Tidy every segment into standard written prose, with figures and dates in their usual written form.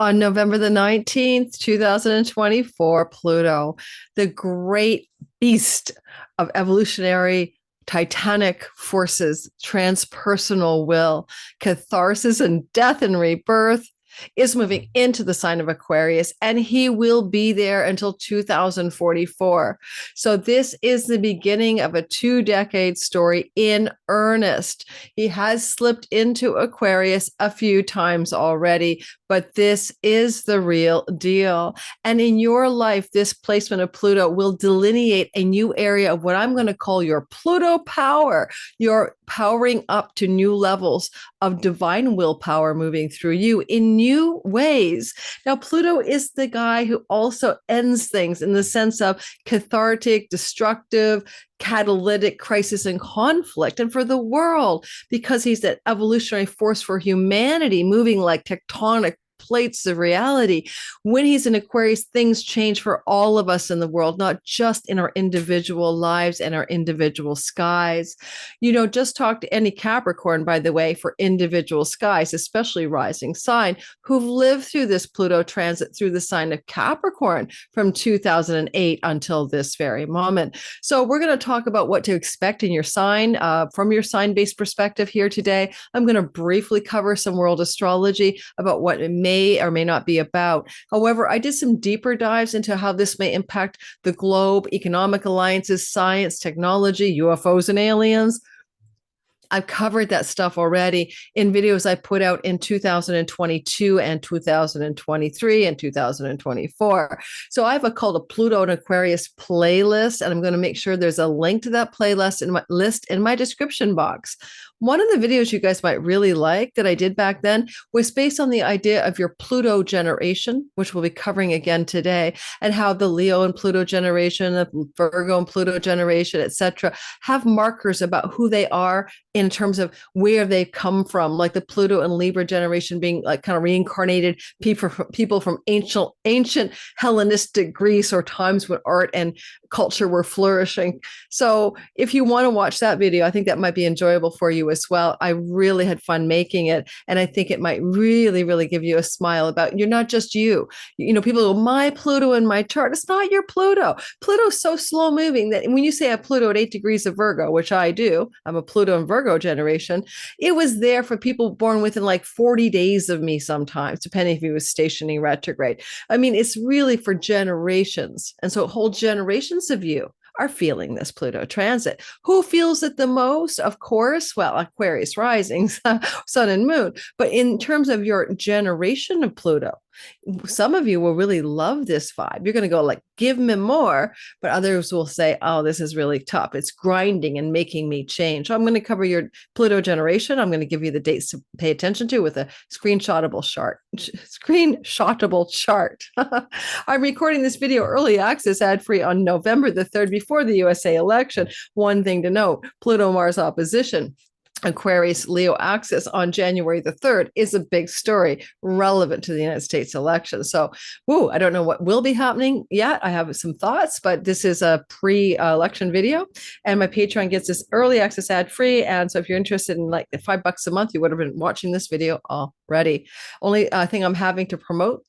On November the 19th, 2024, Pluto, the great beast of evolutionary titanic forces, transpersonal will, catharsis and death and rebirth, is moving into the sign of Aquarius, and he will be there until 2044. So this is the beginning of a 2-decade story in earnest. He has slipped into Aquarius a few times already, but this is the real deal. And in your life, this placement of Pluto will delineate a new area of what I'm going to call your Pluto power. You're powering up to new levels of divine willpower moving through you in new ways. Now, Pluto is the guy who also ends things in the sense of cathartic, destructive, catalytic crisis and conflict, and for the world, because he's that evolutionary force for humanity, moving like tectonic plates of reality. When he's in Aquarius, things change for all of us in the world, not just in our individual lives and our individual skies. Just talk to any Capricorn, by the way, for individual skies, especially rising sign, who've lived through this Pluto transit through the sign of Capricorn from 2008 until this very moment. So we're going to talk about what to expect in your sign from your sign-based perspective here today. I'm going to briefly cover some world astrology about what it may or may not be about. However, I did some deeper dives into how this may impact the globe, economic alliances, science, technology, UFOs and aliens. I've covered that stuff already in videos I put out in 2022 and 2023 and 2024. So I have called a Pluto and Aquarius playlist, and I'm going to make sure there's a link to that playlist in my description box. One of the videos you guys might really like that I did back then was based on the idea of your Pluto generation, which we'll be covering again today, and how the Leo and Pluto generation, the Virgo and Pluto generation, etc., have markers about who they are in terms of where they've come from, like the Pluto and Libra generation being like kind of reincarnated people from ancient Hellenistic Greece, or times when art and culture were flourishing. So if you want to watch that video, I think that might be enjoyable for you as well. I really had fun making it, and I think it might really, really give you a smile about you're not just you. People go, my Pluto in my chart. It's not your Pluto. Pluto's so slow moving that when you say a Pluto at 8 degrees of Virgo, which I do, I'm a Pluto and Virgo generation, it was there for people born within like 40 days of me sometimes, depending if he was stationing retrograde. I mean, it's really for generations. And so whole generations of you are feeling this Pluto transit. Who feels it the most? Of course, well, Aquarius rising, sun and moon. But in terms of your generation of Pluto, some of you will really love this vibe. You're going to go like, give me more. But others will say, oh, this is really tough. It's grinding and making me change. So I'm going to cover your Pluto generation. I'm going to give you the dates to pay attention to with a screenshotable chart. I'm recording this video early access ad-free on November the 3rd before the USA election. One thing to note, Pluto-Mars opposition, Aquarius Leo axis on January the 3rd is a big story relevant to the United States election. So, I don't know what will be happening yet. I have some thoughts, but this is a pre-election video, and my Patreon gets this early access ad free. And so if you're interested in like $5 a month, you would have been watching this video already. Only thing I'm having to promote,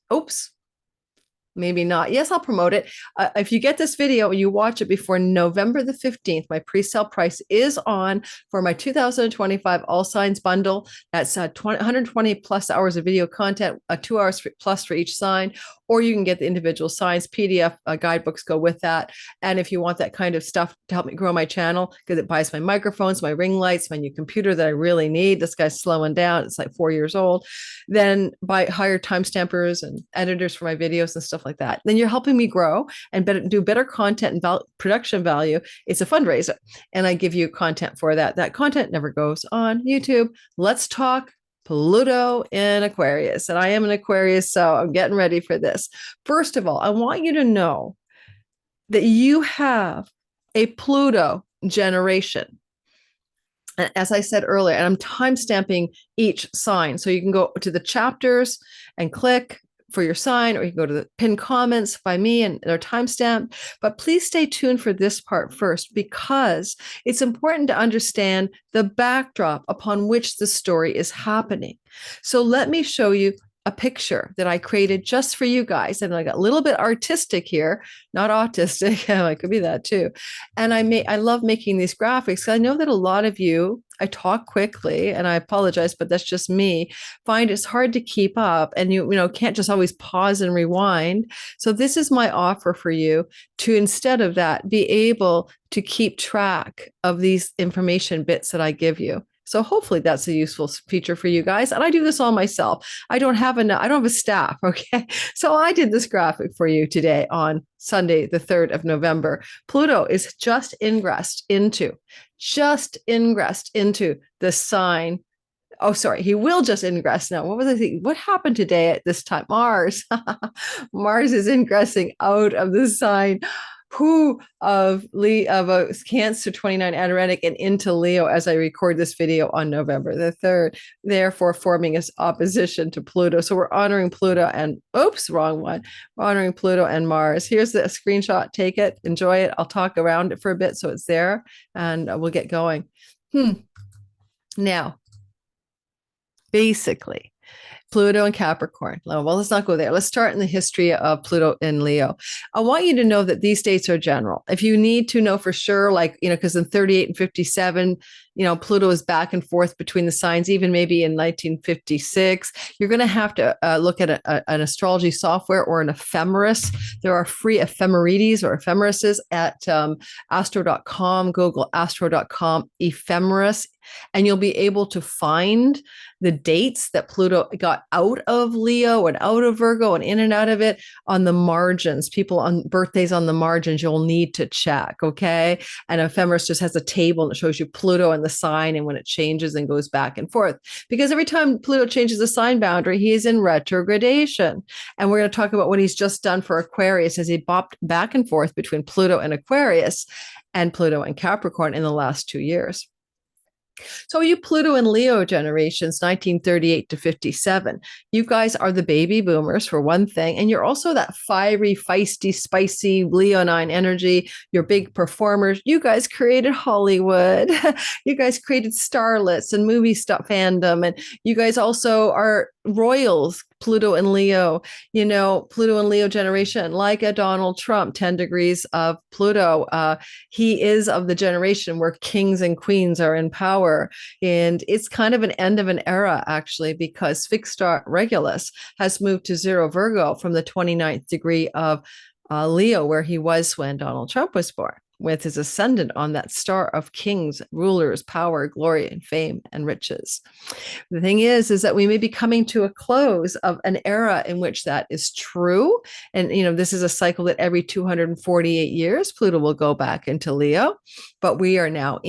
maybe not. Yes, I'll promote it. If you get this video and you watch it before November the 15th, my pre-sale price is on for my 2025 All Signs bundle. That's 120 plus hours of video content, 2 hours plus for each sign, or you can get the individual signs. PDF guidebooks go with that. And if you want that kind of stuff to help me grow my channel, because it buys my microphones, my ring lights, my new computer that I really need. This guy's slowing down. It's like 4 years old. Then hire timestampers and editors for my videos and stuff like that. Then you're helping me grow and do better content and production value. It's a fundraiser, and I give you content for that. That content never goes on YouTube. Let's talk Pluto in Aquarius. And I am an Aquarius, so I'm getting ready for this. First of all, I want you to know that you have a Pluto generation. And as I said earlier, and I'm timestamping each sign. So you can go to the chapters and click for your sign, or you can go to the pinned comments by me and they're timestamped. But please stay tuned for this part first, because it's important to understand the backdrop upon which the story is happening. So let me show you a picture that I created just for you guys. And I got a little bit artistic here, not autistic. I could be that too. And I love making these graphics. I know that a lot of you, I talk quickly and I apologize, but that's just me, find it's hard to keep up and you know, can't just always pause and rewind. So this is my offer for you to, instead of that, be able to keep track of these information bits that I give you. So hopefully that's a useful feature for you guys. And I do this all myself. I don't have a staff. Okay. So I did this graphic for you today on Sunday, the 3rd of November. Pluto is just ingressed into the sign. Oh, sorry. He will just ingress now. What was I thinking? What happened today at this time? Mars. Mars is ingressing out of the sign of Cancer 29 Adiratic and into Leo as I record this video on November the 3rd, therefore forming its opposition to Pluto. So we're honoring Pluto and, oops, wrong one. We're honoring Pluto and Mars. Here's the screenshot. Take it, enjoy it. I'll talk around it for a bit so it's there and we'll get going. Now, basically, Pluto and Capricorn. Well, let's not go there. Let's start in the history of Pluto and Leo. I want you to know that these dates are general. If you need to know for sure, like, you know, because in 38 and 57, you know, Pluto is back and forth between the signs, even maybe in 1956. You're going to have to look at an astrology software or an ephemeris. There are free ephemerides or ephemerises at astro.com, Google astro.com ephemeris, and you'll be able to find the dates that Pluto got out of Leo and out of Virgo and in and out of it on the margins. People on birthdays on the margins, you'll need to check, okay? And ephemeris just has a table that shows you Pluto and the sign and when it changes and goes back and forth. Because every time Pluto changes the sign boundary, he is in retrogradation. And we're going to talk about what he's just done for Aquarius as he bopped back and forth between Pluto and Aquarius and Pluto and Capricorn in the last 2 years. So you Pluto and Leo generations, 1938 to 57, you guys are the baby boomers for one thing. And you're also that fiery, feisty, spicy Leonine energy. You're big performers. You guys created Hollywood. You guys created starlets and movie stuff fandom. And you guys also are royals, Pluto and Leo, you know, Pluto and Leo generation, like a Donald Trump, 10 degrees of Pluto. He is of the generation where kings and queens are in power. And it's kind of an end of an era, actually, because fixed star Regulus has moved to 0 Virgo from the 29th degree of Leo, where he was when Donald Trump was born, with his ascendant on that star of kings, rulers, power, glory, and fame and riches. The thing is that we may be coming to a close of an era in which that is true. And, you know, this is a cycle that every 248 years, Pluto will go back into Leo, but we are now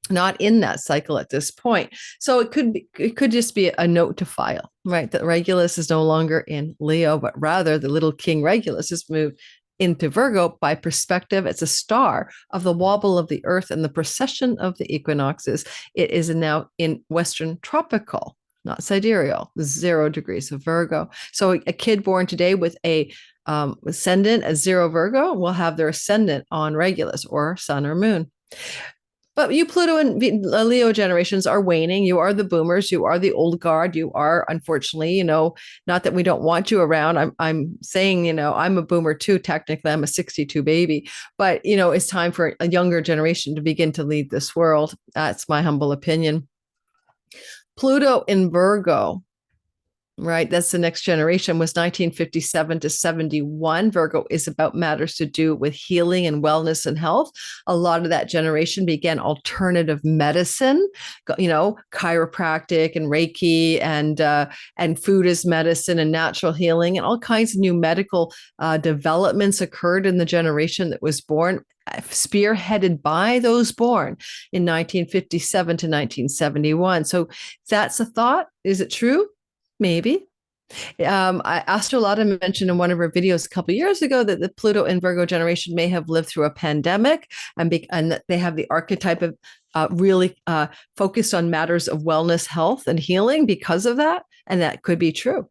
not in that cycle at this point. So it could just be a note to file, right? That Regulus is no longer in Leo, but rather the little king Regulus has moved into Virgo by perspective. It's a star of the wobble of the earth and the precession of the equinoxes. It is now in Western tropical, not sidereal, 0 degrees of Virgo. So a kid born today with a ascendant at 0 Virgo will have their ascendant on Regulus or sun or moon. But you Pluto and Leo generations are waning. You are the boomers. You are the old guard. You are, unfortunately, you know, not that we don't want you around. I'm saying, you know, I'm a boomer too. Technically, I'm a 62 baby. But, you know, it's time for a younger generation to begin to lead this world. That's my humble opinion. Pluto in Virgo, right? That's the next generation, was 1957 to 71. Virgo is about matters to do with healing and wellness and health. A lot of that generation began alternative medicine, you know, chiropractic and Reiki and food as medicine and natural healing, and all kinds of new medical developments occurred in the generation that was born, spearheaded by those born in 1957 to 1971. So that's a thought. Is it true? Maybe. Astrological mentioned in one of her videos a couple of years ago that the Pluto and Virgo generation may have lived through a pandemic and that they have the archetype of really focused on matters of wellness, health, and healing because of that. And that could be true.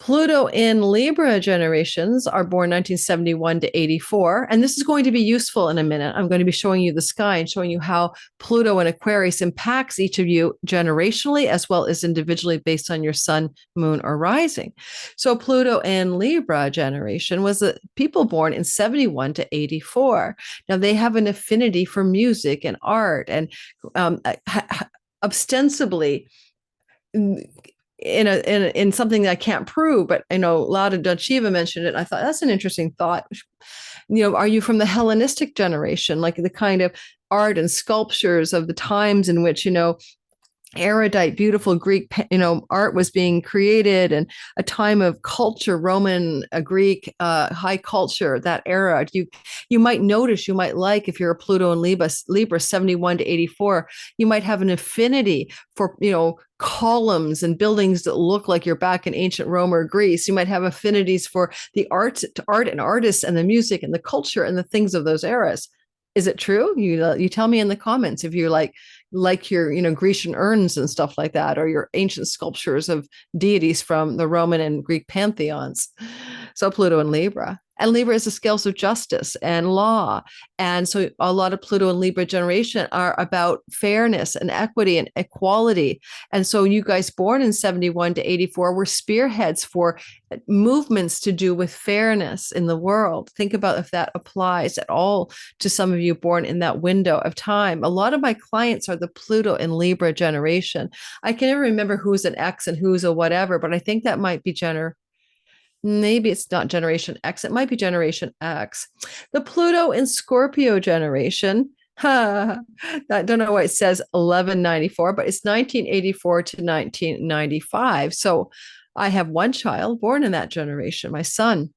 Pluto in Libra generations are born 1971 to 84. And this is going to be useful in a minute. I'm going to be showing you the sky and showing you how Pluto and Aquarius impacts each of you generationally as well as individually based on your sun, moon, or rising. So Pluto in Libra generation was the people born in 71 to 84. Now they have an affinity for music and art and ostensibly in something that I can't prove, but I know Lauda Doncheva mentioned it. And I thought that's an interesting thought. Are you from the Hellenistic generation, like the kind of art and sculptures of the times in which, erudite, beautiful Greek, art was being created, and a time of culture, Roman, Greek, high culture, that era. You might notice, you might like, if you're a Pluto and Libra 71 to 84, you might have an affinity for, columns and buildings that look like you're back in ancient Rome or Greece. You might have affinities for the art and artists and the music and the culture and the things of those eras. Is it true? You tell me in the comments if you like your Grecian urns and stuff like that, or your ancient sculptures of deities from the Roman and Greek pantheons. So Pluto and Libra. And Libra is the scales of justice and law. And so a lot of Pluto and Libra generation are about fairness and equity and equality. And so you guys born in 71 to 84 were spearheads for movements to do with fairness in the world. Think about if that applies at all to some of you born in that window of time. A lot of my clients are the Pluto and Libra generation. I can never remember who's an X and who's a whatever, but I think that might be maybe it's not Generation X. It might be Generation X. The Pluto in Scorpio generation. I don't know why it says 1194, but it's 1984 to 1995. So I have one child born in that generation, my son.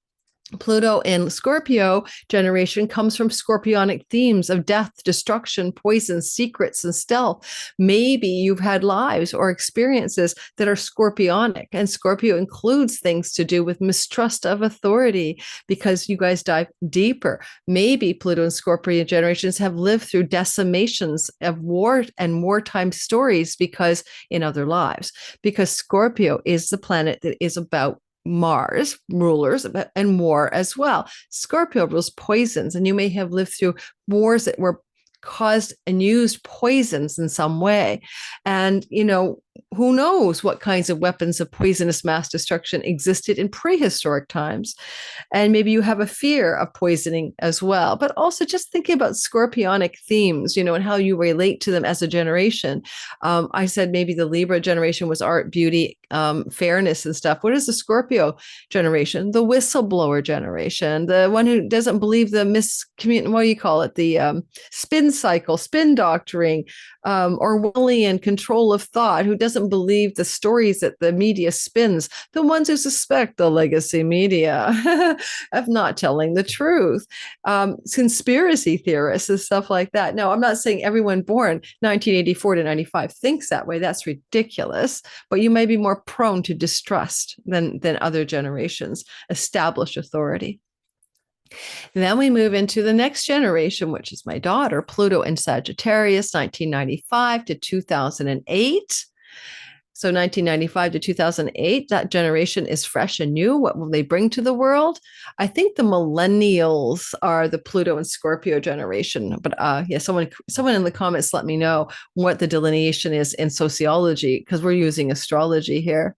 Pluto in Scorpio generation comes from scorpionic themes of death, destruction, poison, secrets, and stealth. Maybe you've had lives or experiences that are scorpionic, and Scorpio includes things to do with mistrust of authority because you guys dive deeper. Maybe Pluto and Scorpio generations have lived through decimations of war and wartime stories because in other lives, because Scorpio is the planet that is about Mars rulers and war as well. Scorpio rules poisons, and you may have lived through wars that were caused and used poisons in some way. And, who knows what kinds of weapons of poisonous mass destruction existed in prehistoric times. And maybe you have a fear of poisoning as well, but also just thinking about scorpionic themes, and how you relate to them as a generation. I said maybe the Libra generation was art, beauty, fairness and stuff. What is the Scorpio generation? The whistleblower generation, the one who doesn't believe the what do you call it? The spin cycle, spin doctoring, Orwellian control of thought, who doesn't believe the stories that the media spins, the ones who suspect the legacy media of not telling the truth, conspiracy theorists and stuff like that. No, I'm not saying everyone born 1984 to 95 thinks that way. That's ridiculous. But you may be more prone to distrust than other generations, established authority. Then we move into the next generation, which is my daughter, Pluto in Sagittarius, 1995 to 2008. So 1995 to 2008, that generation is fresh and new. What will they bring to the world? I think the millennials are the Pluto and Scorpio generation. But someone in the comments let me know what the delineation is in sociology, because we're using astrology here.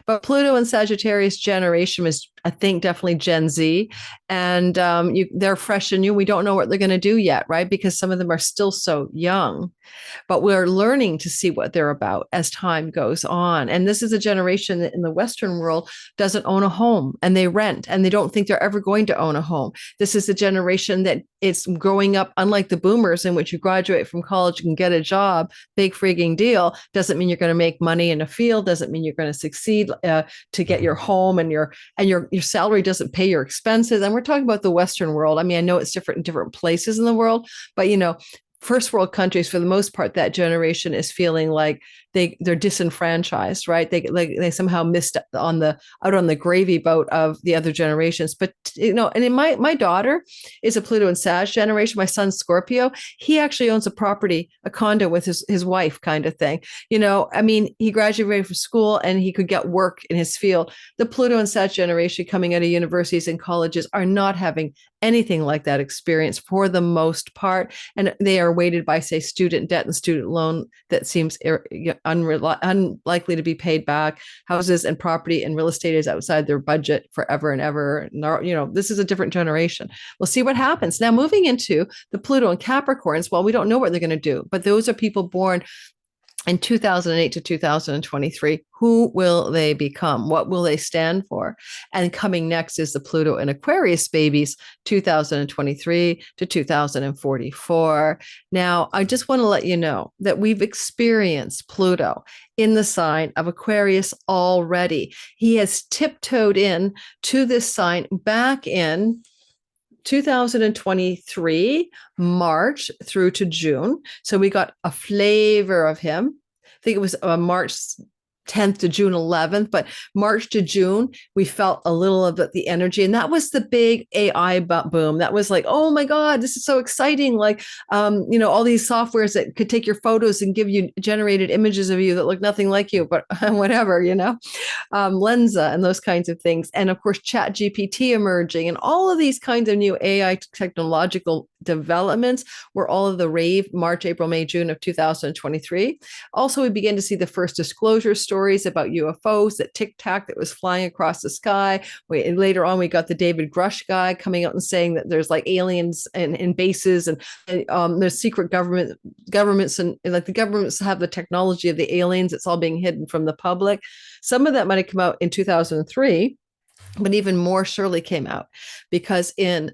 But Pluto and Sagittarius generation is, I think, definitely Gen Z. And they're fresh and new. We don't know what they're going to do yet, right? Because some of them are still so young. But we're learning to see what they're about as time goes on. And this is a generation that in the Western world doesn't own a home, and they rent, and they don't think they're ever going to own a home. This is a generation that it's growing up, unlike the boomers, in which you graduate from college and get a job, big frigging deal. Doesn't mean you're going to make money in a field, doesn't mean you're going to succeed to get your home, and your salary doesn't pay your expenses. And we're talking about the Western world. I mean, I know it's different in different places in the world, but first world countries, for the most part, that generation is feeling like they're disenfranchised, right? They somehow missed out on the gravy boat of the other generations. But and in my daughter is a Pluto and Sag generation. My son's Scorpio. He actually owns a property, a condo with his wife, kind of thing. I mean, he graduated from school and he could get work in his field. The Pluto and Sag generation coming out of universities and colleges are not having anything like that experience for the most part. And they are weighted by, say, student debt and student loan that seems unlikely to be paid back. Houses and property and real estate is outside their budget forever and ever. This is a different generation. We'll see what happens. Now, moving into the Pluto and Capricorns, well, we don't know what they're going to do, but those are people born in 2008 to 2023. Who will they become? What will they stand for? And coming next is the Pluto and Aquarius babies, 2023 to 2044. Now, I just want to let you know that we've experienced Pluto in the sign of Aquarius already. He has tiptoed in to this sign back in 2023, March through to June. So we got a flavor of him. I think it was March 10th to June 11th, but March to June, we felt a little of the energy. And that was the big AI boom. That was like, oh my God, this is so exciting. Like, all these softwares that could take your photos and give you generated images of you that look nothing like you, but whatever, Lensa and those kinds of things. And of course, Chat GPT emerging and all of these kinds of new AI technological developments were all of the rave March, April, May, June of 2023. Also, we began to see the first disclosure stories about UFOs, that Tic Tac that was flying across the sky. And later on, we got the David Grush guy coming out and saying that there's like aliens in bases and there's secret governments and like the governments have the technology of the aliens. It's all being hidden from the public. Some of that might have come out in 2003. But even more surely came out because in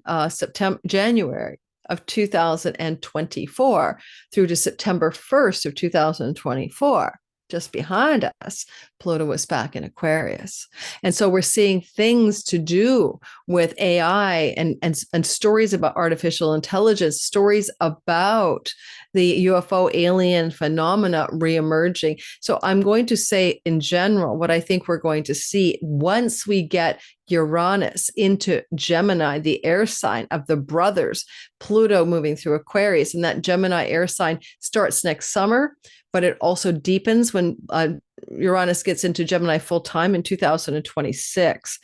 January of 2024 through to September 1st of 2024, just behind us, Pluto was back in Aquarius. And so we're seeing things to do with AI and stories about artificial intelligence, stories about the UFO alien phenomena reemerging. So I'm going to say in general, what I think we're going to see once we get Uranus into Gemini, the air sign of the brothers, Pluto moving through Aquarius, and that Gemini air sign starts next summer, but it also deepens when Uranus gets into Gemini full time in 2026.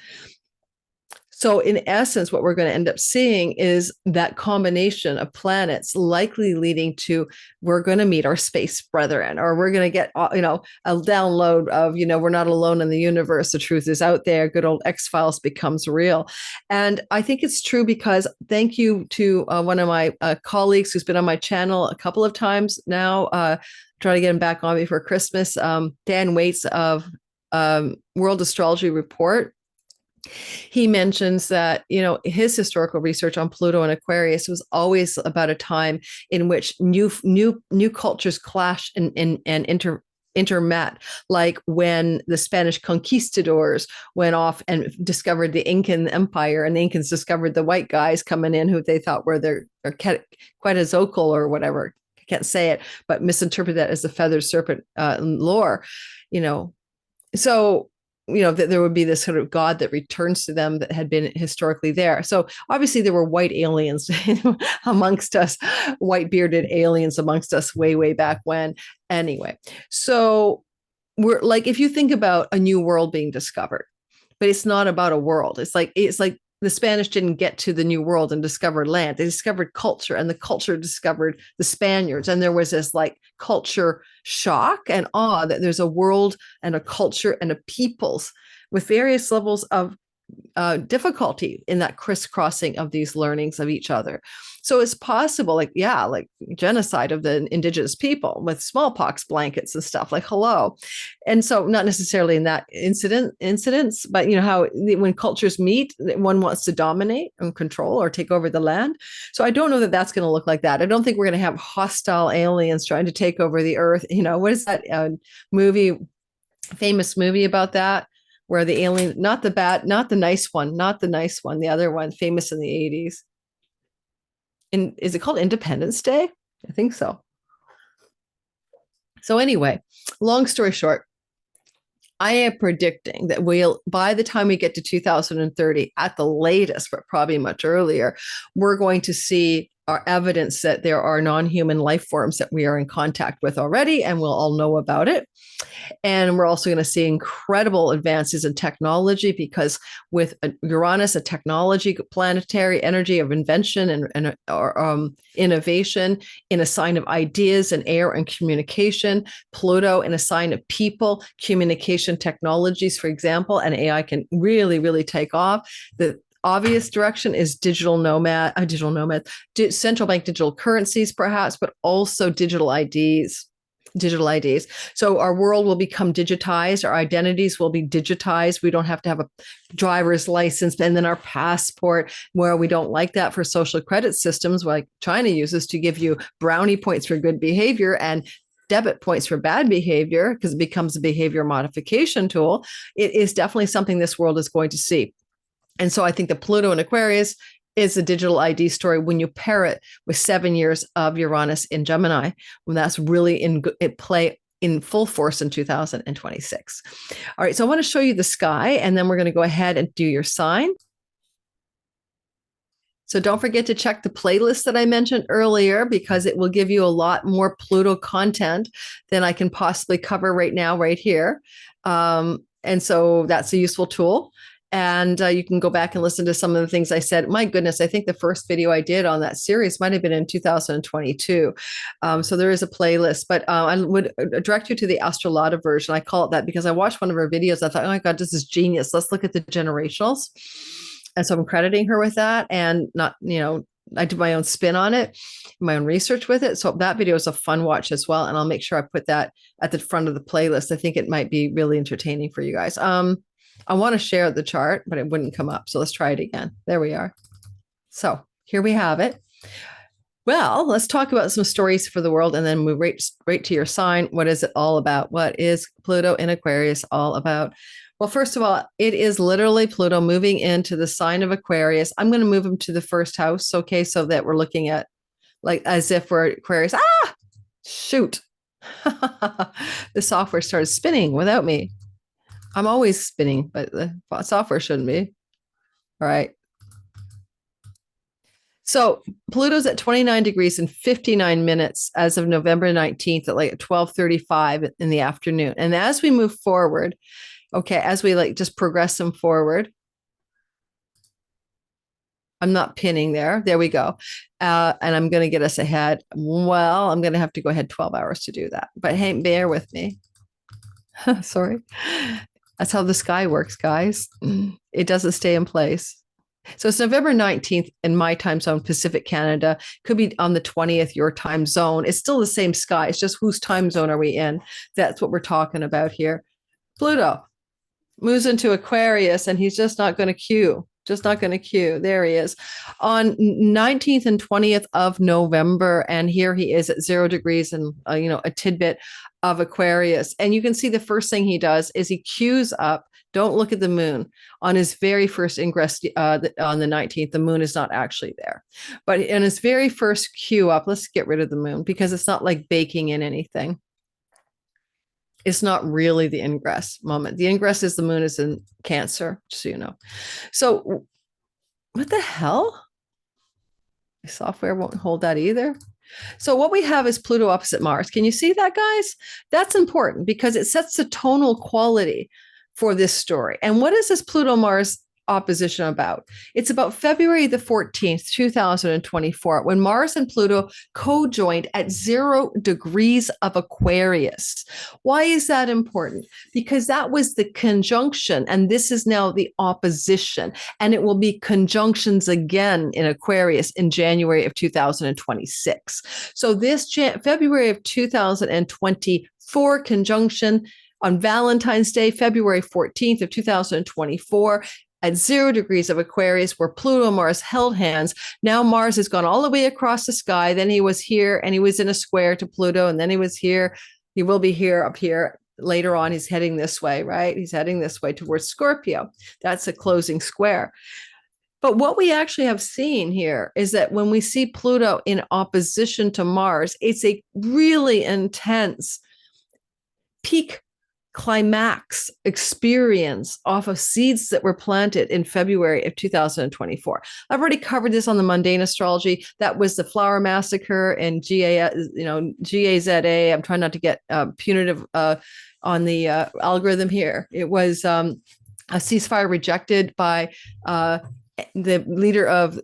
So in essence, what we're going to end up seeing is that combination of planets likely leading to, we're going to meet our space brethren, or we're going to get, a download of, we're not alone in the universe. The truth is out there. Good old X-Files becomes real. And I think it's true because thank you to one of my colleagues who's been on my channel a couple of times now, try to get him back on before Christmas, Dan Waits of World Astrology Report. He mentions that, his historical research on Pluto and Aquarius was always about a time in which new cultures clash and intermet, like when the Spanish conquistadors went off and discovered the Incan Empire, and the Incans discovered the white guys coming in who they thought were their Quetzalcoatl or whatever. I can't say it, but misinterpret that as the feathered serpent lore, So that there would be this sort of God that returns to them that had been historically there. So obviously there were white aliens amongst us, white bearded aliens amongst us way, way back when. Anyway, so we're like, if you think about a new world being discovered, but it's not about a world. It's like the Spanish didn't get to the New World and discover land. They discovered culture, and the culture discovered the Spaniards. And there was this like culture shock and awe that there's a world and a culture and a peoples with various levels of difficulty in that crisscrossing of these learnings of each other. So it's possible, like genocide of the indigenous people with smallpox blankets and stuff, like hello. And so not necessarily in that incidents, but how when cultures meet, one wants to dominate and control or take over the land. So I don't know that that's going to look like that. I don't think we're going to have hostile aliens trying to take over the earth. What is that famous movie about that? Where the alien, not the nice one, the other one, famous in the 80s. Is it called Independence Day? I think so. So anyway, long story short, I am predicting that by the time we get to 2030, at the latest, but probably much earlier, we're going to see our evidence that there are non-human life forms that we are in contact with already, and we'll all know about it. And we're also going to see incredible advances in technology, because with Uranus, a technology, planetary energy of invention and innovation, in a sign of ideas and air and communication. Pluto in a sign of people, communication technologies, for example, and AI can really, really take off. The obvious direction is digital nomads, central bank digital currencies, perhaps, but also digital IDs. So our world will become digitized. Our identities will be digitized. We don't have to have a driver's license and then our passport, where we don't like that for social credit systems like China uses to give you brownie points for good behavior and debit points for bad behavior, because it becomes a behavior modification tool. It is definitely something this world is going to see. And so I think the Pluto in Aquarius is a digital ID story when you pair it with 7 years of Uranus in Gemini, when that's really in play in full force in 2026. All right, so I want to show you the sky, and then we're going to go ahead and do your sign. So don't forget to check the playlist that I mentioned earlier, because it will give you a lot more Pluto content than I can possibly cover right now, right here. And so that's a useful tool. And you can go back and listen to some of the things I said. My goodness, I think the first video I did on that series might have been in 2022. So there is a playlist, but I would direct you to the Astrological version. I call it that because I watched one of her videos. I thought, oh my God, this is genius. Let's look at the generationals. And so I'm crediting her with that, and not, I did my own spin on it, my own research with it. So that video is a fun watch as well. And I'll make sure I put that at the front of the playlist. I think it might be really entertaining for you guys. I want to share the chart, but it wouldn't come up. So let's try it again. There we are. So here we have it. Well, let's talk about some stories for the world, and then move right to your sign. What is it all about? What is Pluto in Aquarius all about? Well, first of all, it is literally Pluto moving into the sign of Aquarius. I'm going to move him to the first house, okay, so that we're looking at like as if we're Aquarius. Shoot. The software started spinning without me. I'm always spinning, but the software shouldn't be. All right. So Pluto's at 29 degrees and 59 minutes as of November 19th at like 12:35 in the afternoon. And as we move forward, okay, as we like just progress them forward, I'm not pinning there. There we go. And I'm going to get us ahead. Well, I'm going to have to go ahead 12 hours to do that. But hey, bear with me. Sorry. That's how the sky works, guys. It doesn't stay in place. So it's November 19th in my time zone, Pacific Canada. Could be on the 20th, your time zone. It's still the same sky. It's just whose time zone are we in? That's what we're talking about here. Pluto moves into Aquarius, and he's just not going to queue. There he is on 19th and 20th of November. And here he is at 0 degrees and, a tidbit of Aquarius. And you can see the first thing he does is he queues up. Don't look at the moon on his very first ingress on the 19th. The moon is not actually there, but in his very first queue up, let's get rid of the moon because it's not like baking in anything. It's not really the ingress moment. The ingress is the moon is in Cancer, so you know. So what the hell? The software won't hold that either. So what we have is Pluto opposite Mars. Can you see that, guys? That's important because it sets the tonal quality for this story. And what is this Pluto Mars opposition about? It's about February the 14th, 2024, when Mars and Pluto co-joined at 0 degrees of Aquarius. Why is that important? Because that was the conjunction, and this is now the opposition, and it will be conjunctions again in Aquarius in January of 2026. So this February of 2024 conjunction on Valentine's Day, February 14th of 2024, at 0 degrees of Aquarius, where Pluto and Mars held hands. Now Mars has gone all the way across the sky. Then he was here and he was in a square to Pluto. And then he was here. He will be here up here. Later on, he's heading this way, right? He's heading this way towards Scorpio. That's a closing square. But what we actually have seen here is that when we see Pluto in opposition to Mars, it's a really intense peak climax experience off of seeds that were planted in February of 2024. I've already covered this on the mundane astrology. That was the flower massacre and GAZA. I'm trying not to get punitive on the algorithm here. It was a ceasefire rejected by the leader of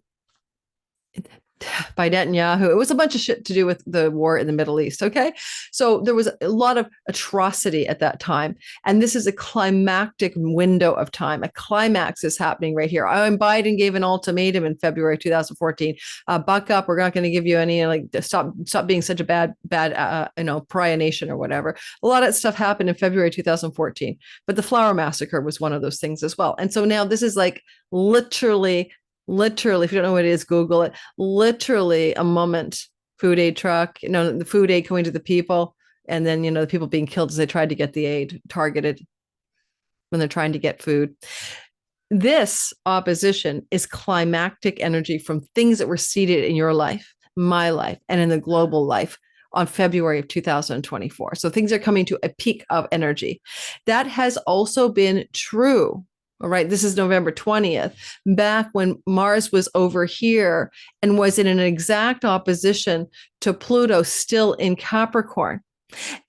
by Netanyahu. It was a bunch of shit to do with the war in the Middle East. Okay. So there was a lot of atrocity at that time. And this is a climactic window of time. A climax is happening right here. Biden gave an ultimatum in February 2014. Buck up. We're not going to give you any, stop being such a bad, pariah nation or whatever. A lot of stuff happened in February 2014, but the flower massacre was one of those things as well. And so now this is like literally, if you don't know what it is, Google it. Literally a moment, food aid truck, the food aid going to the people, and then, the people being killed as they tried to get the aid targeted when they're trying to get food. This opposition is climactic energy from things that were seeded in your life, my life, and in the global life on February of 2024. So things are coming to a peak of energy. That has also been true. All right, this is November 20th, back when Mars was over here and was in an exact opposition to Pluto, still in Capricorn.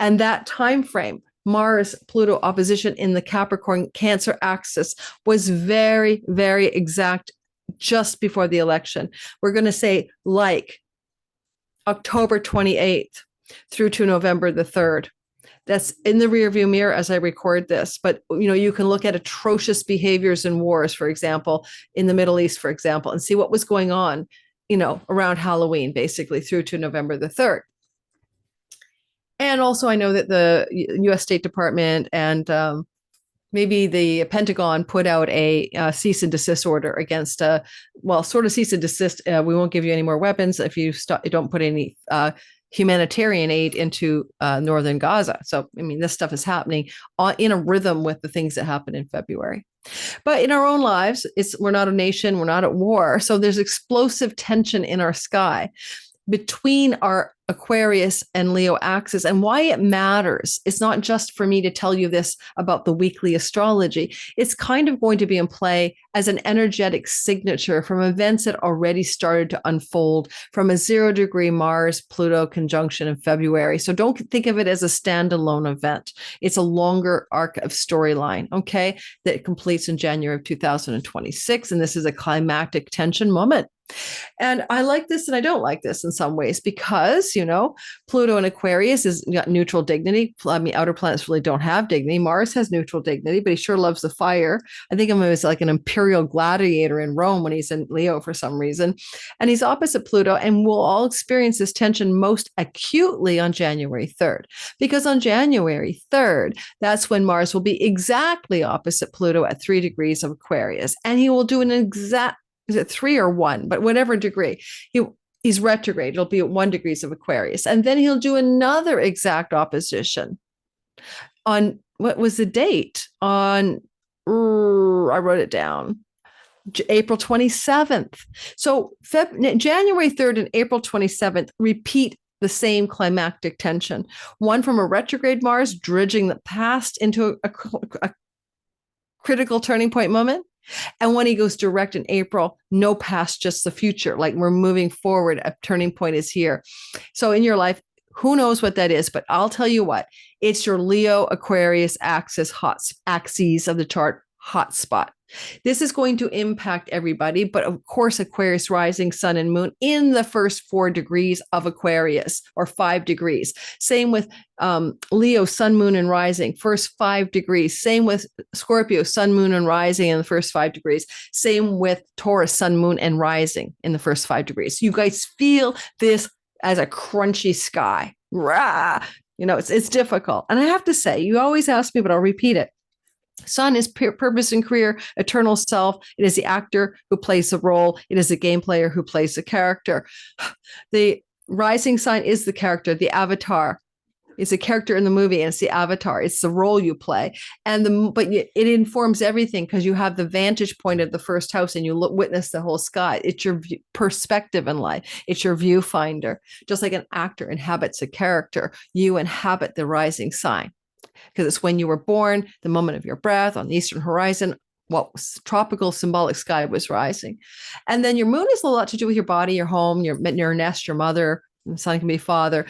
And that time frame, Mars-Pluto opposition in the Capricorn Cancer axis, was very, very exact just before the election. We're going to say like October 28th through to November the 3rd. That's in the rearview mirror as I record this. But, you can look at atrocious behaviors in wars, for example, in the Middle East, for example, and see what was going on, around Halloween, basically through to November the 3rd. And also I know that the U.S. State Department and maybe the Pentagon put out a cease and desist order against, sort of cease and desist. We won't give you any more weapons if you don't put any humanitarian aid into northern Gaza. So, this stuff is happening in a rhythm with the things that happened in February. But in our own lives, we're not a nation, we're not at war. So there's explosive tension in our sky between our Aquarius and Leo axis. And why it matters, it's not just for me to tell you this about the weekly astrology. It's kind of going to be in play as an energetic signature from events that already started to unfold from a 0-degree Mars-Pluto conjunction in February. So don't think of it as a standalone event. It's a longer arc of storyline, okay, that completes in January of 2026. And this is a climactic tension moment. And I like this and I don't like this in some ways because, Pluto in Aquarius is got neutral dignity. Outer planets really don't have dignity. Mars has neutral dignity, but he sure loves the fire. I think of him as like an imperial gladiator in Rome when he's in Leo for some reason. And he's opposite Pluto, and we'll all experience this tension most acutely on January 3rd. Because on January 3rd, that's when Mars will be exactly opposite Pluto at 3 degrees of Aquarius. And he will do an exact, is it 3 or 1, but whatever degree, he's retrograde. It'll be at 1 degrees of Aquarius. And then he'll do another exact opposition on, what was the date? I wrote it down, April 27th. So January 3rd and April 27th repeat the same climactic tension. One from a retrograde Mars dredging the past into a critical turning point moment. And when he goes direct in April, no past, just the future. Like we're moving forward. A turning point is here. So in your life, who knows what that is? But I'll tell you what, it's your Leo Aquarius axis axes of the chart hotspot. This is going to impact everybody, but of course, Aquarius rising, sun and moon in the first 4 degrees of Aquarius or 5 degrees. Same with Leo, sun, moon, and rising, first 5 degrees. Same with Scorpio, sun, moon, and rising in the first 5 degrees. Same with Taurus, sun, moon, and rising in the first 5 degrees. You guys feel this as a crunchy sky. Rah! It's difficult. And I have to say, you always ask me, but I'll repeat it. Sun is purpose and career, eternal self. It is the actor who plays the role. It is the game player who plays the character. The rising sign is the character, the avatar. It's a character in the movie, and it's the avatar. It's the role you play. But it informs everything because you have the vantage point of the first house and you witness the whole sky. It's your perspective in life. It's your viewfinder. Just like an actor inhabits a character, you inhabit the rising sign. because it's when you were born, the moment of your breath on the eastern horizon, what was tropical symbolic sky was rising. And then your moon is a lot to do with your body, your home, your nest, your mother. And sun can be father.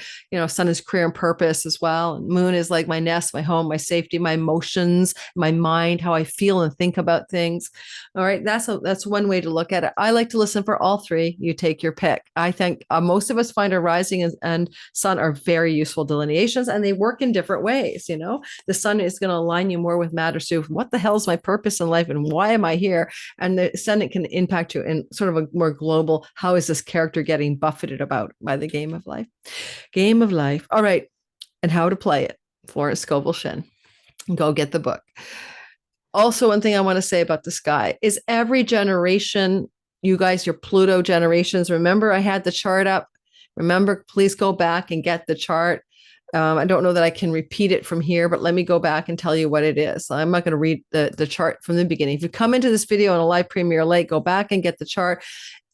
Sun is career and purpose as well. And moon is like my nest, my home, my safety, my emotions, my mind, how I feel and think about things. All right. That's one way to look at it. I like to listen for all three. You take your pick. I think most of us find our rising and sun are very useful delineations, and they work in different ways. The sun is going to align you more with matters to what the hell is my purpose in life and why am I here? And the ascendant can impact you in sort of a more global, how is this character getting buffeted about by the game of life. Game of life. All right. And how to play it. Florence Scovel Shinn. Go get the book. Also, one thing I want to say about the sky is every generation, you guys, your Pluto generations, remember I had the chart up. Remember, please go back and get the chart. I don't know that I can repeat it from here, but let me go back and tell you what it is. I'm not going to read the chart from the beginning. If you come into this video on a live premiere late, go back and get the chart.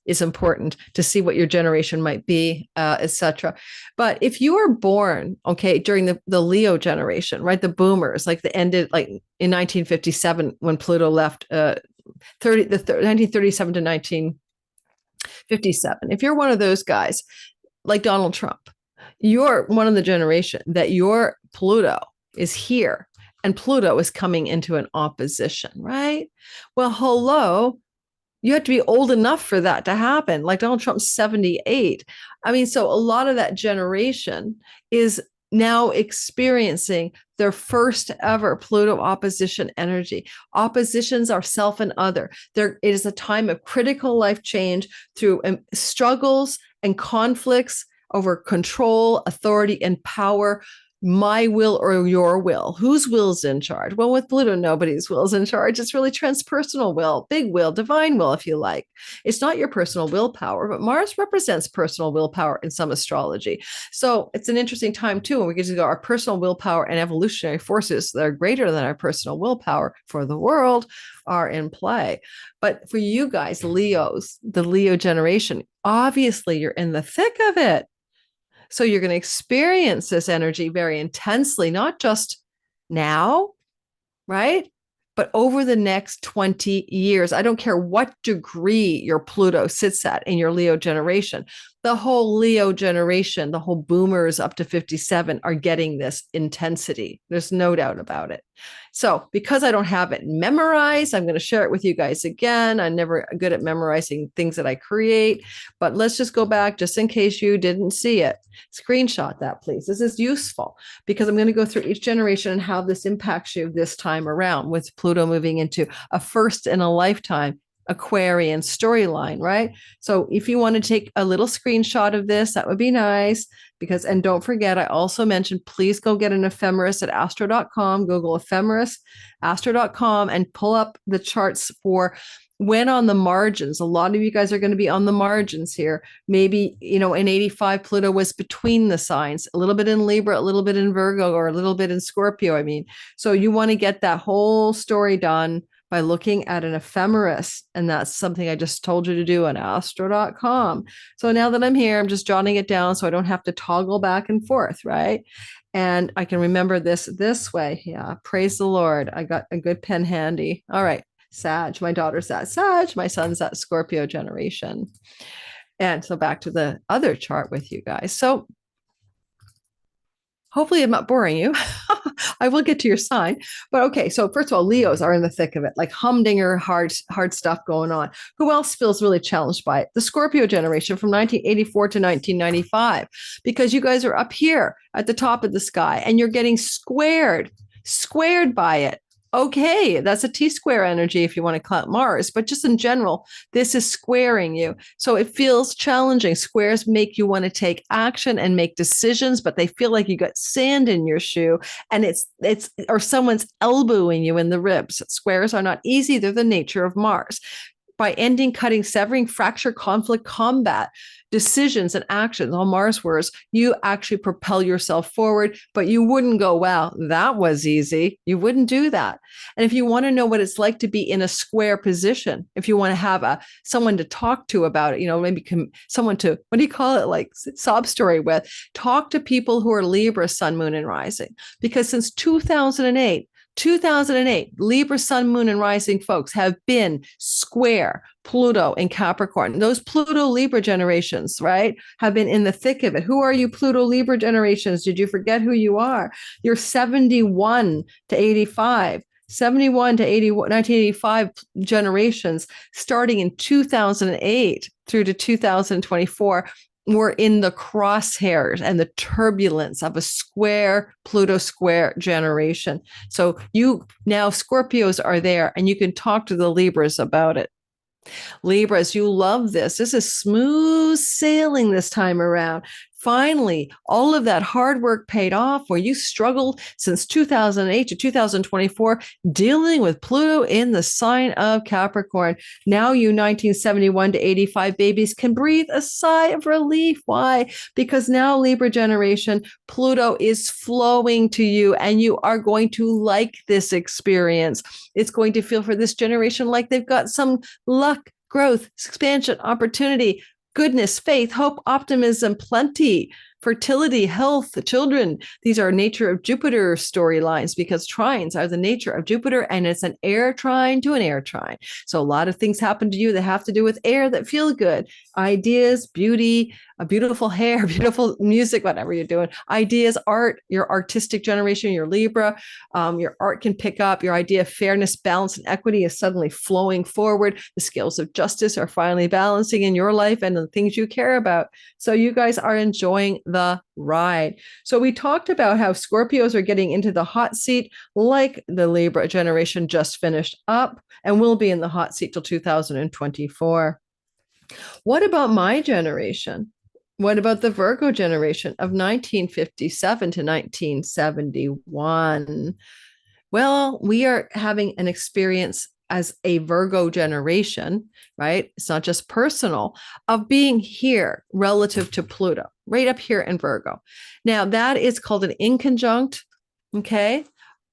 Is important to see what your generation might be, etc. But if you were born, during the Leo generation, right, the boomers, like the ended like in 1957 when Pluto left, 1937 to 1957. If you're one of those guys, like Donald Trump, you're one of the generation that your Pluto is here, and Pluto is coming into an opposition, right? Well, hello. You have to be old enough for that to happen. Like Donald Trump's 78. I mean, so a lot of that generation is now experiencing their first ever Pluto opposition energy. Oppositions are self and other. It is a time of critical life change through struggles and conflicts over control, authority, and power. My will or your will? Whose will's in charge? Well, with Pluto, nobody's will's in charge. It's really transpersonal will, big will, divine will, if you like. It's not your personal willpower, but Mars represents personal willpower in some astrology. So it's an interesting time, too, when we get to go our personal willpower and evolutionary forces that are greater than our personal willpower for the world are in play. But for you guys, Leos, the Leo generation, obviously you're in the thick of it. So you're going to experience this energy very intensely, not just now, right? But over the next 20 years. I don't care what degree your Pluto sits at in your Leo generation. The whole Leo generation, the whole boomers up to 57 are getting this intensity. There's no doubt about it. So because I don't have it memorized, I'm going to share it with you guys again. I'm never good at memorizing things that I create, but let's just go back just in case you didn't see it. Screenshot that, please. This is useful because I'm going to go through each generation and how this impacts you this time around with Pluto moving into a first in a lifetime Aquarian storyline, right? So if you want to take a little screenshot of this, that would be nice and don't forget, I also mentioned, please go get an ephemeris at astro.com, Google ephemeris, astro.com, and pull up the charts for when on the margins. A lot of you guys are going to be on the margins here. Maybe, in 85, Pluto was between the signs, a little bit in Libra, a little bit in Virgo, or a little bit in Scorpio. So you want to get that whole story done by looking at an ephemeris. And that's something I just told you to do on astro.com. So now that I'm here, I'm just jotting it down so I don't have to toggle back and forth, right? And I can remember this way. Yeah, praise the Lord. I got a good pen handy. All right, Sag. My daughter's at Sag. My son's at Scorpio generation. And so back to the other chart with you guys. So hopefully I'm not boring you. I will get to your sign. But okay, so first of all, Leos are in the thick of it, like humdinger, hard stuff going on. Who else feels really challenged by it? The Scorpio generation from 1984 to 1995, because you guys are up here at the top of the sky and you're getting squared by it. Okay, that's a T-square energy if you want to count Mars, but just in general, this is squaring you. So it feels challenging. Squares make you want to take action and make decisions, but they feel like you got sand in your shoe and or someone's elbowing you in the ribs. Squares are not easy. They're the nature of Mars. by ending, cutting, severing, fracture, conflict, combat, decisions and actions, all Mars words, you actually propel yourself forward, but you wouldn't go, wow, that was easy. You wouldn't do that. And if you want to know what it's like to be in a square position, if you want to have someone to talk to about it, maybe someone to, what do you call it, like sob story with, talk to people who are Libra, sun, moon, and rising. Because since 2008, Libra, sun, moon, and rising folks have been square Pluto and Capricorn. Those Pluto Libra generations, right, have been in the thick of it. Who are you Pluto Libra generations? Did you forget who you are? You're 71 to 85. 71 to 80, 1985 generations, starting in 2008 through to 2024. We're in the crosshairs and the turbulence of a square Pluto square generation. So now Scorpios are there, and you can talk to the Libras about it. Libras, you love this. This is smooth sailing this time around. Finally, all of that hard work paid off where you struggled since 2008 to 2024 dealing with Pluto in the sign of Capricorn. Now you 1971 to 85 babies can breathe a sigh of relief. Why? Because now Libra generation, Pluto is flowing to you, and you are going to like this experience. It's going to feel for this generation like they've got some luck, growth, expansion, opportunity, goodness, faith, hope, optimism, plenty, fertility, health, children. These are nature of Jupiter storylines, because trines are the nature of Jupiter, and it's an air trine to an air trine. So a lot of things happen to you that have to do with air that feel good. Ideas, beauty, a beautiful hair, beautiful music, whatever you're doing. Ideas, art, your artistic generation, your Libra, your art can pick up. Your idea of fairness, balance, and equity is suddenly flowing forward. The scales of justice are finally balancing in your life and the things you care about. So you guys are enjoying the ride. So we talked about how Scorpios are getting into the hot seat, like the Libra generation just finished up, and will be in the hot seat till 2024. What about my generation? What about the Virgo generation of 1957 to 1971? Well, we are having an experience as a Virgo generation, right? It's not just personal, of being here relative to Pluto, right up here in Virgo. Now, that is called an inconjunct, okay?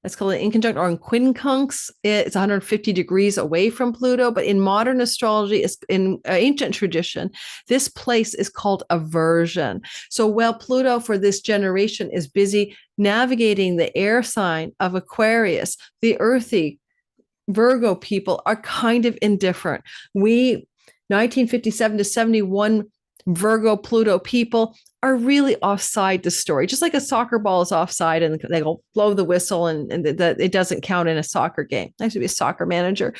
It's called an inconjunct or in quincunx. It's 150 degrees away from Pluto, but in modern astrology, in ancient tradition, this place is called aversion. So while Pluto for this generation is busy navigating the air sign of Aquarius, the earthy Virgo people are kind of indifferent. 1957 to 71 Virgo Pluto people are really offside the story, just like a soccer ball is offside and they go blow the whistle and it doesn't count in a soccer game. I used to be a soccer manager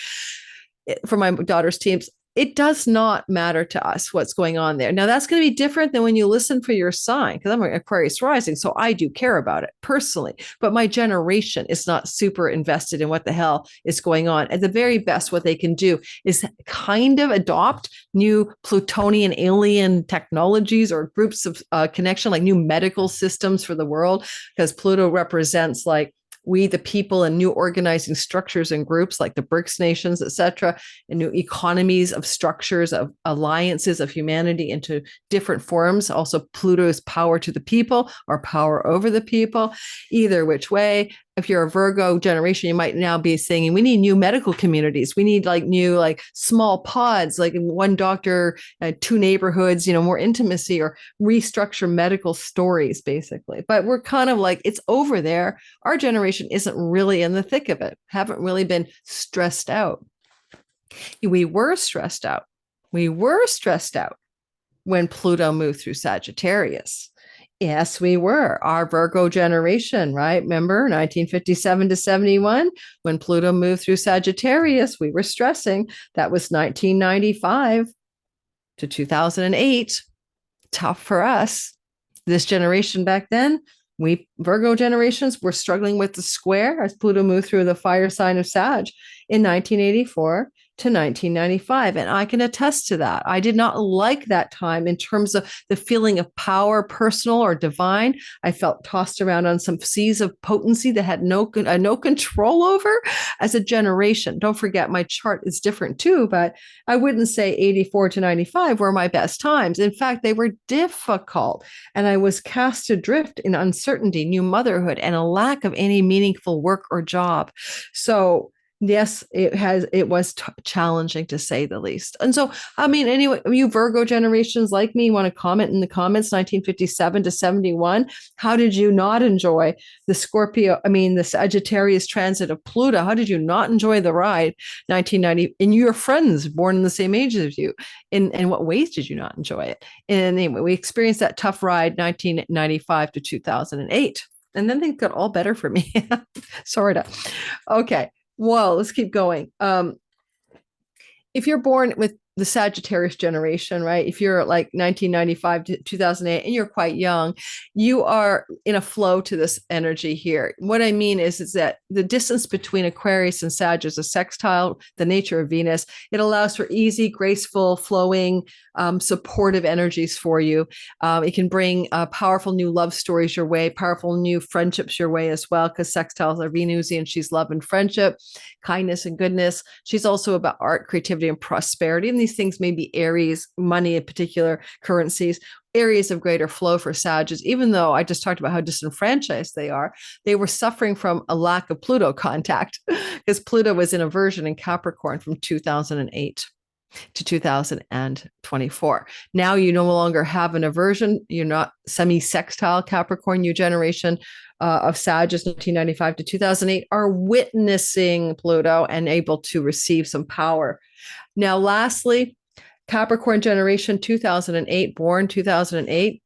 for my daughter's teams. It does not matter to us what's going on there. Now, that's going to be different than when you listen for your sign, because I'm an Aquarius rising, so I do care about it personally. But my generation is not super invested in what the hell is going on. At the very best, what they can do is kind of adopt new Plutonian alien technologies or groups of connection, like new medical systems for the world, because Pluto represents like we, the people, and new organizing structures and groups like the BRICS nations, et cetera, and new economies of structures of alliances of humanity into different forms. Also, Pluto's power to the people or power over the people. Either which way, if you're a Virgo generation, you might now be saying, we need new medical communities. We need like new, like small pods, like one doctor, two neighborhoods, more intimacy, or restructure medical stories, basically. But we're kind of like, it's over there. Our generation isn't really in the thick of it, haven't really been stressed out. We were stressed out. We were stressed out when Pluto moved through Sagittarius. Yes, we were. Our Virgo generation, right? Remember 1957 to 71, when Pluto moved through Sagittarius, we were stressing. That was 1995 to 2008. Tough for us. This generation back then, we Virgo generations were struggling with the square as Pluto moved through the fire sign of Sag in 1984. to 1995. And I can attest to that. I did not like that time in terms of the feeling of power, personal or divine. I felt tossed around on some seas of potency that had no control over as a generation. Don't forget, my chart is different too, but I wouldn't say 84 to 95 were my best times. In fact, they were difficult. And I was cast adrift in uncertainty, new motherhood, and a lack of any meaningful work or job. So yes, it was challenging to say the least. And so, I mean, anyway, you Virgo generations like me want to comment in the comments, 1957 to 71. How did you not enjoy the Sagittarius transit of Pluto? How did you not enjoy the ride 1990? And your friends born in the same age as you, in what ways did you not enjoy it? And anyway, we experienced that tough ride 1995 to 2008. And then things got all better for me. Sort of. Okay. Well, let's keep going. If you're born with the Sagittarius generation, right? If you're like 1995 to 2008 and you're quite young, you are in a flow to this energy here. What I mean is that the distance between Aquarius and Sag is a sextile, the nature of Venus. It allows for easy, graceful, flowing, supportive energies for you. It can bring powerful new love stories your way, powerful new friendships your way as well, because sextiles are Venusian. She's love and friendship, kindness and goodness. She's also about art, creativity, and prosperity. And these things may be Aries, money in particular, currencies, areas of greater flow for Sagittarius. Even though I just talked about how disenfranchised they were suffering from a lack of Pluto contact because Pluto was in aversion in Capricorn from 2008 to 2024. Now you no longer have an aversion. You're not semi-sextile Capricorn. New generation of Sagittarius 1995 to 2008 are witnessing Pluto and able to receive some power. Now, lastly, Capricorn generation 2008, born 2008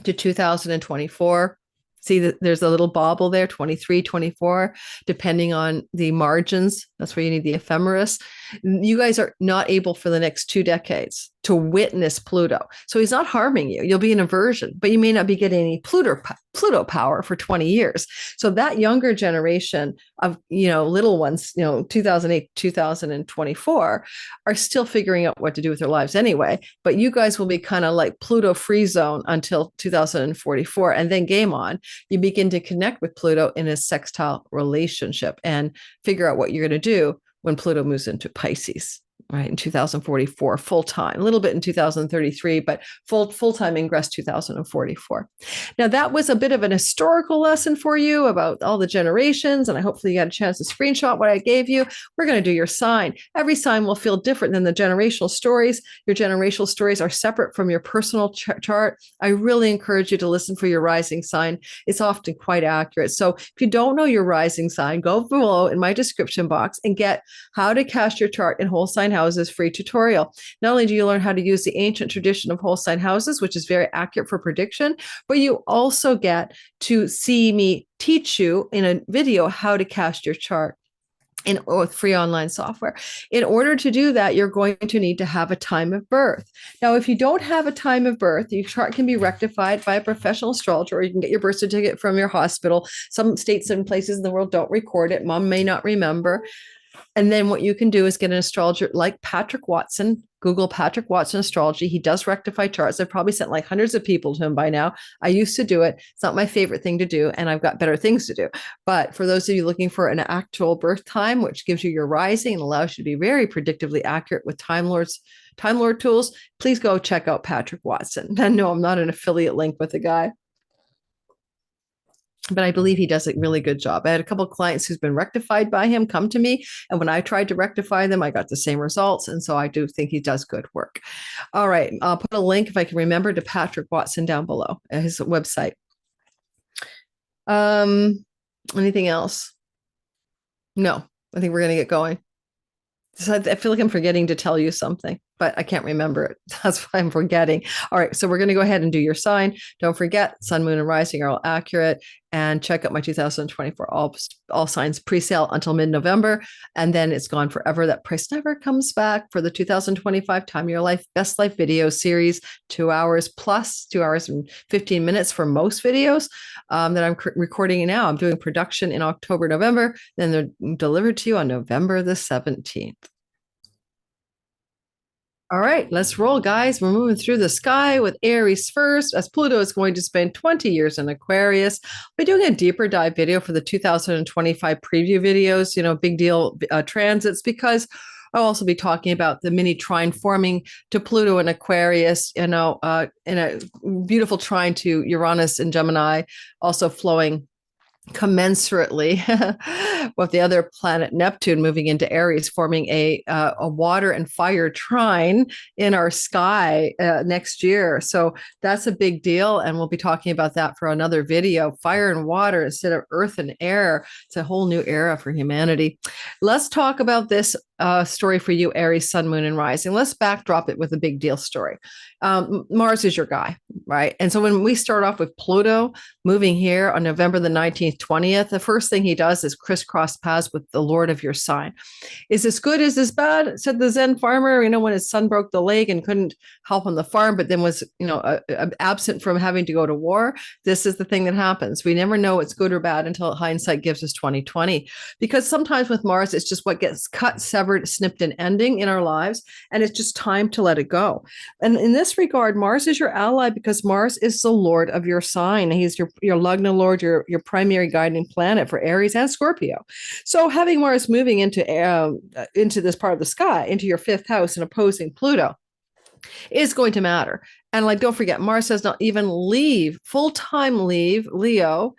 to 2024. See that there's a little bobble there, 23, 24, depending on the margins. That's where you need the ephemeris. You guys are not able for the next 2 decades to witness Pluto. So he's not harming you. You'll be in aversion, but you may not be getting any Pluto power for 20 years. So that younger generation of, little ones, 2008, 2024 are still figuring out what to do with their lives anyway. But you guys will be kind of like Pluto free zone until 2044. And then game on, you begin to connect with Pluto in a sextile relationship and figure out what you're going to do when Pluto moves into Pisces, right, in 2044, full-time, a little bit in 2033, but full-time ingress 2044. Now, that was a bit of an historical lesson for you about all the generations, and I hopefully you got a chance to screenshot what I gave you. We're going to do your sign. Every sign will feel different than the generational stories. Your generational stories are separate from your personal chart. I really encourage you to listen for your rising sign. It's often quite accurate. So if you don't know your rising sign, go below in my description box and get How to Cast Your Chart in Whole Sign Houses free tutorial. Not only do you learn how to use the ancient tradition of whole sign houses, which is very accurate for prediction, but you also get to see me teach you in a video how to cast your chart with free online software. In order to do that, you're going to need to have a time of birth. Now, if you don't have a time of birth, your chart can be rectified by a professional astrologer, or you can get your birth certificate from your hospital. Some states and places in the world don't record it. Mom may not remember. And then what you can do is get an astrologer like Patrick Watson. Google Patrick Watson Astrology. He does rectify charts. I've probably sent like hundreds of people to him by now. I used to do it. It's not my favorite thing to do, and I've got better things to do. But for those of you looking for an actual birth time, which gives you your rising and allows you to be very predictively accurate with Time Lord tools, please go check out Patrick Watson. And no, I'm not an affiliate link with the guy, but I believe he does a really good job. I had a couple of clients who's been rectified by him come to me, and when I tried to rectify them, I got the same results. And so I do think he does good work. All right, I'll put a link, if I can remember, to Patrick Watson down below at his website. Anything else? No, I think we're going to get going. So I feel like I'm forgetting to tell you something, but I can't remember it. That's why I'm forgetting. All right, so we're going to go ahead and do your sign. Don't forget, sun, moon, and rising are all accurate. And check out my 2024 all signs pre-sale until mid-November. And then it's gone forever. That price never comes back for the 2025 Time Your Life Best Life video series, 2 hours plus 2 hours and 15 minutes for most videos that I'm recording now. I'm doing production in October, November. Then they're delivered to you on November the 17th. All right, let's roll, guys. We're moving through the sky with Aries first, as Pluto is going to spend 20 years in Aquarius. We're doing a deeper dive video for the 2025 preview videos, big deal transits, because I'll also be talking about the mini trine forming to Pluto in Aquarius, in a beautiful trine to Uranus and Gemini, also flowing commensurately with the other planet Neptune moving into Aries, forming a water and fire trine in our sky next year. So that's a big deal, and we'll be talking about that for another video. Fire and water instead of earth and air. It's a whole new era for humanity. Let's talk about this story for you, Aries, Sun, Moon, and Rising. Let's backdrop it with a big deal story. Mars is your guy, right? And so when we start off with Pluto moving here on November the 19th, 20th, the first thing he does is crisscross paths with the Lord of your sign. Is this good? Is this bad? Said the Zen farmer, when his son broke the leg and couldn't help on the farm, but then was, absent from having to go to war. This is the thing that happens. We never know it's good or bad until hindsight gives us 2020, because sometimes with Mars, it's just what gets cut, severed, snipped, and ending in our lives. And it's just time to let it go. And in this regard, Mars is your ally, because Mars is the Lord of your sign. He's your Lugna Lord, your primary guiding planet for Aries and Scorpio. So having Mars moving into this part of the sky, into your fifth house and opposing Pluto, is going to matter. And don't forget, Mars does not even full-time leave Leo.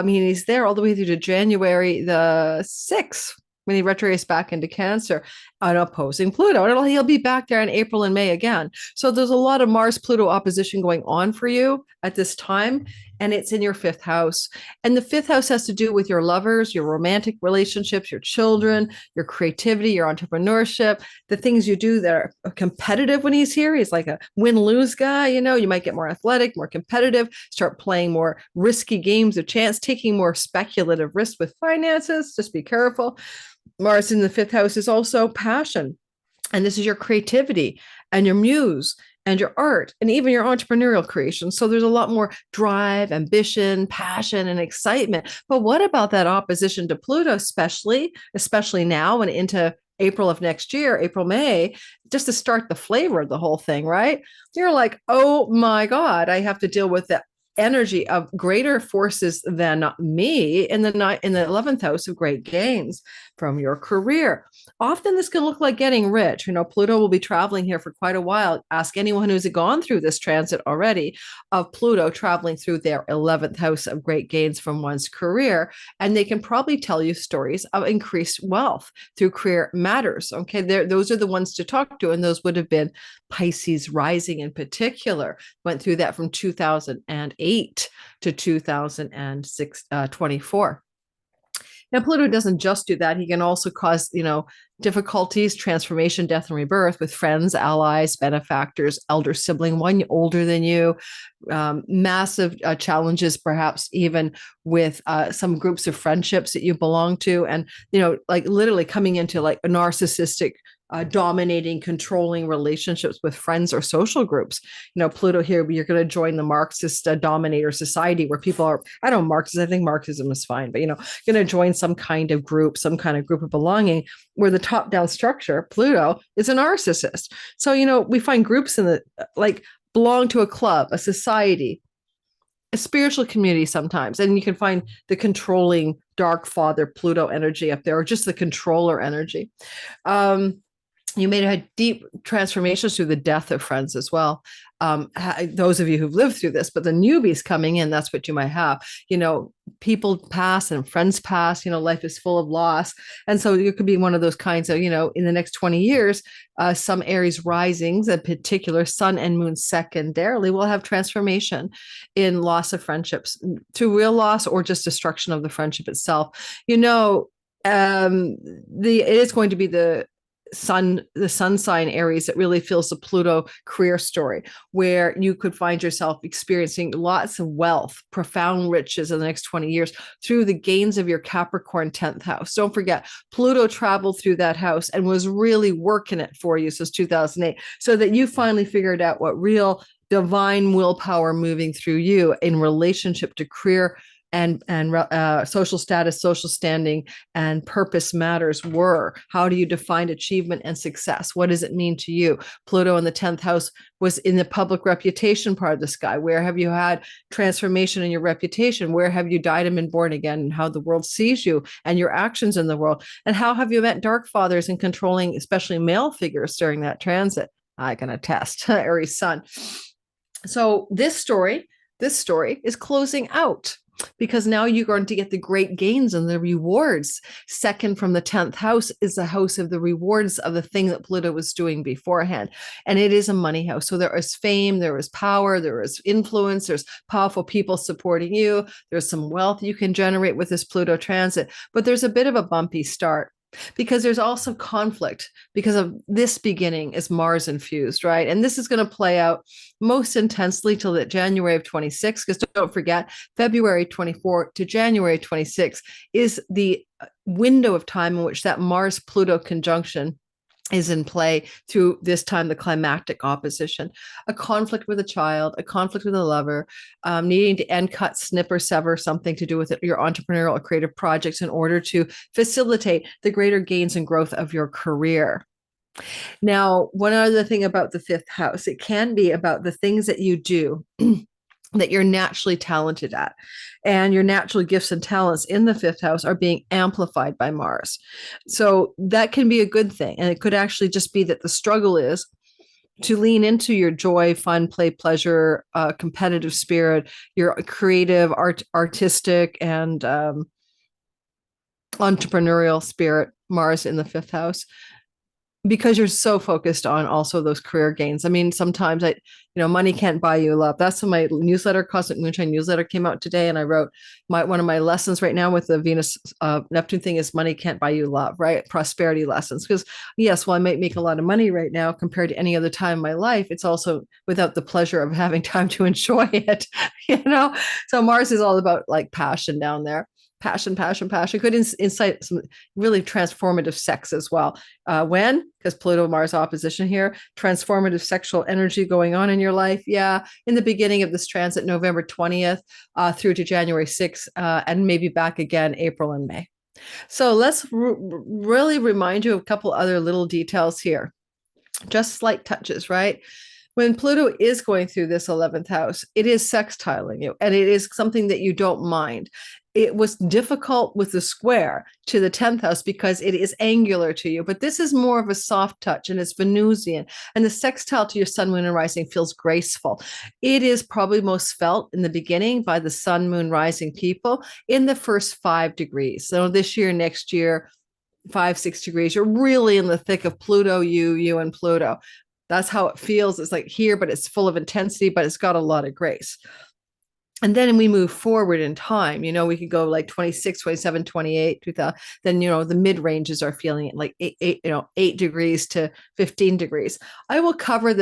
He's there all the way through to January the 6th, when he retrogrades back into Cancer on opposing Pluto. And he'll be back there in April and May again. So there's a lot of Mars-Pluto opposition going on for you at this time, and it's in your fifth house. And the fifth house has to do with your lovers, your romantic relationships, your children, your creativity, your entrepreneurship, the things you do that are competitive when he's here. He's like a win-lose guy. You might get more athletic, more competitive, start playing more risky games of chance, taking more speculative risks with finances. Just be careful. Mars in the fifth house is also passion. And this is your creativity and your muse and your art and even your entrepreneurial creation. So there's a lot more drive, ambition, passion, and excitement. But what about that opposition to Pluto, especially now and into April of next year, April, May, just to start the flavor of the whole thing, right? You're like, oh my God, I have to deal with the energy of greater forces than me in the 11th house of great gains from your career. Often this can look like getting rich. Pluto will be traveling here for quite a while. Ask anyone who's gone through this transit already of Pluto traveling through their 11th house of great gains from one's career, and they can probably tell you stories of increased wealth through career matters. Okay, those are the ones to talk to, and those would have been Pisces rising in particular. Went through that from 2008 to 2024. Now, Pluto doesn't just do that. He can also cause, difficulties, transformation, death, and rebirth with friends, allies, benefactors, elder sibling, one older than you, massive challenges, perhaps even with some groups of friendships that you belong to. And, literally coming into a narcissistic, dominating, controlling relationships with friends or social groups. Pluto here, you're going to join the Marxist dominator society where people are, I don't Marxist, I think Marxism is fine, but, going to join some kind of group of belonging where the top-down structure, Pluto, is a narcissist. So, we find groups in the, belong to a club, a society, a spiritual community sometimes, and you can find the controlling dark father Pluto energy up there, or just the controller energy. You may have had deep transformations through the death of friends as well. Those of you who've lived through this, but the newbies coming in, that's what you might have. People pass and friends pass. Life is full of loss. And so you could be one of those kinds of, in the next 20 years, some Aries risings, in particular, Sun and Moon secondarily, will have transformation in loss of friendships, to real loss or just destruction of the friendship itself. It is going to be the sun sign Aries that really fills the Pluto career story, where you could find yourself experiencing lots of wealth, profound riches in the next 20 years through the gains of your Capricorn 10th house. Don't forget, Pluto traveled through that house and was really working it for you since 2008, so that you finally figured out what real divine willpower moving through you in relationship to career and social status, social standing, and purpose matters were. How do you define achievement and success? What does it mean to you? Pluto in the 10th house was in the public reputation part of the sky. Where have you had transformation in your reputation? Where have you died and been born again, and how the world sees you and your actions in the world? And how have you met dark fathers and controlling, especially male figures during that transit? I can attest. Aries sun. So this story is closing out, because now you're going to get the great gains and the rewards. Second from the 10th house is the house of the rewards of the thing that Pluto was doing beforehand. And it is a money house. So there is fame, there is power, there is influence, there's powerful people supporting you. There's some wealth you can generate with this Pluto transit, but there's a bit of a bumpy start, because there's also conflict because of this beginning is Mars infused, right? And this is going to play out most intensely till the January of 26, because don't forget, February 24 to January 26 is the window of time in which that Mars-Pluto conjunction is in play through this time, the climactic opposition, a conflict with a child, a conflict with a lover, needing to end, cut, snip, or sever something to do with your entrepreneurial or creative projects in order to facilitate the greater gains and growth of your career. Now, one other thing about the 5th house, it can be about the things that you do that you're naturally talented at, and your natural gifts and talents in the 5th house are being amplified by Mars. So that can be a good thing. And it could actually just be that the struggle is to lean into your joy, fun, play, pleasure, competitive spirit, your creative, artistic, and entrepreneurial spirit, Mars in the 5th house, because you're so focused on also those career gains. I mean, sometimes money can't buy you love. That's what my newsletter, Cosmic Moonshine newsletter, came out today. And I wrote one of my lessons right now with the Venus Neptune thing is money can't buy you love, right? Prosperity lessons. Because yes, while I might make a lot of money right now compared to any other time in my life, it's also without the pleasure of having time to enjoy it, So Mars is all about like passion down there. Passion, could incite some really transformative sex as well. When? Because Pluto Mars opposition here, transformative sexual energy going on in your life. Yeah, in the beginning of this transit, November 20th through to January 6th, and maybe back again April and May. So let's really remind you of a couple other little details here. Just slight touches, right? When Pluto is going through this 11th house, it is sextiling you, and it is something that you don't mind. It was difficult with the square to the 10th house because it is angular to you, but this is more of a soft touch, and it's Venusian, and the sextile to your sun, moon, and rising feels graceful. It is probably most felt in the beginning by the sun, moon, rising people in the first 5 degrees. So this year, next year, 5-6 degrees, you're really in the thick of Pluto, you and Pluto. That's how it feels. It's like here, but it's full of intensity, but it's got a lot of grace. And then we move forward in time, we could go like 26, 27, 28, 2000. Then, the mid ranges are feeling it like 8 degrees to 15 degrees. I will cover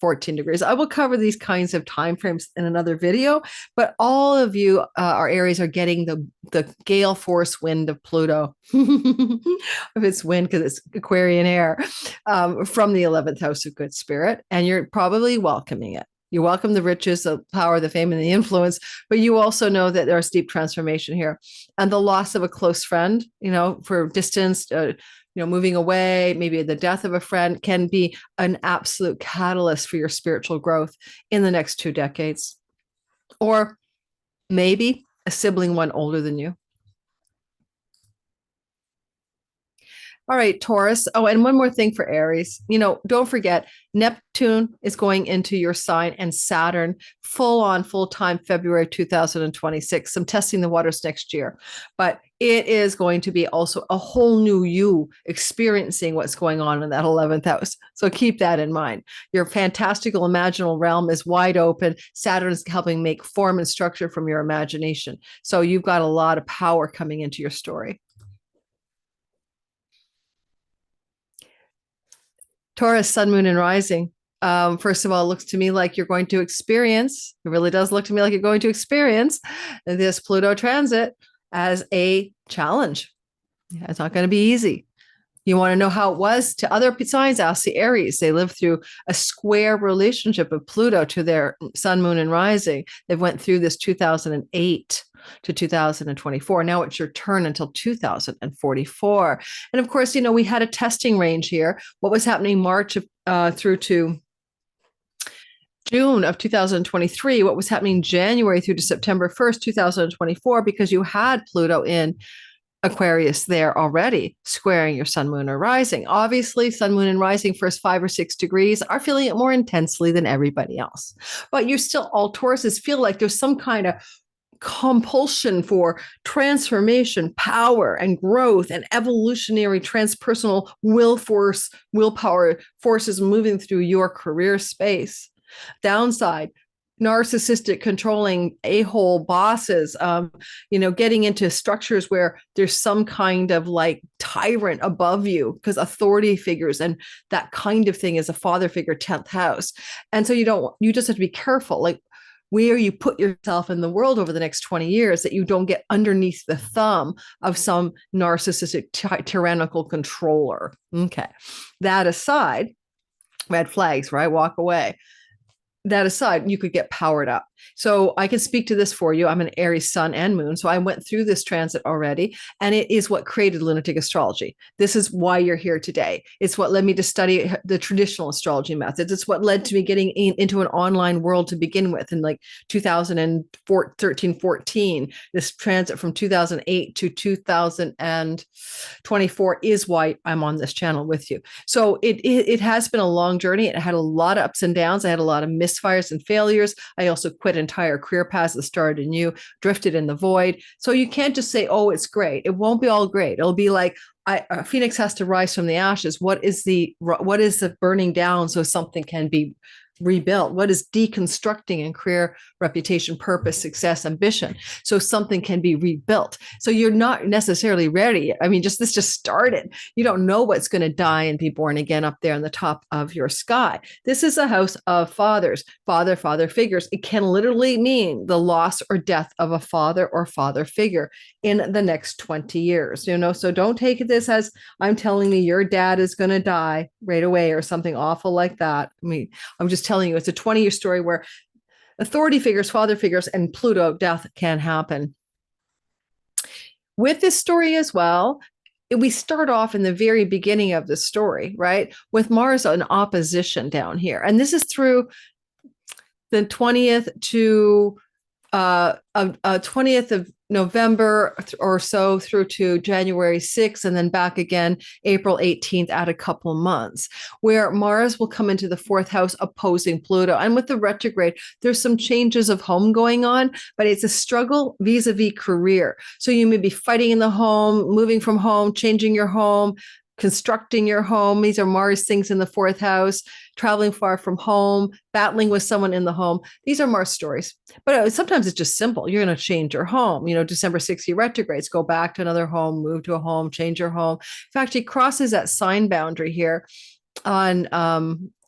14 degrees. I will cover these kinds of timeframes in another video, but all of you, our Aries, are getting the gale force wind of Pluto. If it's wind, because it's Aquarian air, from the 11th house of good spirit. And you're probably welcoming it. You welcome the riches, the power, the fame, and the influence, but you also know that there's deep transformation here. And the loss of a close friend, for distance, moving away, maybe the death of a friend, can be an absolute catalyst for your spiritual growth in the next 2 decades. Or maybe a sibling one older than you. All right, Taurus. Oh, and one more thing for Aries. Don't forget, Neptune is going into your sign, and Saturn full-time February 2026. I'm testing the waters next year. But it is going to be also a whole new you experiencing what's going on in that 11th house. So keep that in mind. Your fantastical imaginal realm is wide open. Saturn is helping make form and structure from your imagination. So you've got a lot of power coming into your story. Taurus, sun, moon, and rising. First of all, it looks to me like you're going to experience, it really does look to me like you're going to experience this Pluto transit as a challenge. It's not going to be easy. You want to know how it was to other signs? Ask the Aries. They live through a square relationship of Pluto to their sun, moon, and rising. They went through this 2008 to 2024. Now it's your turn until 2044. And of course, we had a testing range here. What was happening March through to June of 2023, what was happening January through to September 1st, 2024, because you had Pluto in Aquarius there already, squaring your sun, moon, or rising. Obviously, sun, moon, and rising first 5 or 6 degrees are feeling it more intensely than everybody else. But you're still, all Tauruses feel like there's some kind of compulsion for transformation, power, and growth, and evolutionary transpersonal willpower forces moving through your career space. Downside, narcissistic, controlling a-hole bosses, getting into structures where there's some kind of like tyrant above you, because authority figures and that kind of thing is a father figure, 10th house. And so you just have to be careful, like where you put yourself in the world over the next 20 years, that you don't get underneath the thumb of some narcissistic, tyrannical controller. Okay. That aside, red flags, right? Walk away. That aside, you could get powered up. So I can speak to this for you. I'm an Aries sun and moon. So I went through this transit already, and it is what created lunatic astrology. This is why you're here today. It's what led me to study the traditional astrology methods. It's what led to me getting into an online world to begin with in like 2013, 14. This transit from 2008 to 2024 is why I'm on this channel with you. So it has been a long journey. It had a lot of ups and downs. I had a lot of misfires and failures. I also quit entire career paths that started anew, drifted in the void. So you can't just say, oh, it's great. It won't be all great. It'll be like a phoenix has to rise from the ashes. What is the burning down so something can be rebuilt? What is deconstructing in career, reputation, purpose, success, ambition, so something can be rebuilt? So you're not necessarily ready. I mean, this just started. You don't know what's going to die and be born again up there on the top of your sky. This is a house of fathers, father figures. It can literally mean the loss or death of a father or father figure in the next 20 years. So don't take this as I'm telling you your dad is going to die right away or something awful like that. I mean, I'm just telling you, it's a 20-year story where authority figures, father figures, and Pluto death can happen. With this story as well, we start off in the very beginning of the story, right? With Mars in opposition down here. And this is through the 20th to 20th of November or so through to January 6th, and then back again April 18th at a couple months, where Mars will come into the 4th house opposing Pluto. And with the retrograde, there's some changes of home going on, but it's a struggle vis-a-vis career. So you may be fighting in the home, moving from home, changing your home, constructing your home. These are Mars things in the 4th house, traveling far from home, battling with someone in the home. These are Mars stories. But sometimes it's just simple. You're going to change your home. December 60 retrogrades, go back to another home, move to a home, change your home. In fact, he crosses that sign boundary here on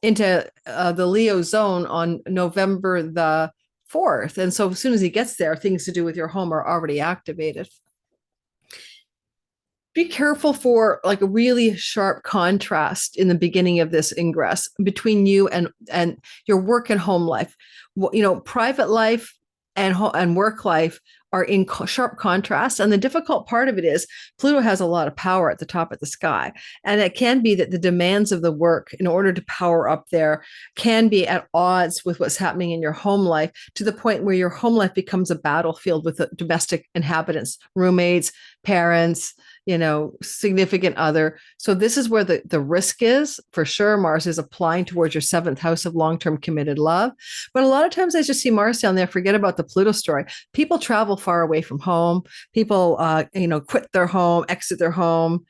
into the Leo zone on November the 4th. And so as soon as he gets there, things to do with your home are already activated. Be careful for like a really sharp contrast in the beginning of this ingress between you and your work and home life. Private life and work life are in sharp contrast. And the difficult part of it is Pluto has a lot of power at the top of the sky. And it can be that the demands of the work in order to power up there can be at odds with what's happening in your home life, to the point where your home life becomes a battlefield with the domestic inhabitants, roommates, parents, significant other. So this is where the risk is for sure. Mars is applying towards your 7th house of long-term committed love. But a lot of times I just see Mars down there, forget about the Pluto story. People travel far away from home. People, quit their home, exit their home,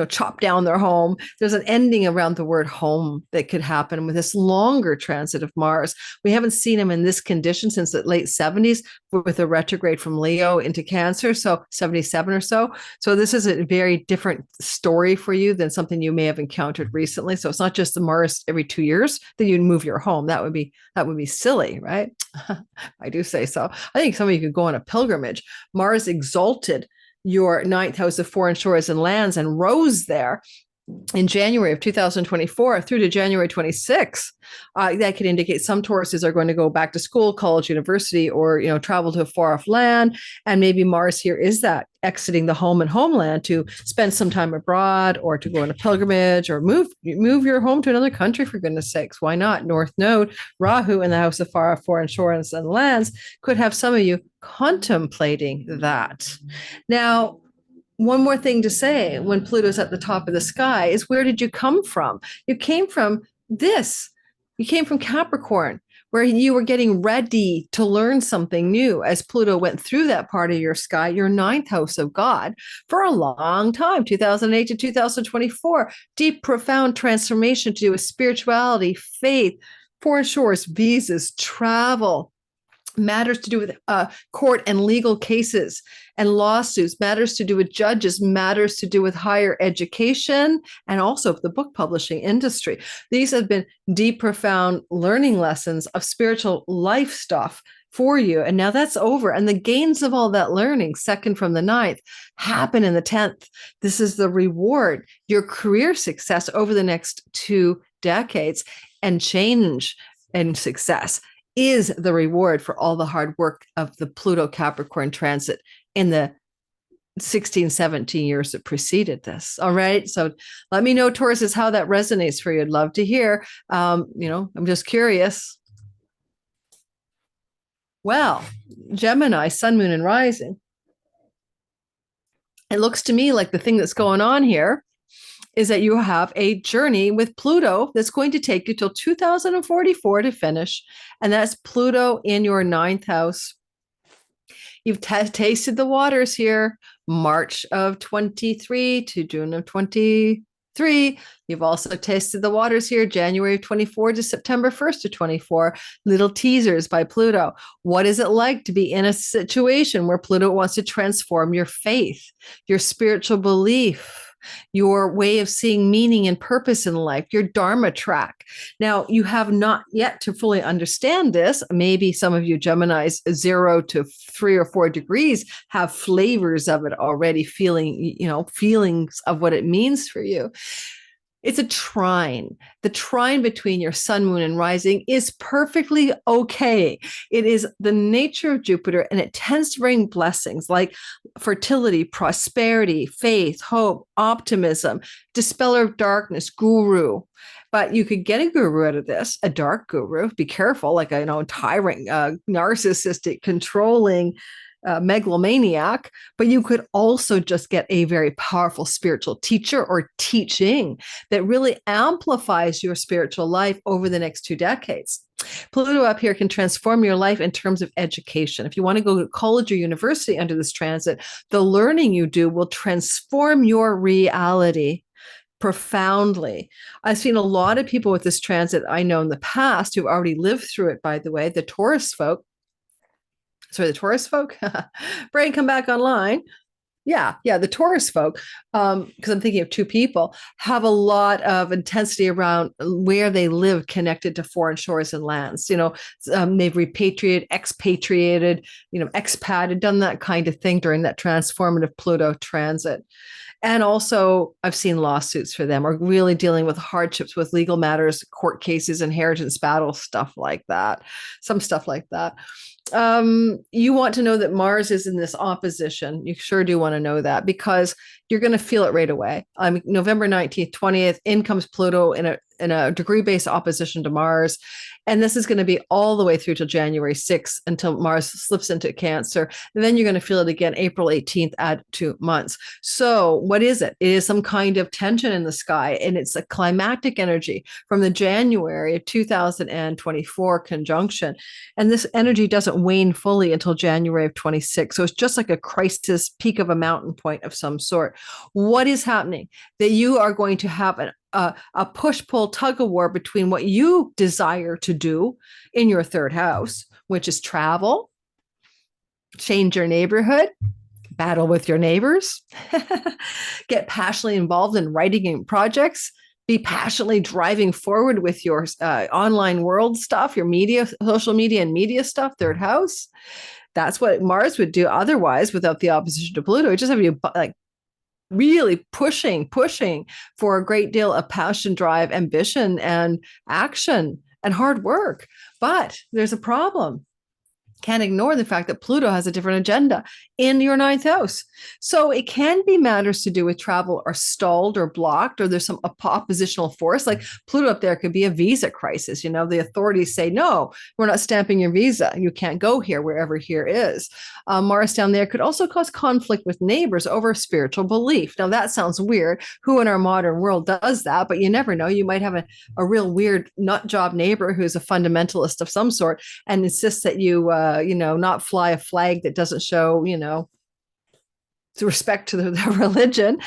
chop down their home. There's an ending around the word home that could happen with this longer transit of Mars. We haven't seen him in this condition since the late 70s with a retrograde from Leo into Cancer, so 77 or so. So this is a very different story for you than something you may have encountered recently. So it's not just the Mars every 2 years that you move your home. That would be silly, right? I do say so. I think some of you could go on a pilgrimage. Mars exalted your ninth house of foreign shores and lands and rose there in January of 2024 through to January 26, that could indicate some Tauruses are going to go back to school, college, university, or travel to a far off land. And maybe Mars here is that exiting the home and homeland to spend some time abroad, or to go on a pilgrimage, or move your home to another country, for goodness sakes. Why not? North Node, Rahu in the house of far off foreign shores and lands could have some of you contemplating that. Now, one more thing to say when Pluto's at the top of the sky is, where did you come from? You came from this. You came from Capricorn, where you were getting ready to learn something new as Pluto went through that part of your sky, your ninth house of God, for a long time, 2008 to 2024. Deep, profound transformation to do with spirituality, faith, foreign shores, visas, travel. Matters to do with court and legal cases and lawsuits, matters to do with judges, matters to do with higher education, and also the book publishing industry. These have been deep, profound learning lessons of spiritual life stuff for you. And now that's over. And the gains of all that learning, second from the ninth, happen in the 10th. This is the reward, your career success over the next 2 decades, and change and success is the reward for all the hard work of the Pluto Capricorn transit in the 16, 17 years that preceded this. All right. So let me know, Tauruses, how that resonates for you. I'd love to hear. I'm just curious. Well, Gemini, sun, moon, and rising. It looks to me like the thing that's going on here is that you have a journey with Pluto that's going to take you till 2044 to finish. And that's Pluto in your ninth house. You've tasted the waters here, March of 23 to June of 23. You've also tasted the waters here, January of 24 to September 1st of 24. Little teasers by Pluto. What is it like to be in a situation where Pluto wants to transform your faith, your spiritual belief, your way of seeing meaning and purpose in life, your Dharma track? Now, you have not yet to fully understand this. Maybe some of you Geminis 0 to 3 or 4 degrees have flavors of it already, feelings of what it means for you. It's a trine. The trine between your sun, moon, and rising is perfectly okay. It is the nature of Jupiter, and it tends to bring blessings like fertility, prosperity, faith, hope, optimism, dispeller of darkness, guru. But you could get a guru out of this, a dark guru. Be careful, like a tyrant, narcissistic, controlling, megalomaniac. But you could also just get a very powerful spiritual teacher or teaching that really amplifies your spiritual life over the next 2 decades. Pluto up here can transform your life in terms of education. If you want to go to college or university under this transit, the learning you do will transform your reality profoundly. I've seen a lot of people with this transit I know in the past who've already lived through it, by the way. The Taurus folk, brain, come back online. Yeah, the Taurus folk, because I'm thinking of 2 people, have a lot of intensity around where they live connected to foreign shores and lands. They've repatriated, expatriated, expated, done that kind of thing during that transformative Pluto transit. And also, I've seen lawsuits for them, or really dealing with hardships with legal matters, court cases, inheritance battles, stuff like that. Some stuff like that. You want to know that Mars is in this opposition. You sure do want to know that, because you're going to feel it right away. November 19th, 20th, in comes Pluto in a degree-based opposition to Mars. And this is going to be all the way through till January 6th, until Mars slips into Cancer. And then you're going to feel it again April 18th, add 2 months. So what is it? It is some kind of tension in the sky, and it's a climactic energy from the January of 2024 conjunction. And this energy doesn't wane fully until January of 26. So it's just like a crisis, peak of a mountain point of some sort. What is happening? That you are going to have a push-pull tug-of-war between what you desire to do in your 3rd house, which is travel, change your neighborhood, battle with your neighbors, get passionately involved in writing projects, be passionately driving forward with your online world stuff, your media, social media and media stuff, 3rd house. That's what Mars would do otherwise without the opposition to Pluto. It just have you like really pushing for a great deal of passion, drive, ambition, and action and hard work. But there's a problem. Can't ignore the fact that Pluto has a different agenda in your ninth house. So it can be matters to do with travel are stalled or blocked, or there's some oppositional force. Like Pluto up there could be a visa crisis. The authorities say, no, we're not stamping your visa. You can't go here, wherever here is. Mars down there could also cause conflict with neighbors over spiritual belief. Now that sounds weird. Who in our modern world does that? But you never know. You might have a real weird nut job neighbor who's a fundamentalist of some sort and insists that you, not fly a flag that doesn't show, respect to the religion.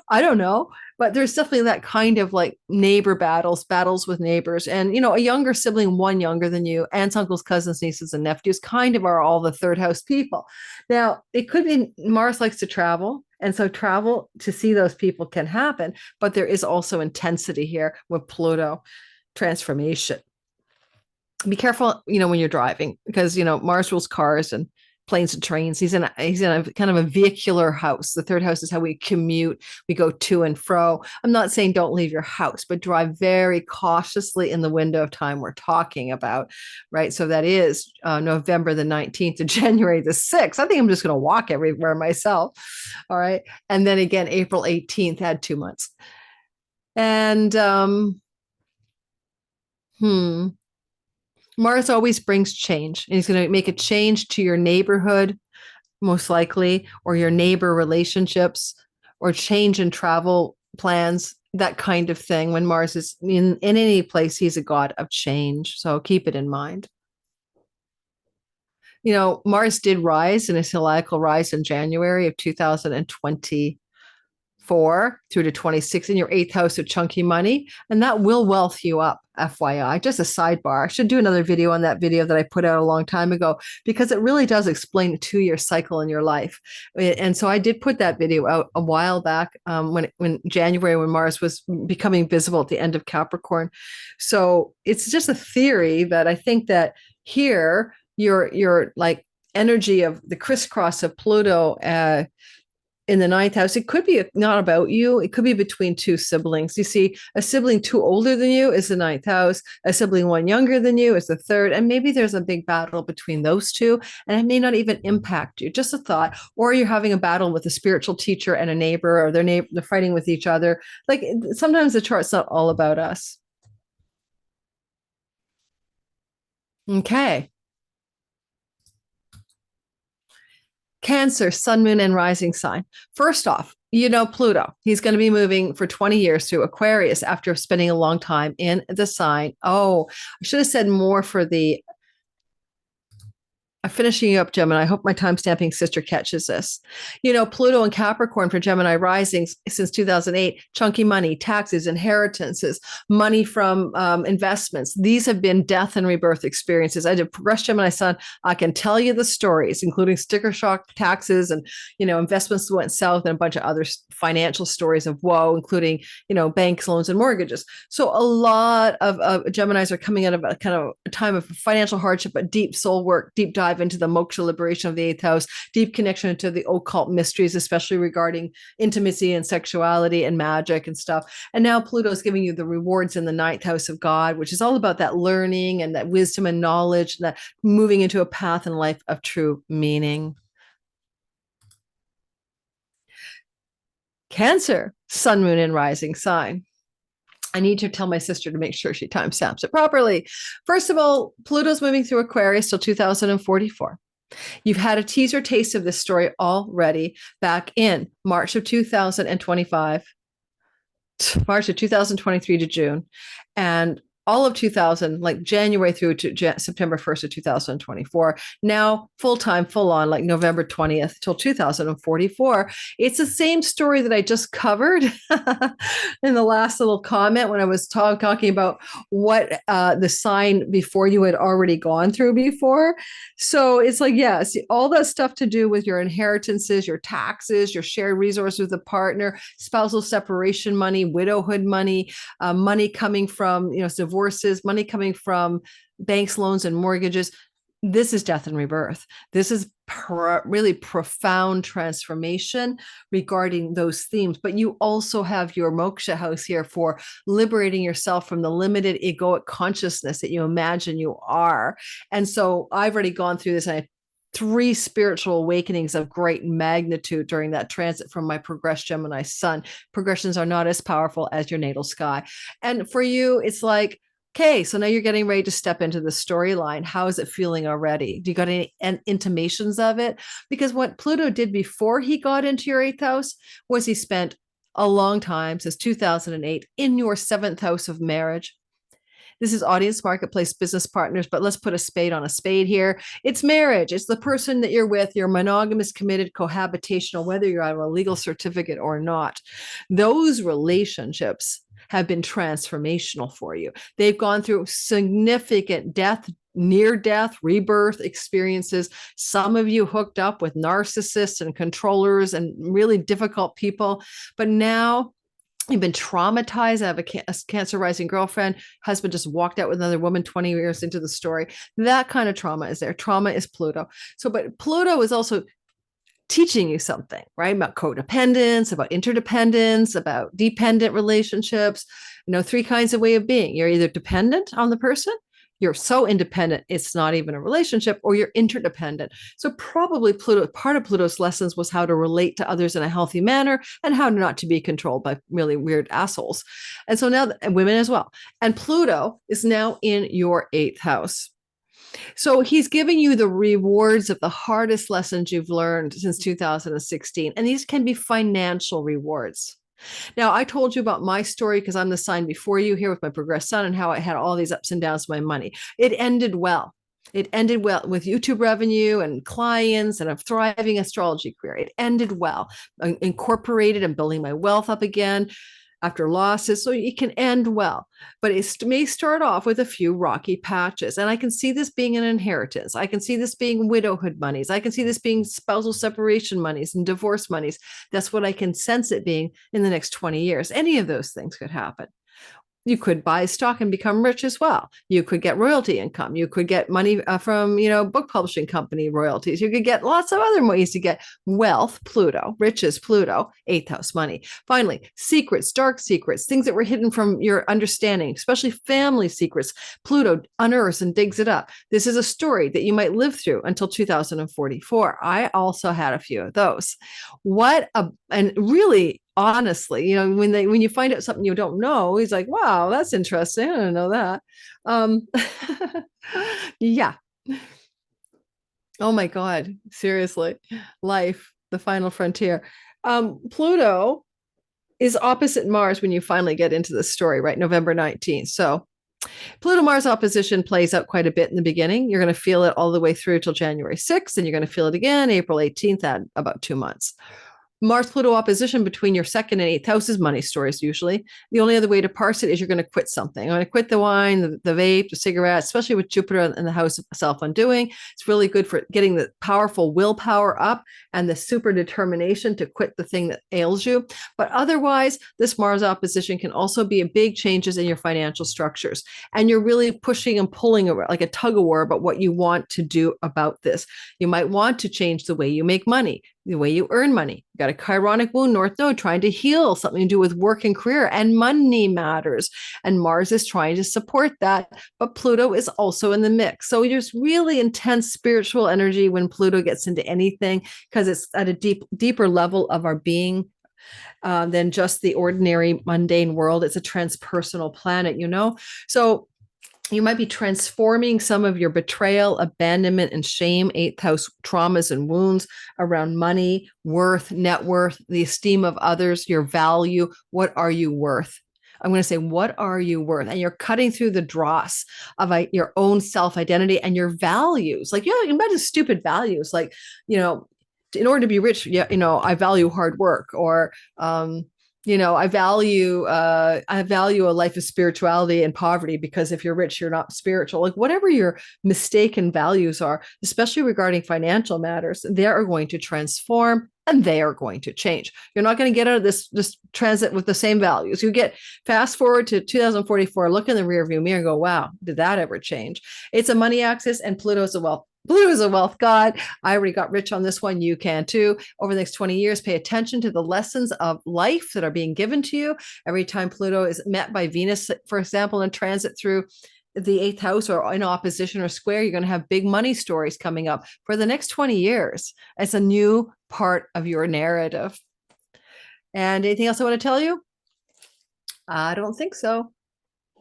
I don't know, but there's definitely that kind of like neighbor battles with neighbors. And, a younger sibling, one younger than you, aunts, uncles, cousins, nieces, and nephews kind of are all the third house people. Now, it could be Mars likes to travel. And so travel to see those people can happen, but there is also intensity here with Pluto transformation. Be careful, when you're driving, because, Mars rules cars and planes and trains. He's in a kind of a vehicular house. The third house is how we commute. We go to and fro. I'm not saying don't leave your house, but drive very cautiously in the window of time we're talking about, right? So that is November the 19th to January the 6th. I think I'm just going to walk everywhere myself. All right. And then again, April 18th, had 2 months. And, Mars always brings change. And he's going to make a change to your neighborhood, most likely, or your neighbor relationships, or change in travel plans, that kind of thing. When Mars is in any place, he's a god of change. So keep it in mind. Mars did rise in a zodiacal rise in January of 2024 through to 26 in your eighth house of chunky money, and that will wealth you up. FYI, just a sidebar. I should do another video on that video that I put out a long time ago, because it really does explain a 2-year cycle in your life. And so I did put that video out a while back, when January, when Mars was becoming visible at the end of Capricorn. So it's just a theory that I think that here your like energy of the crisscross of Pluto in the ninth house, it could be not about you. It could be between two siblings. You see, a sibling 2 older than you is the ninth house. A sibling 1 younger than you is the third. And maybe there's a big battle between those two, and it may not even impact you. Just a thought. Or you're having a battle with a spiritual teacher and a neighbor, or they're fighting with each other. Like sometimes the chart's not all about us. Okay. Cancer, sun, moon, and rising sign. First off, Pluto, he's going to be moving for 20 years through Aquarius after spending a long time in the sign. Oh, I should have said more for the I'm finishing you up, Gemini. I hope my time stamping sister catches this. Pluto and Capricorn for Gemini risings since 2008, chunky money, taxes, inheritances, money from investments. These have been death and rebirth experiences. I did Rush Gemini Sun. I can tell you the stories, including sticker shock, taxes, and, investments that went south, and a bunch of other financial stories of woe, including, banks, loans, and mortgages. So a lot of Geminis are coming out of a kind of a time of financial hardship, but deep soul work, deep dive into the moksha liberation of the eighth house, deep connection to the occult mysteries, especially regarding intimacy and sexuality and magic and stuff. And now Pluto is giving you the rewards in the ninth house of God, which is all about that learning and that wisdom and knowledge, and that moving into a path in life of true meaning. Cancer, sun, moon, and rising sign. I need to tell my sister to make sure she timestamps it properly. First of all, Pluto's moving through Aquarius till 2044. You've had a teaser taste of this story already back in March of 2025, March of 2023 to June, and all of 2000, like January through to September 1st of 2024. Now, full-time, full-on, like November 20th till 2044. It's the same story that I just covered in the last little comment when I was talking about what the sign before you had already gone through before. So it's like, yes, all that stuff to do with your inheritances, your taxes, your shared resources with a partner, spousal separation money, widowhood money, money coming from, divorces, money coming from banks, loans, and mortgages. this is death and rebirth. This is really profound transformation regarding those themes. But you also have your moksha house here for liberating yourself from the limited egoic consciousness that you imagine you are. And so I've already gone through this, and I 3 spiritual awakenings of great magnitude during that transit from my progressed Gemini sun. Progressions are not as powerful as your natal sky. And for you, it's like, okay, so now you're getting ready to step into the storyline. How is it feeling already? Do you got any intimations of it? Because what Pluto did before he got into your 8th house was he spent a long time, since 2008, in your 7th house of marriage. This is audience, marketplace, business partners, but let's put a spade on a spade here. It's marriage. It's the person that you're with. You're monogamous, committed, cohabitational, whether you're on a legal certificate or not. Those relationships have been transformational for you. They've gone through significant death, near death, rebirth experiences. Some of you hooked up with narcissists and controllers and really difficult people, but now you've been traumatized. I have a Cancer rising girlfriend. Husband just walked out with another woman 20 years into the story. That kind of trauma is there. Trauma is Pluto. So, but Pluto is also teaching you something, right? About codependence, about interdependence, about dependent relationships, 3 kinds of way of being. You're either dependent on the person, you're so independent, it's not even a relationship, or you're interdependent. So probably part of Pluto's lessons was how to relate to others in a healthy manner and how not to be controlled by really weird assholes. And so now, and women as well. And Pluto is now in your 8th house. So he's giving you the rewards of the hardest lessons you've learned since 2016. And these can be financial rewards. Now, I told you about my story because I'm the sign before you here with my progressed sun and how I had all these ups and downs with my money. It ended well. It ended well with YouTube revenue and clients and a thriving astrology career. It ended well. I incorporated and building my wealth up again after losses. So it can end well, but it may start off with a few rocky patches. And I can see this being an inheritance. I can see this being widowhood monies. I can see this being spousal separation monies and divorce monies. That's what I can sense it being in the next 20 years. Any of those things could happen. You could buy stock and become rich as well. You could get royalty income. You could get money from, book publishing company royalties. You could get lots of other ways to get wealth, Pluto, riches, Pluto, 8th house money. Finally, secrets, dark secrets, things that were hidden from your understanding, especially family secrets. Pluto unearths and digs it up. This is a story that you might live through until 2044. I also had a few of those. And really, honestly, when you find out something you don't know, he's like, wow, that's interesting. I didn't know that. Yeah. Oh my God. Seriously. Life, the final frontier. Pluto is opposite Mars when you finally get into the story, right? November 19th. So Pluto-Mars opposition plays out quite a bit in the beginning. You're going to feel it all the way through till January 6th, and you're going to feel it again April 18th at about 2 months. Mars-Pluto opposition between your 2nd and 8th house is money stories usually. The only other way to parse it is you're going to quit something. I'm going to quit the wine, the vape, the cigarette, especially with Jupiter in the house of self-undoing. It's really good for getting the powerful willpower up and the super determination to quit the thing that ails you. But otherwise, this Mars opposition can also be a big changes in your financial structures. And you're really pushing and pulling like a tug of war about what you want to do about this. You might want to change the way you make money, the way you earn money. You got a chironic wound, North Node, trying to heal something to do with work and career, and money matters. And Mars is trying to support that, but Pluto is also in the mix. So there's really intense spiritual energy when Pluto gets into anything, because it's at a deeper level of our being than just the ordinary mundane world. It's a transpersonal planet, So you might be transforming some of your betrayal, abandonment, and shame, 8th house traumas and wounds around money, worth, net worth, the esteem of others, your value. What are you worth? I'm going to say, what are you worth? And you're cutting through the dross of your own self-identity and your values. Like, you imagine stupid values like, in order to be rich, I value hard work, or, I value a life of spirituality and poverty, because if you're rich, you're not spiritual. Like, whatever your mistaken values are, especially regarding financial matters, they are going to transform and they are going to change. You're not going to get out of this transit with the same values. You get fast forward to 2044, look in the rearview mirror and go, wow, did that ever change? It's a money axis, and Pluto is a wealth Pluto is a wealth god. I already got rich on this one. You can too. Over the next 20 years, pay attention to the lessons of life that are being given to you. Every time Pluto is met by Venus, for example, in transit through the eighth house or in opposition or square, you're going to have big money stories coming up for the next 20 years. It's a new part of your narrative. And anything else I want to tell you? I don't think so.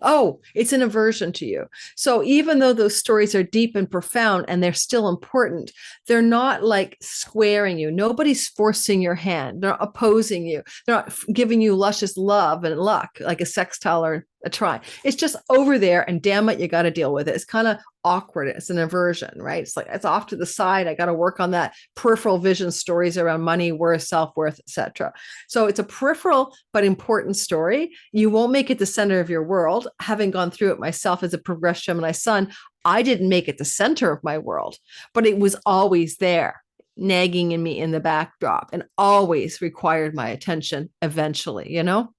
Oh, it's an aversion to you. So even though those stories are deep and profound and they're still important, they're not like squaring you. Nobody's forcing your hand. They're not opposing you. They're not giving you luscious love and luck like a sextile or a trine. It's just over there, and damn it, you got to deal with it. It's kind of awkward. It's an aversion, right? It's like it's off to the side. I got to work on that peripheral vision stories around money, worth, self-worth, etc. So it's a peripheral but important story. You won't make it the center of your world. Having gone through it myself as a progressed Gemini sun, I didn't make it the center of my world, but it was always there, nagging in me in the backdrop, and always required my attention eventually, you know?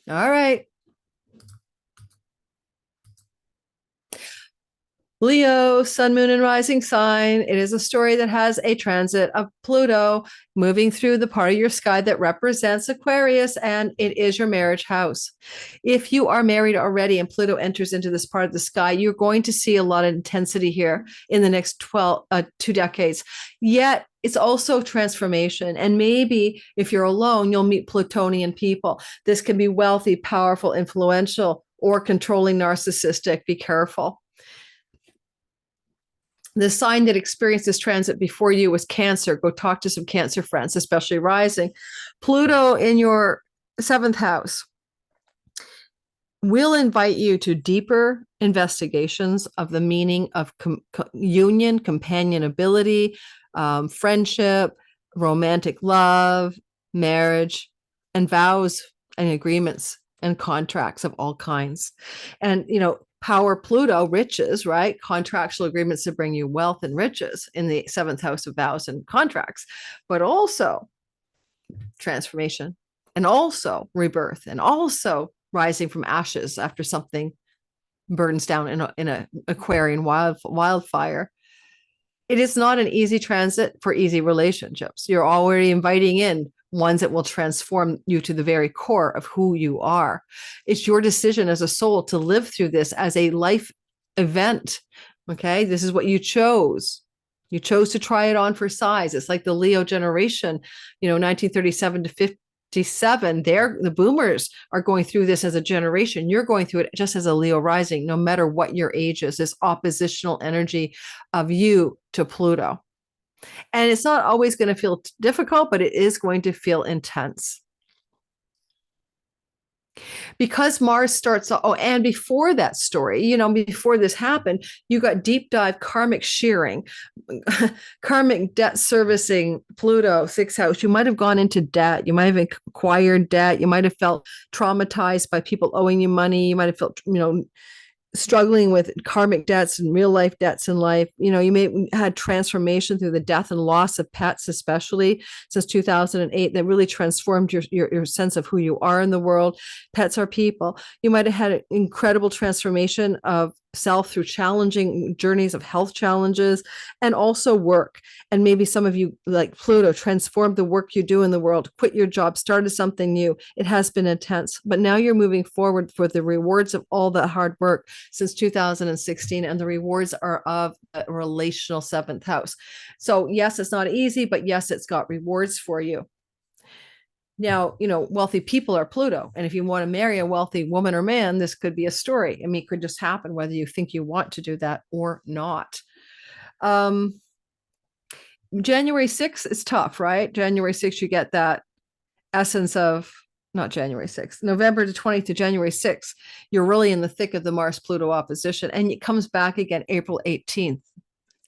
All right. Leo, sun, moon, and rising sign. It is a story that has a transit of Pluto moving through the part of your sky that represents Aquarius, and it is your marriage house. If you are married already and Pluto enters into this part of the sky, you're going to see a lot of intensity here in the next 2 decades. Yet it's also transformation. And maybe if you're alone, you'll meet Plutonian people. This can be wealthy, powerful, influential, or controlling, narcissistic. Be careful. The sign that experienced this transit before you was Cancer. Go talk to some Cancer friends, especially rising. Pluto in your seventh house will invite you to deeper investigations of the meaning of union, companionability, friendship, romantic love, marriage, and vows and agreements and contracts of all kinds. And, you know, power Pluto, riches, right? Contractual agreements to bring you wealth and riches in the seventh house of vows and contracts, but also transformation, and also rebirth, and also rising from ashes after something burns down in a Aquarian wildfire. It is not an easy transit for easy relationships. You're already inviting in ones that will transform you to the very core of who you are. It's your decision as a soul to live through this as a life event. Okay. This is what you chose. You chose to try it on for size. It's like the Leo generation, 1937 to 57. The boomers are going through this as a generation. You're going through it just as a Leo rising, no matter what your age is, this oppositional energy of you to Pluto. And it's not always going to feel difficult, but it is going to feel intense. Because Mars starts, and before that story, before this happened, you got deep dive karmic shearing, karmic debt servicing, Pluto, sixth house. You might have gone into debt. You might have acquired debt. You might have felt traumatized by people owing you money. You might have felt, struggling with karmic debts and real life debts in life. You may have had transformation through the death and loss of pets, especially since 2008, that really transformed your sense of who you are in the world. Pets are people. You might have had an incredible transformation of self through challenging journeys of health challenges, and also work. And maybe some of you, like Pluto, transformed the work you do in the world, quit your job, started something new. It has been intense, but now you're moving forward for the rewards of all that hard work since 2016, and the rewards are of a relational seventh house. So yes, it's not easy, but yes, it's got rewards for you. Now, wealthy people are Pluto. And if you want to marry a wealthy woman or man, this could be a story. I mean, it could just happen whether you think you want to do that or not. January 6th is tough, right? January 6th, you get that essence of, not January 6th, November the 20th to January 6th. You're really in the thick of the Mars-Pluto opposition. And it comes back again April 18th.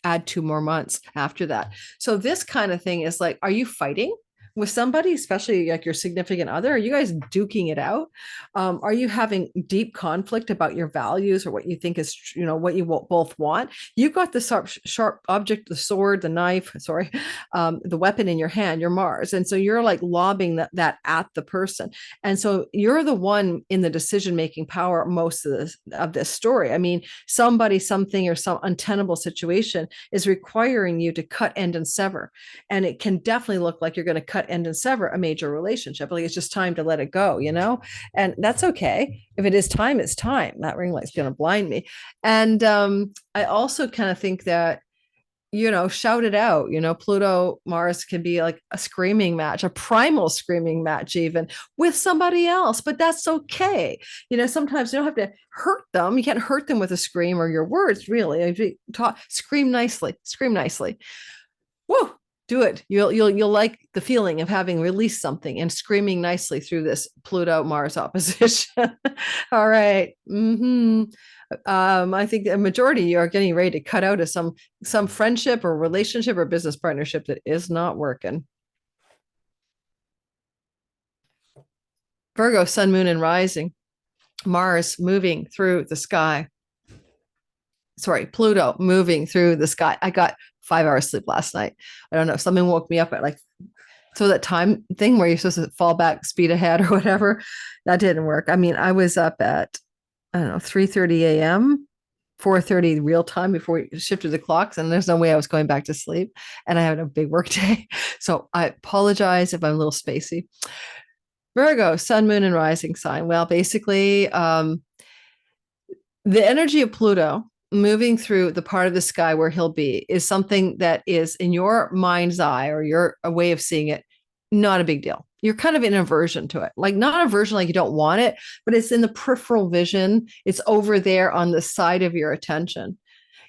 Add 2 more months after that. So this kind of thing is like, are you fighting? with somebody, especially like your significant other? Are you guys duking it out? Are you having deep conflict about your values or what you think is, what you both want? You've got the sharp object, the sword, the knife, sorry, the weapon in your hand, your Mars. And so you're like lobbing that at the person. And so you're the one in the decision-making power most of this story. I mean, somebody, something, or some untenable situation is requiring you to cut, end, and sever. And it can definitely look like you're going to cut, end, and sever a major relationship. Like it's just time to let it go, and that's okay. If it is time, it's time. That ring light's going to blind me. And I also kind of think that, shout it out. Pluto Mars can be like a screaming match, a primal screaming match, even with somebody else, but that's okay. Sometimes you don't have to hurt them. You can't hurt them with a scream or your words, really. Scream nicely, scream nicely. Whoa, do it. You'll like the feeling of having released something and screaming nicely through this Pluto Mars opposition. All right. I think the majority of you are getting ready to cut out of some friendship or relationship or business partnership that is not working. Virgo, sun, moon, and rising. Mars moving through the sky. Sorry, Pluto moving through the sky. I got 5 hours sleep last night. I don't know. Something woke me up at that time thing where you're supposed to fall back, speed ahead or whatever. That didn't work. I mean, I was up at, 3:30 a.m., 4:30 real time before we shifted the clocks. And there's no way I was going back to sleep. And I had a big work day. So I apologize if I'm a little spacey. Virgo, sun, moon, and rising sign. Well, basically, the energy of Pluto moving through the part of the sky where he'll be is something that is in your mind's eye or your way of seeing it, not a big deal. You're kind of in aversion to it, like not aversion, like you don't want it, but it's in the peripheral vision. It's over there on the side of your attention.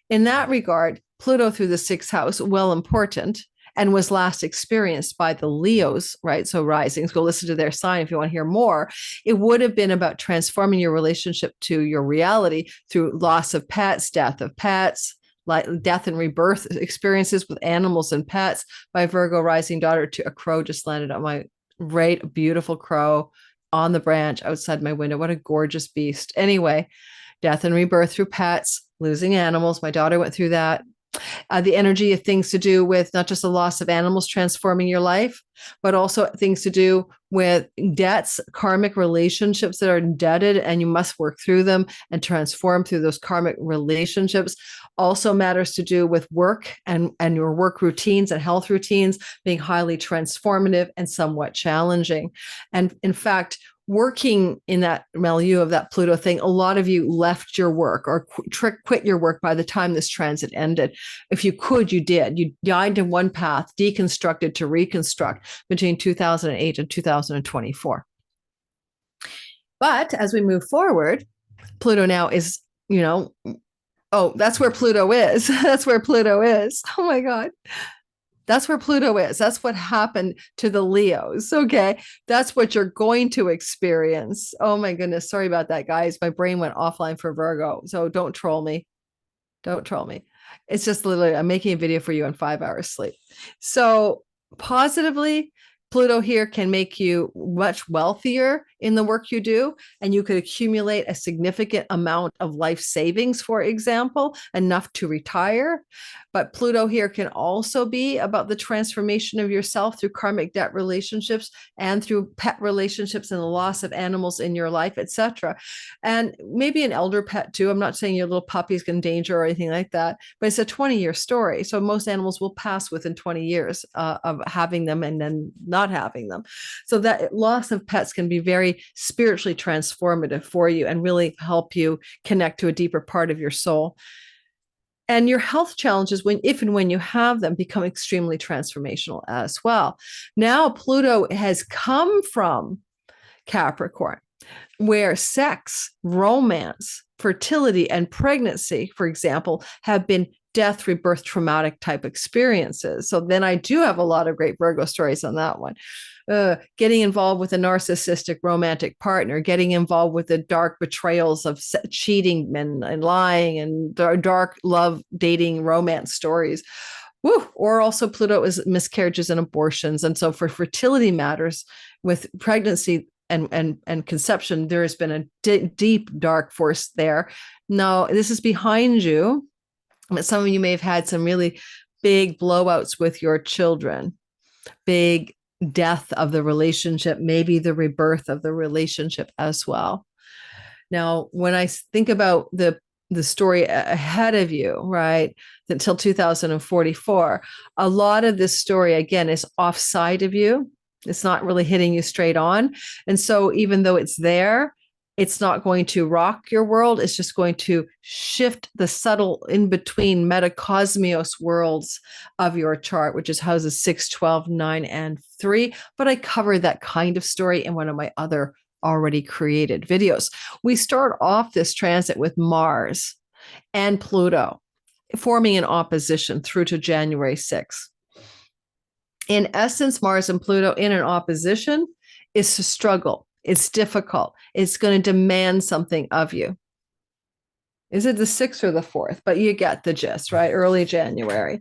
In that regard, Pluto through the sixth house, well, important, and was last experienced by the Leos, right? So risings, go listen to their sign if you want to hear more. It would have been about transforming your relationship to your reality through loss of pets, death of pets, like death and rebirth experiences with animals and pets. My Virgo rising daughter, to a crow just landed on my right, beautiful crow on the branch outside my window. What a gorgeous beast. Anyway, death and rebirth through pets, losing animals. My daughter went through that. The energy of things to do with not just the loss of animals transforming your life, but also things to do with debts, karmic relationships that are indebted, and you must work through them and transform through those karmic relationships. Also matters to do with work and your work routines and health routines being highly transformative and somewhat challenging. And in fact, working in that milieu of that Pluto thing, a lot of you left your work or quit your work by the time this transit ended. If you could, you did. You died in one path, deconstructed to reconstruct between 2008 and 2024. But as we move forward, Pluto now is, that's where Pluto is. That's where Pluto is. Oh my God. That's where Pluto is. That's what happened to the Leos. Okay. That's what you're going to experience. Oh my goodness. Sorry about that, guys. My brain went offline for Virgo. So don't troll me. Don't troll me. It's just literally, I'm making a video for you on 5 hours sleep. So positively, Pluto here can make you much wealthier in the work you do, and you could accumulate a significant amount of life savings, for example, enough to retire. But Pluto here can also be about the transformation of yourself through karmic debt relationships and through pet relationships and the loss of animals in your life, etc. And maybe an elder pet too. I'm not saying your little puppy's in danger or anything like that, but it's a 20-year story. So most animals will pass within 20 years of having them and then not having them. So that loss of pets can be very spiritually transformative for you and really help you connect to a deeper part of your soul. And your health challenges, if and when you have them, become extremely transformational as well. Now, Pluto has come from Capricorn, where sex, romance, fertility, and pregnancy, for example, have been death, rebirth, traumatic type experiences. So then I do have a lot of great Virgo stories on that one. Getting involved with a narcissistic romantic partner, getting involved with the dark betrayals of cheating and lying and dark love, dating, romance stories. Woo. Or also Pluto is miscarriages and abortions. And so for fertility matters with pregnancy and conception, there has been a deep, dark force there. Now, this is behind you. But some of you may have had some really big blowouts with your children, big death of the relationship, maybe the rebirth of the relationship as well. Now, when I think about the story ahead of you, right, until 2044, a lot of this story, again, is offside of you. It's not really hitting you straight on. And so even though it's there, it's not going to rock your world. It's just going to shift the subtle in between metacosmos worlds of your chart, which is houses 6, 12, 9, and 3. But I covered that kind of story in one of my other already created videos. We start off this transit with Mars and Pluto forming an opposition through to January 6th. In essence, Mars and Pluto in an opposition is to struggle. It's difficult. It's going to demand something of you. Is it the 6th or the 4th? But you get the gist, right? Early January.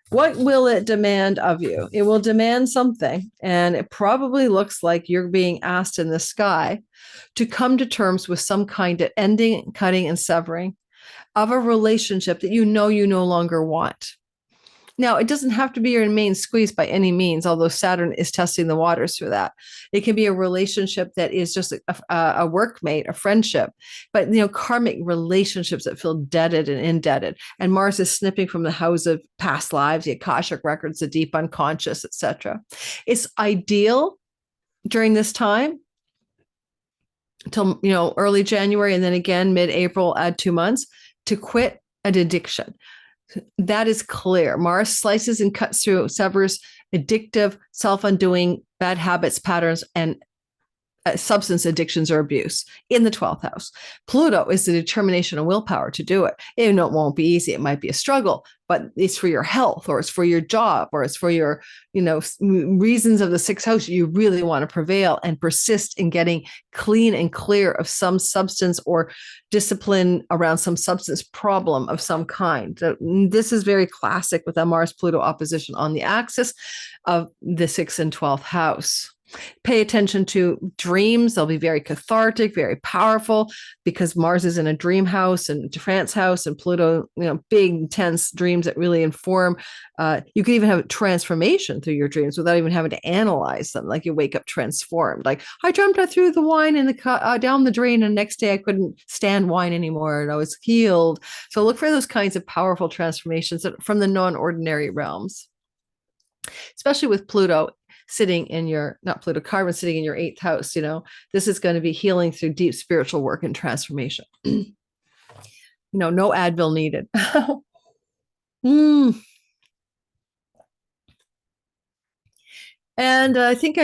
What will it demand of you? It will demand something, and it probably looks like you're being asked in the sky to come to terms with some kind of ending, cutting, and severing of a relationship that you know you no longer want. Now, it doesn't have to be your main squeeze by any means, although Saturn is testing the waters for that. It can be a relationship that is just a workmate, a friendship, but karmic relationships that feel debted and indebted. And Mars is snipping from the house of past lives, the Akashic records, the deep unconscious, etc. It's ideal during this time until early January, and then again mid-April, add 2 months, to quit an addiction. That is clear. Mars slices and cuts through, severs addictive, self-undoing bad habits, patterns, and substance addictions or abuse in the 12th house. Pluto is the determination and willpower to do it. It won't be easy. It might be a struggle, but it's for your health, or it's for your job, or it's for your, reasons of the 6th house. You really want to prevail and persist in getting clean and clear of some substance or discipline around some substance problem of some kind. This is very classic with a Mars-Pluto opposition on the axis of the 6th and 12th house. Pay attention to dreams. They'll be very cathartic, very powerful, because Mars is in a dream house and trance house, and Pluto, big, intense dreams that really inform. You can even have transformation through your dreams without even having to analyze them. Like you wake up transformed. Like, I dreamt I threw the wine in the down the drain, and the next day I couldn't stand wine anymore, and I was healed. So look for those kinds of powerful transformations from the non-ordinary realms, especially with Pluto sitting in your, not Pluto, Chiron sitting in your 8th house. This is going to be healing through deep spiritual work and transformation. No Advil needed. And I think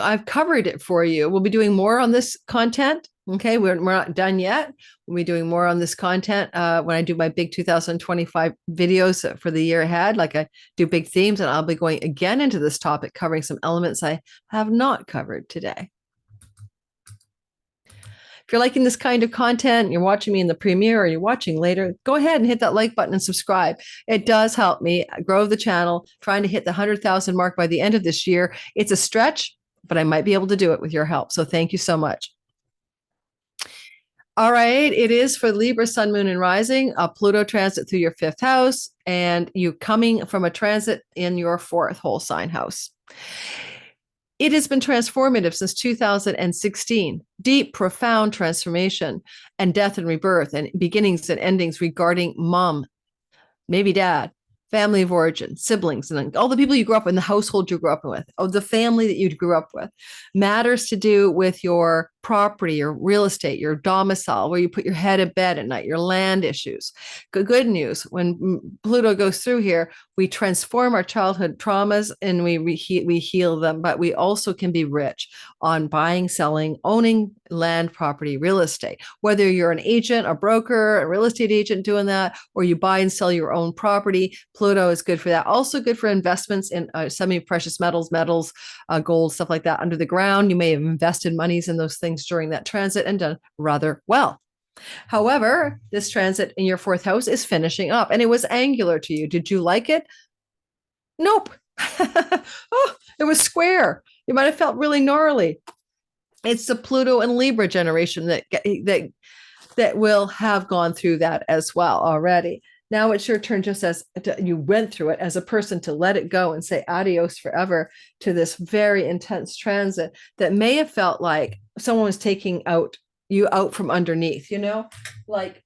I've covered it for you. We'll be doing more on this content. Okay, we're not done yet. We'll be doing more on this content when I do my big 2025 videos for the year ahead. Like I do big themes, and I'll be going again into this topic, covering some elements I have not covered today. If you're liking this kind of content, you're watching me in the premiere or you're watching later, go ahead and hit that like button and subscribe. It does help me grow the channel, trying to hit the 100,000 mark by the end of this year. It's a stretch, but I might be able to do it with your help. So thank you so much. All right, it is for Libra, Sun, Moon, and Rising, a Pluto transit through your 5th house, and you coming from a transit in your 4th whole sign house. It has been transformative since 2016, deep, profound transformation and death and rebirth and beginnings and endings regarding mom, maybe dad, family of origin, siblings, and all the people you grew up in, the household you grew up with, the family that you grew up with. Matters to do with your property, your real estate, your domicile, where you put your head at bed at night, your land issues. Good news, when Pluto goes through here, we transform our childhood traumas and we heal them, but we also can be rich on buying, selling, owning land, property, real estate. Whether you're an agent, a broker, a real estate agent doing that, or you buy and sell your own property, Pluto is good for that. Also good for investments in semi-precious metals, gold, stuff like that under the ground. You may have invested monies in those things during that transit and done rather well. However, this transit in your 4th house is finishing up, and it was angular to you. Did you like it? Nope. Oh, it was square. You might have felt really gnarly. It's the Pluto and Libra generation that will have gone through that as well already. Now it's your turn, just as you went through it as a person, to let it go and say adios forever to this very intense transit that may have felt like someone was taking you out from underneath, like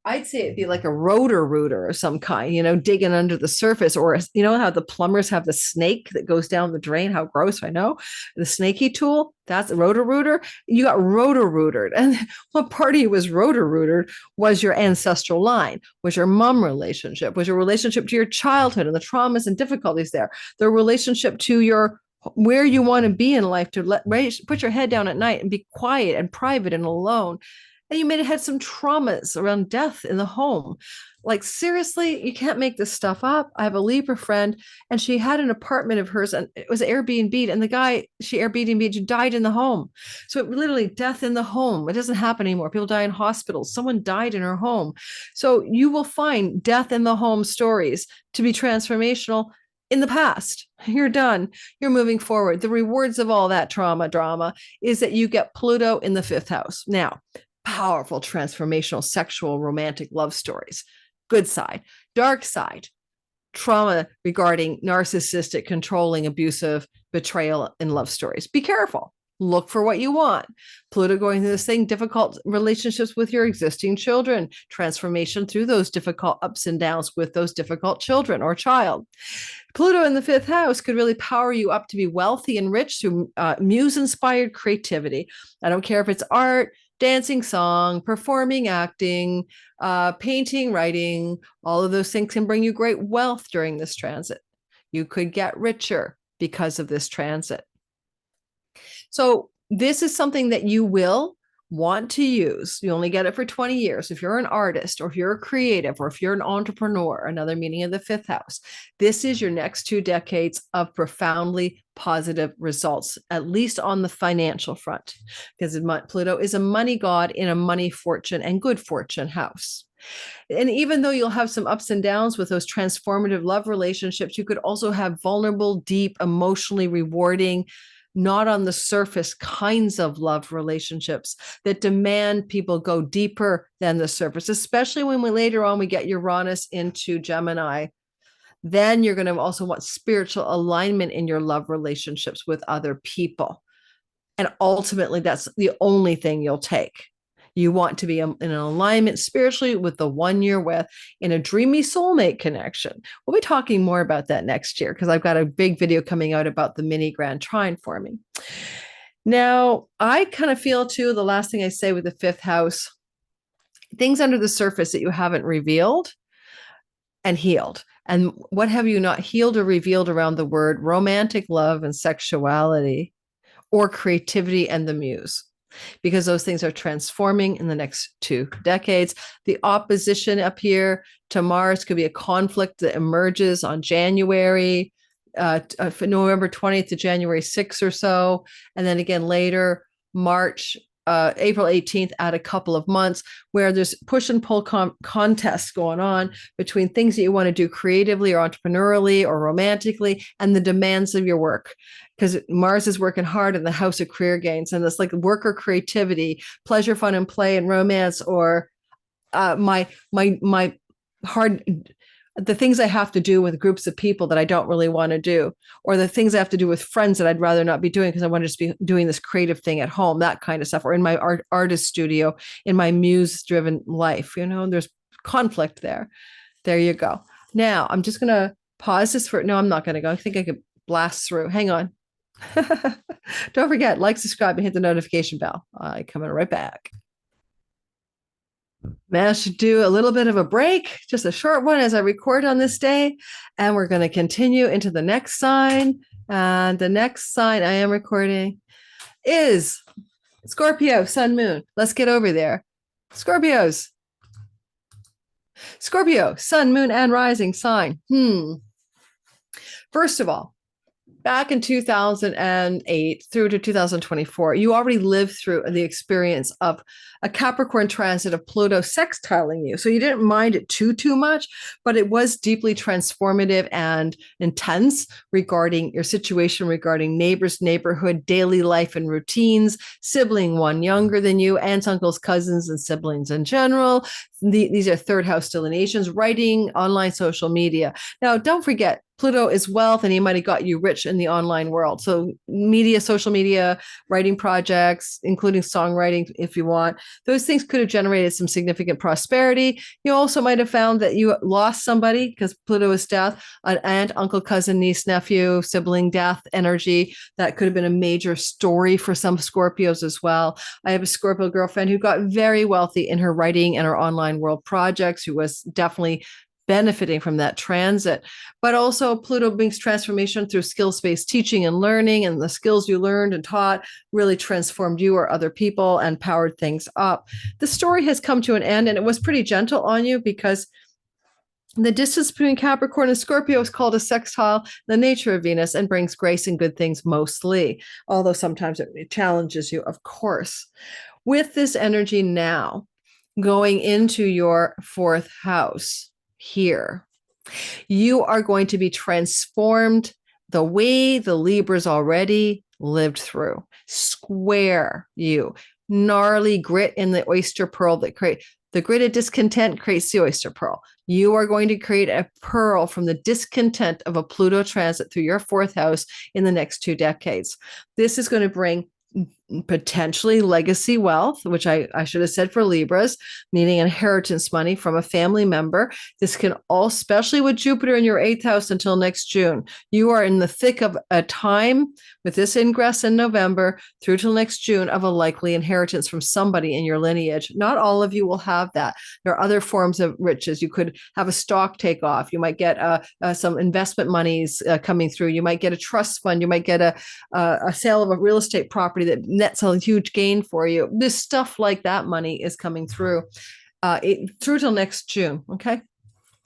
I'd say it'd be like a rotor rooter of some kind, digging under the surface, or how the plumbers have the snake that goes down the drain. How gross, I know. The snaky tool, that's a rotor rooter. You got rotor rooted. And what part of you was rotor rooted was your ancestral line, was your mom relationship, was your relationship to your childhood and the traumas and difficulties there, the relationship to your where you want to be in life, to put your head down at night and be quiet and private and alone. And you may have had some traumas around death in the home. Like, seriously, you can't make this stuff up. I have a Libra friend, and she had an apartment of hers, and it was Airbnb, and the guy she Airbnb died in the home. So it literally death in the home. It doesn't happen anymore. People die in hospitals. Someone died in her home. So you will find death in the home stories to be transformational in the past. You're done. You're moving forward. The rewards of all that drama is that you get Pluto in the fifth house. Now, powerful, transformational, sexual, romantic love stories. Good side. Dark side. Trauma regarding narcissistic, controlling, abusive, betrayal in love stories. Be careful. Look for what you want. Pluto going through this thing, difficult relationships with your existing children, transformation through those difficult ups and downs with those difficult children or child. Pluto in the fifth house could really power you up to be wealthy and rich through muse-inspired creativity. I don't care if it's art, dancing, song, performing, acting, painting, writing. All of those things can bring you great wealth during this transit. You could get richer because of this transit. So this is something that you will want to use. You only get it for 20 years. If you're an artist, or if you're a creative, or if you're an entrepreneur, another meaning of the fifth house, this is your next 2 decades of profoundly positive results, at least on the financial front, because Pluto is a money god in a money, fortune, and good fortune house. And even though you'll have some ups and downs with those transformative love relationships, you could also have vulnerable, deep, emotionally rewarding, not on the surface kinds of love relationships that demand people go deeper than the surface, especially when later on we get Uranus into Gemini. Then you're going to also want spiritual alignment in your love relationships with other people. And ultimately, that's the only thing you'll take. You want to be in an alignment spiritually with the one you're with, in a dreamy soulmate connection. We'll be talking more about that next year, because I've got a big video coming out about the mini grand trine forming. Now, I kind of feel too, the last thing I say with the fifth house, things under the surface that you haven't revealed and healed. And what have you not healed or revealed around the word romantic love and sexuality, or creativity and the muse? Because those things are transforming in the next 2 decades. The opposition up here to Mars could be a conflict that emerges on January, November 20th to January 6th or so. And then again later, April 18th, add a couple of months where there's push and pull contests going on between things that you want to do creatively or entrepreneurially or romantically and the demands of your work. Because Mars is working hard in the house of career gains, and it's like work or creativity, pleasure, fun, and play, and romance, or my hard, the things I have to do with groups of people that I don't really want to do, or the things I have to do with friends that I'd rather not be doing because I want to just be doing this creative thing at home, that kind of stuff, or in my artist studio, in my muse-driven life. There's conflict there. There you go. Now, I'm just going to pause this no, I'm not going to go. I think I could blast through. Hang on. Don't forget, like, subscribe, and hit the notification bell. Coming right back. Managed to do a little bit of a break, just a short one as I record on this day. And we're going to continue into the next sign. And the next sign I am recording is Scorpio, Sun, Moon. Let's get over there. Scorpio, Sun, Moon, and rising sign. First of all, back in 2008 through to 2024, you already lived through the experience of a Capricorn transit of Pluto sextiling you. So you didn't mind it too much, but it was deeply transformative and intense regarding your situation, regarding neighbors, neighborhood, daily life and routines, sibling one younger than you, aunts, uncles, cousins, and siblings in general. These are third house delineations, writing, online social media. Now, don't forget, Pluto is wealth, and he might have got you rich in the online world. So media, social media, writing projects, including songwriting, if you want, those things could have generated some significant prosperity. You also might have found that you lost somebody because Pluto is death, an aunt, uncle, cousin, niece, nephew, sibling death energy. That could have been a major story for some Scorpios as well. I have a Scorpio girlfriend who got very wealthy in her writing and her online world projects, who was definitely benefiting from that transit. But also Pluto brings transformation through skills-based teaching and learning, and the skills you learned and taught really transformed you or other people and powered things up. The story has come to an end, and it was pretty gentle on you because the distance between Capricorn and Scorpio is called a sextile, the nature of Venus, and brings grace and good things mostly, although sometimes it challenges you, of course. With this energy now going into your fourth house, here, you are going to be transformed the way the Libras already lived through. Square you. Gnarly grit in the oyster pearl that create the grit of discontent creates the oyster pearl. You are going to create a pearl from the discontent of a Pluto transit through your fourth house in the next 2 decades. This is going to bring potentially legacy wealth, which I should have said for Libras, meaning inheritance money from a family member. This can all, especially with Jupiter in your 8th house until next June. You are in the thick of a time with this ingress in November through till next June of a likely inheritance from somebody in your lineage. Not all of you will have that. There are other forms of riches. You could have a stock takeoff. You might get some investment monies coming through. You might get a trust fund. You might get a sale of a real estate property that nets a huge gain for you. This stuff like that money is coming through through till next June. Okay.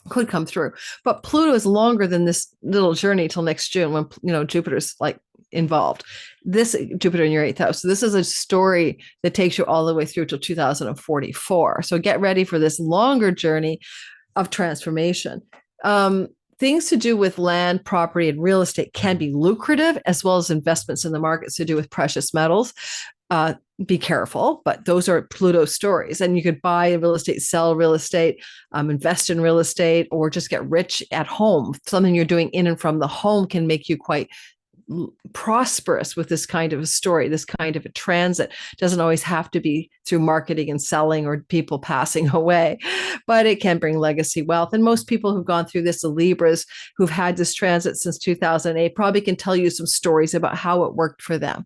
Could come through. But Pluto is longer than this little journey till next June when, Jupiter's like involved. This Jupiter in your 8th house. So this is a story that takes you all the way through till 2044. So get ready for this longer journey of transformation. Things to do with land, property, and real estate can be lucrative, as well as investments in the markets to do with precious metals. Be careful, but those are Pluto stories. And you could buy real estate, sell real estate, invest in real estate, or just get rich at home. Something you're doing in and from the home can make you quite prosperous with this kind of a story, this kind of a transit. Doesn't always have to be through marketing and selling or people passing away, but it can bring legacy wealth. And most people who've gone through this, the Libras who've had this transit since 2008, probably can tell you some stories about how it worked for them.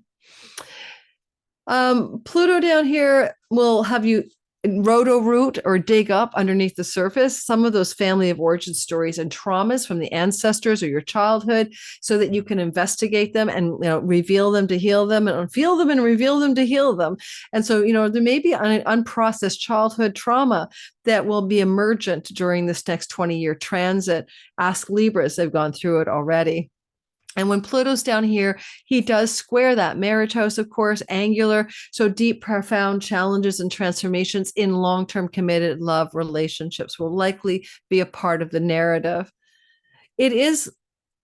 Pluto down here will have you roto-root or dig up underneath the surface some of those family of origin stories and traumas from the ancestors or your childhood, so that you can investigate them and reveal them to heal them, and feel them and reveal them to heal them. And so there may be an unprocessed childhood trauma that will be emergent during this next 20-year transit. Ask Libras, they've gone through it already. And when Pluto's down here, he does square that marriage house, of course, angular. So deep, profound challenges and transformations in long-term committed love relationships will likely be a part of the narrative. It is,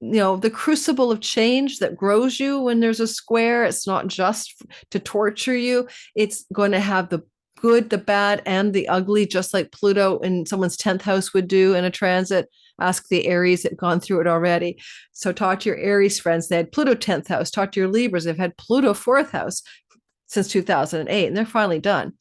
the crucible of change that grows you when there's a square. It's not just to torture you. It's going to have the good, the bad, and the ugly, just like Pluto in someone's 10th house would do in a transit. Ask the Aries that have gone through it already. So talk to your Aries friends. They had Pluto 10th house. Talk to your Libras. They've had Pluto 4th house since 2008, and they're finally done.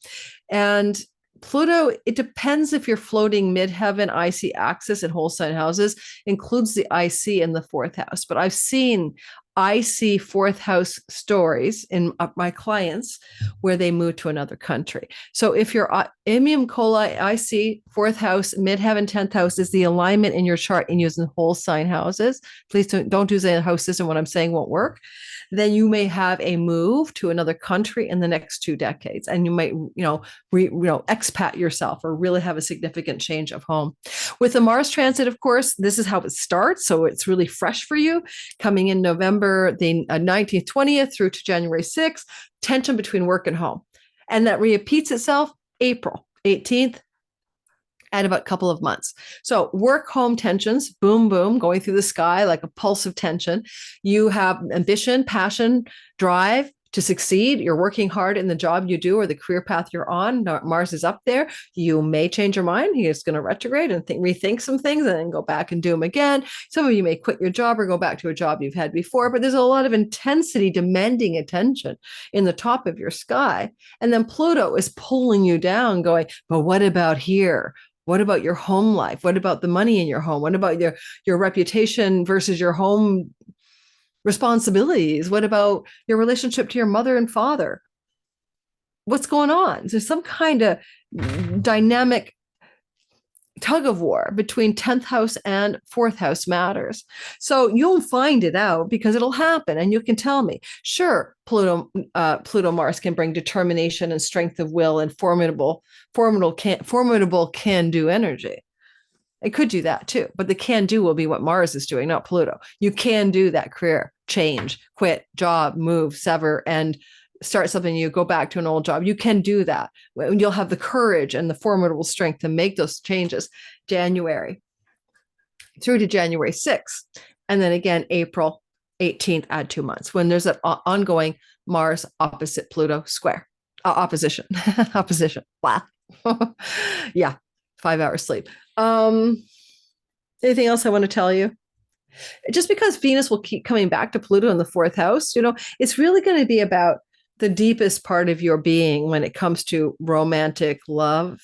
And Pluto, it depends if you're floating midheaven, IC axis, and whole sign houses, includes the IC in the 4th house. But I've seen IC 4th house stories in my clients where they move to another country. So if you're Immium Coli, IC 4th house, midheaven 10th house is the alignment in your chart in using whole sign houses. Please don't use a house system. What I'm saying won't work. Then you may have a move to another country in the next 2 decades, and you might, expat yourself or really have a significant change of home. With the Mars transit, of course, this is how it starts. So it's really fresh for you coming in November. November the 19th, 20th through to January 6th, tension between work and home. And that repeats itself April 18th and about a couple of months. So work home tensions, boom, boom, going through the sky like a pulse of tension. You have ambition, passion, drive to succeed. You're working hard in the job you do or the career path you're on. Mars is up there. You may change your mind. He is going to retrograde and rethink some things and then go back and do them again. Some of you may quit your job or go back to a job you've had before, but there's a lot of intensity demanding attention in the top of your sky. And then Pluto is pulling you down going, but what about here? What about your home life? What about the money in your home? What about your reputation versus your home responsibilities? What about your relationship to your mother and father? What's going on? There's some kind of dynamic tug of war between 10th house and 4th house matters. So you'll find it out because it'll happen and you can tell me. Sure, Pluto Mars can bring determination and strength of will and formidable can-do energy. It could do that too, but the can-do will be what Mars is doing, not Pluto. You can do that career change, quit, job, move, sever, and start something new, go back to an old job. You can do that. You'll have the courage and the formidable strength to make those changes January through to January 6th. And then again, April 18th, add 2 months when there's an ongoing Mars opposite Pluto square. Opposition. Wow. Yeah. 5 hours sleep. Anything else I want to tell you? Just because Venus will keep coming back to Pluto in the 4th house, it's really going to be about the deepest part of your being when it comes to romantic love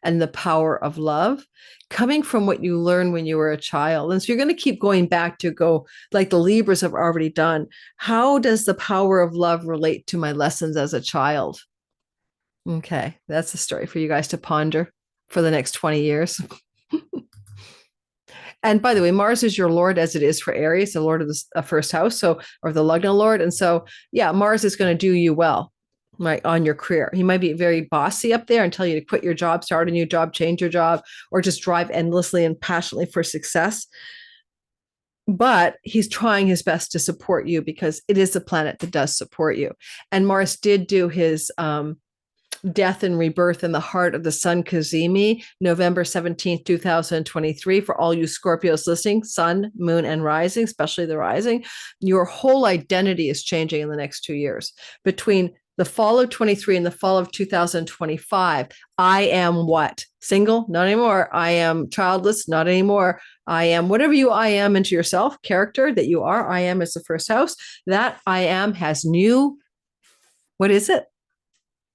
and the power of love coming from what you learned when you were a child. And so you're going to keep going back to go like the Libras have already done. How does the power of love relate to my lessons as a child? Okay, that's a story for you guys to ponder for the next 20 years. And by the way, Mars is your Lord as it is for Aries, the Lord of the first house, or the Lugna Lord. And so, yeah, Mars is going to do you well, right, on your career. He might be very bossy up there and tell you to quit your job, start a new job, change your job, or just drive endlessly and passionately for success. But he's trying his best to support you because it is the planet that does support you. And Mars did do his death and rebirth in the heart of the Sun Cazimi, November 17th, 2023. For all you Scorpios listening, Sun, Moon, and Rising, especially the Rising, your whole identity is changing in the next 2 years. Between the fall of 23 and the fall of 2025, I am what? Single? Not anymore. I am childless? Not anymore. I am whatever I am into yourself, character that you are. I am is the first house. That I am has new, what is it?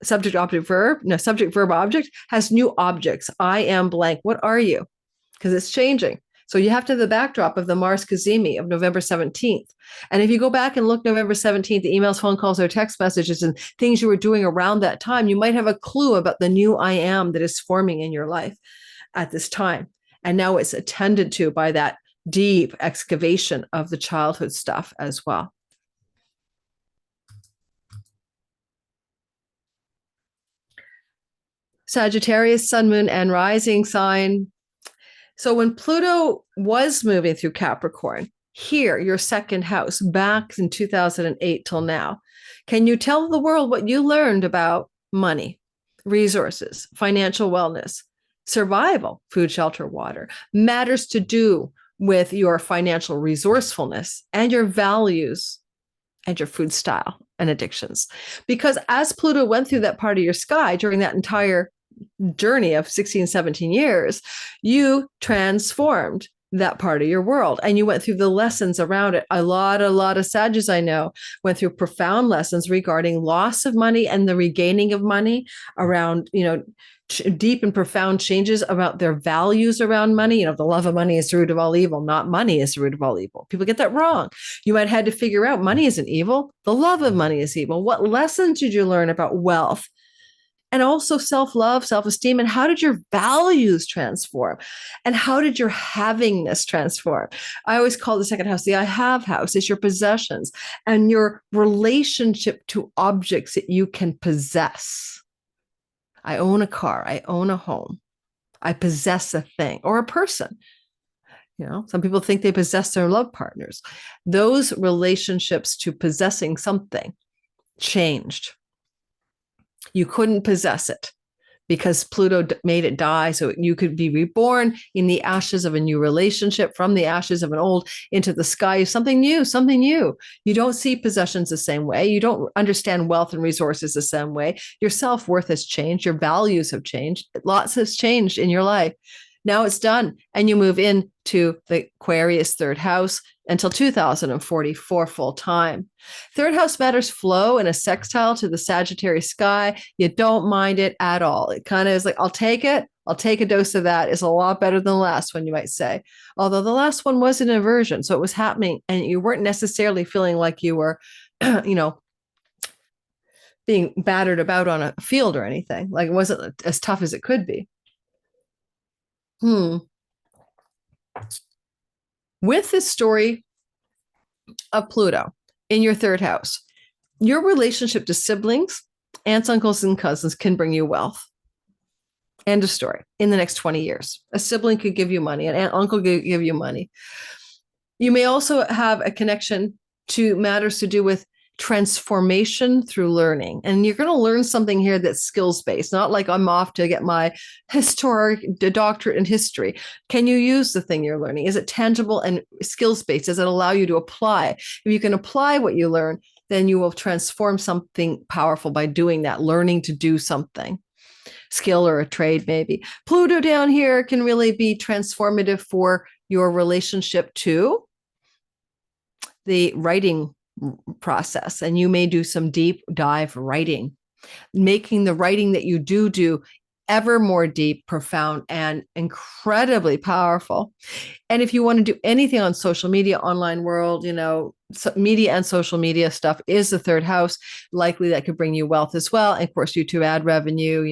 Subject, object, verb. No, subject, verb, object has new objects. I am blank. What are you? Because it's changing. So you have to have the backdrop of the Mars Cazimi of November 17th. And if you go back and look November 17th, the emails, phone calls, or text messages and things you were doing around that time, you might have a clue about the new I am that is forming in your life at this time. And now it's attended to by that deep excavation of the childhood stuff as well. Sagittarius, Sun, Moon, and Rising sign. So when Pluto was moving through Capricorn, here, your second house, back in 2008 till now, can you tell the world what you learned about money, resources, financial wellness, survival, food, shelter, water, matters to do with your financial resourcefulness and your values and your food style and addictions? Because as Pluto went through that part of your sky during that entire journey of 16, 17 years, you transformed that part of your world and you went through the lessons around it. A lot of Sagittarius I know went through profound lessons regarding loss of money and the regaining of money around, deep and profound changes about their values around money. The love of money is the root of all evil, not money is the root of all evil. People get that wrong. You might have had to figure out money isn't evil. The love of money is evil. What lessons did you learn about wealth? And also self-love, self-esteem, and how did your values transform? And how did your havingness transform? I always call the second house the I have house. It's your possessions and your relationship to objects that you can possess. I own a car. I own a home. I possess a thing or a person. Some people think they possess their love partners. Those relationships to possessing something changed. You couldn't possess it because Pluto made it die. So you could be reborn in the ashes of a new relationship, from the ashes of an old into the sky, something new, something new. You don't see possessions the same way. You don't understand wealth and resources the same way. Your self-worth has changed. Your values have changed. Lots has changed in your life. Now it's done. And you move into the Aquarius third house until 2044 full time. Third house matters flow in a sextile to the Sagittarius sky. You don't mind it at all. It kind of is like, I'll take it. I'll take a dose of that. It's a lot better than the last one, you might say. Although the last one was an inversion. So it was happening and you weren't necessarily feeling like you were, being battered about on a field or anything. Like it wasn't as tough as it could be. With this story of Pluto in your third house, your relationship to siblings, aunts, uncles, and cousins can bring you wealth. End of story. In the next 20 years, a sibling could give you money, an aunt, uncle could give you money. You may also have a connection to matters to do with transformation through learning. And you're going to learn something here that's skills-based, not like I'm off to get my doctorate in history. Can you use the thing you're learning? Is it tangible and skills-based? Does it allow you to apply? If you can apply what you learn, then you will transform something powerful by doing that, learning to do something. Skill or a trade, maybe. Pluto down here can really be transformative for your relationship to the writing process. And you may do some deep dive writing, making the writing that you do ever more deep, profound, and incredibly powerful. And if you want to do anything on social media, online world, media and social media stuff is the third house. Likely that could bring you wealth as well. And of course, YouTube ad revenue,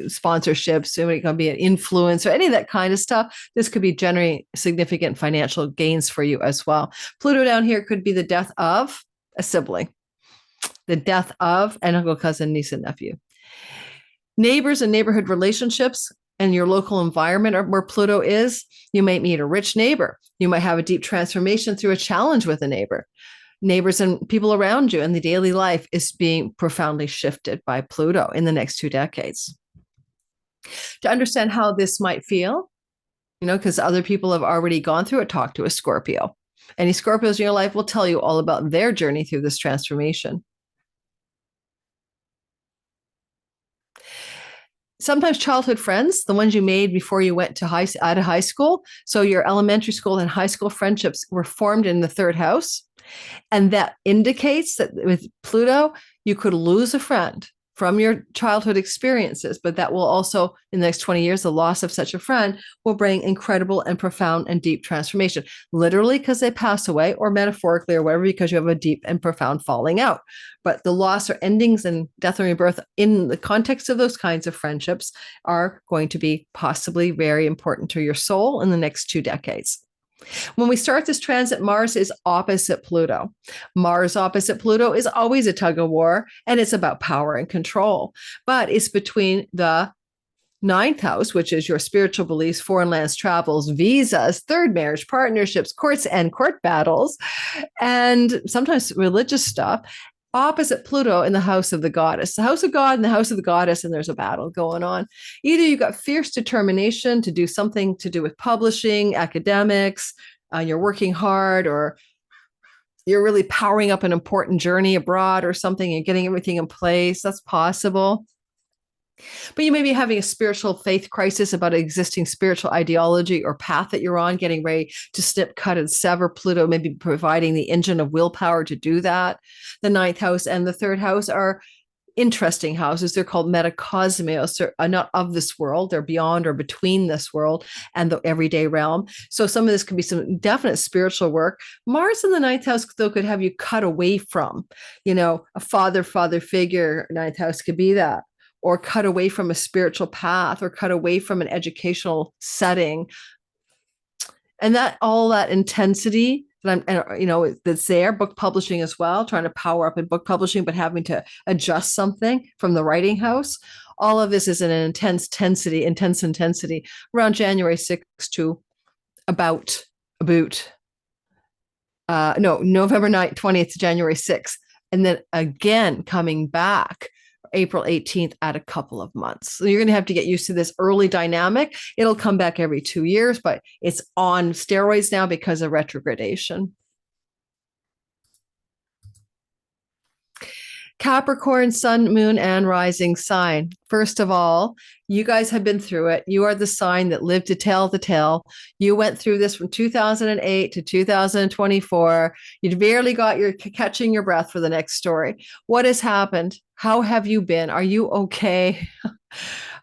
sponsorships, so it can be an influencer, any of that kind of stuff. This could be generating significant financial gains for you as well. Pluto down here could be the death of a sibling, the death of an uncle, cousin, niece, and nephew. Neighbors and neighborhood relationships and your local environment where Pluto is, you might meet a rich neighbor. You might have a deep transformation through a challenge with a neighbor. Neighbors and people around you and the daily life is being profoundly shifted by Pluto in the next 2 decades. To understand how this might feel, because other people have already gone through it, talk to a Scorpio. Any Scorpios in your life will tell you all about their journey through this transformation. Sometimes childhood friends, the ones you made before you went to out of high school. So your elementary school and high school friendships were formed in the third house. And that indicates that with Pluto, you could lose a friend from your childhood experiences, but that will also, in the next 20 years, the loss of such a friend will bring incredible and profound and deep transformation, literally because they pass away, or metaphorically or whatever, because you have a deep and profound falling out. But the loss or endings and death and rebirth in the context of those kinds of friendships are going to be possibly very important to your soul in the next 2 decades. When we start this transit, Mars is opposite Pluto. Mars opposite Pluto is always a tug of war, and it's about power and control. But it's between the 9th house, which is your spiritual beliefs, foreign lands, travels, visas, third marriage, partnerships, courts and court battles, and sometimes religious stuff, opposite Pluto in the house of the goddess, the house of God and the house of the goddess, and there's a battle going on. Either you've got fierce determination to do something to do with publishing, academics, you're working hard, or you're really powering up an important journey abroad or something and getting everything in place. That's possible. But you may be having a spiritual faith crisis about an existing spiritual ideology or path that you're on, getting ready to snip, cut, and sever. Pluto may be providing the engine of willpower to do that. The 9th house and the 3rd house are interesting houses. They're called metacosmos. They're not of this world. They're beyond or between this world and the everyday realm. So some of this could be some definite spiritual work. Mars in the 9th house, though, could have you cut away from, a father figure. 9th house could be that. Or cut away from a spiritual path, or cut away from an educational setting. And that all that intensity that's there, book publishing as well, trying to power up in book publishing, but having to adjust something from the writing house. All of this is an intense intensity around January 6th to about about November 9th, 20th to January 6th. And then again coming back April 18th at a couple of months. So you're going to have to get used to this early dynamic. It'll come back every 2 years, but it's on steroids now because of retrogradation. Capricorn, sun, moon, and rising sign. First of all, you guys have been through it. You are the sign that lived to tell the tale. You went through this from 2008 to 2024. You barely got your catching your breath for the next story. What has happened? How have you been? Are you okay?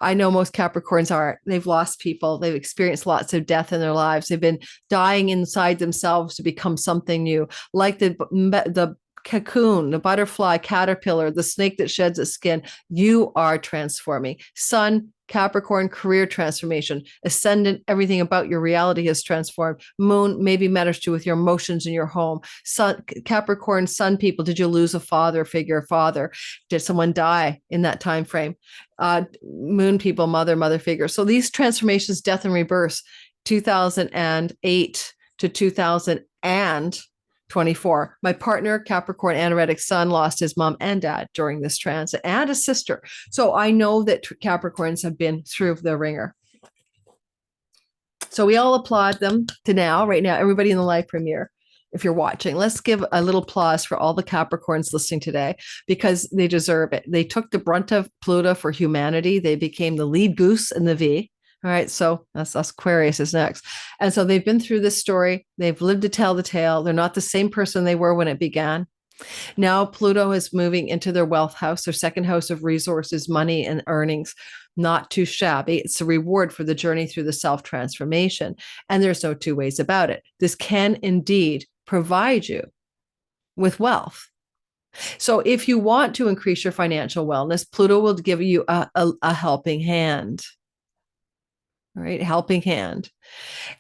I know most Capricorns aren't. They've lost people. They've experienced lots of death in their lives. They've been dying inside themselves to become something new, like the cocoon, the butterfly, caterpillar, the snake that sheds its skin. You are transforming. Sun, Capricorn, career transformation. Ascendant, everything about your reality has transformed. Moon maybe matters to with your emotions in your home. Sun, Capricorn, sun people, did you lose a father figure, father? Did someone die in that time frame? Moon people, mother figure. So these transformations, death and rebirth, 2008 to 2024. My partner, Capricorn anoretic sun, lost his mom and dad during this transit, and a sister. So I know that Capricorns have been through the ringer. So we all applaud them to now, right now, everybody in the live premiere. If you're watching, let's give a little applause for all the Capricorns listening today, because they deserve it. They took the brunt of Pluto for humanity. They became the lead goose in the V. All right, so that's Aquarius is next. And so they've been through this story. They've lived to tell the tale. They're not the same person they were when it began. Now Pluto is moving into their wealth house, their second house of resources, money, and earnings. Not too shabby. It's a reward for the journey through the self-transformation. And there's no two ways about it. This can indeed provide you with wealth. So if you want to increase your financial wellness, Pluto will give you a helping hand. All right, helping hand.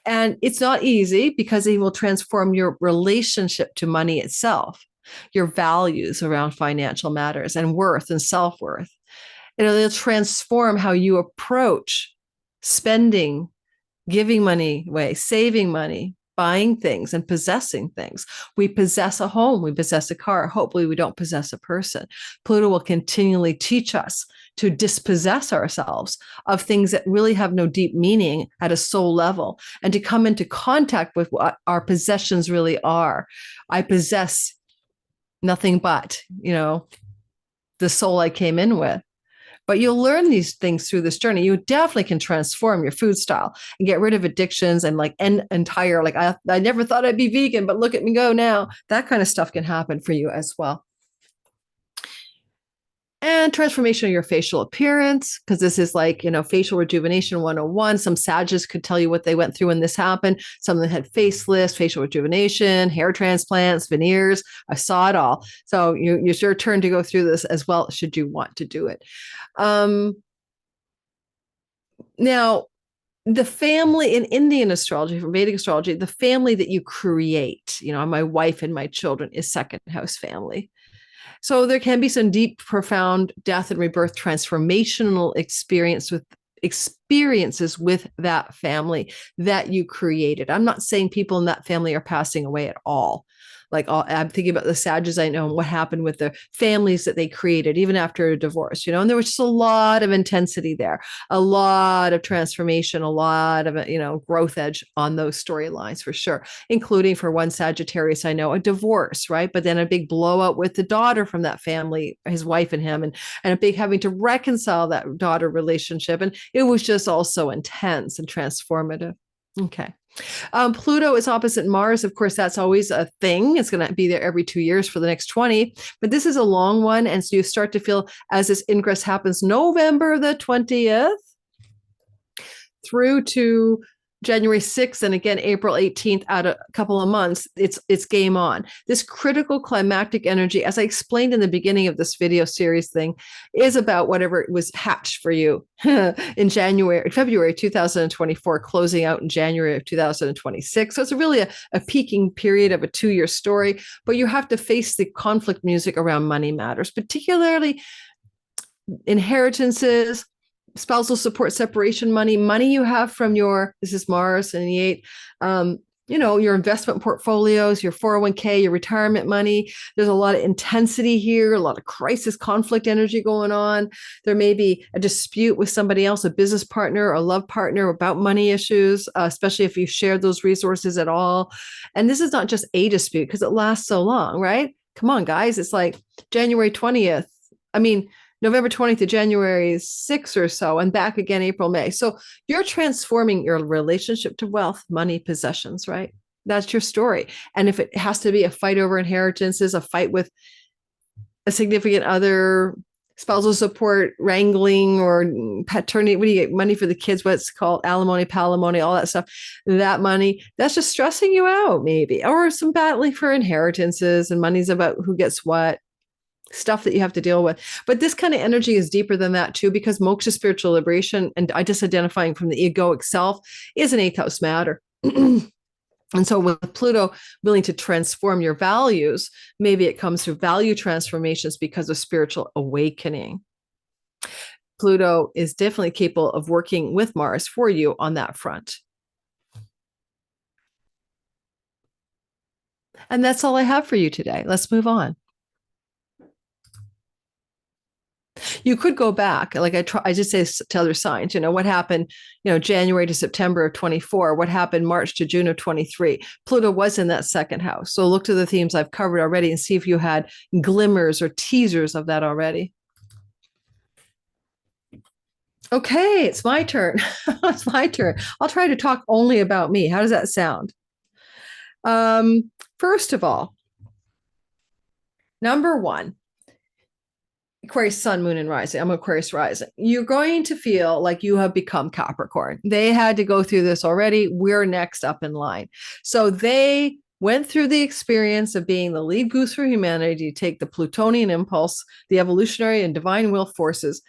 And it's not easy because he will transform your relationship to money itself, your values around financial matters and worth and self-worth. It'll transform how you approach spending, giving money away, saving money, buying things, and possessing things. We possess a home, we possess a car. Hopefully we don't possess a person. Pluto will continually teach us to dispossess ourselves of things that really have no deep meaning at a soul level, and to come into contact with what our possessions really are. I possess nothing but, the soul I came in with. But you'll learn these things through this journey. You definitely can transform your food style and get rid of addictions and entire, I never thought I'd be vegan, but look at me go now. That kind of stuff can happen for you as well. And transformation of your facial appearance, because this is facial rejuvenation 101. Some Sagittarius could tell you what they went through when this happened. Some that had facelifts, facial rejuvenation, hair transplants, veneers. I saw it all. So it's your turn to go through this as well, should you want to do it. Now, the family in Indian astrology, from Vedic astrology, the family that you create, my wife and my children, is second house family. So there can be some deep, profound death and rebirth transformational experiences with that family that you created. I'm not saying people in that family are passing away at all. I'm thinking about the Sagittarius I know and what happened with the families that they created, even after a divorce, and there was just a lot of intensity there, a lot of transformation, a lot of, growth edge on those storylines for sure, including for one Sagittarius I know, a divorce, right? But then a big blowout with the daughter from that family, his wife and him, and a big having to reconcile that daughter relationship. And it was just all so intense and transformative. Okay. Pluto is opposite Mars. Of course, that's always a thing. It's going to be there every 2 years for the next 20, but this is a long one. And so you start to feel, as this ingress happens November the 20th through to January 6th, and again, April 18th, out a couple of months, it's game on. This critical climactic energy, as I explained in the beginning of this video series thing, is about whatever it was hatched for you in February 2024, closing out in January of 2026. So it's really a peaking period of a 2-year story, but you have to face the conflict music around money matters, particularly inheritances, spousal support, separation money you have from this is Mars in the 8, your investment portfolios, your 401k, your retirement money. There's a lot of intensity here, a lot of crisis conflict energy going on. There may be a dispute with somebody else, a business partner or a love partner about money issues, especially if you shared those resources at all. And this is not just a dispute because it lasts so long, right? Come on, guys. It's like January 20th. November 20th to January 6th or so, and back again April, May. So you're transforming your relationship to wealth, money, possessions, right? That's your story. And if it has to be a fight over inheritances, a fight with a significant other, spousal support, wrangling, or paternity, what do you get? Money for the kids, what's called alimony, palimony, all that stuff. That money, that's just stressing you out, maybe. Or some battling for inheritances and money's about who gets what. Stuff that you have to deal with. But this kind of energy is deeper than that too, because moksha, spiritual liberation, and disidentifying from the egoic self is an eighth house matter. And so with Pluto willing to transform your values, maybe it comes through value transformations because of spiritual awakening. Pluto is definitely capable of working with Mars for you on that front. And that's all I have for you today. Let's move on. You could go back, like I just say to other signs, what happened, January to September of 24, what happened March to June of 23. Pluto was in that second house. So look to the themes I've covered already and see if you had glimmers or teasers of that already. Okay, it's my turn. It's my turn. I'll try to talk only about me. How does that sound? First of all, number one, Aquarius sun, moon, and rising. I'm Aquarius rising. You're going to feel like you have become Capricorn. They had to go through this already. We're next up in line. So they went through the experience of being the lead goose for humanity to take the Plutonian impulse, the evolutionary and divine will forces,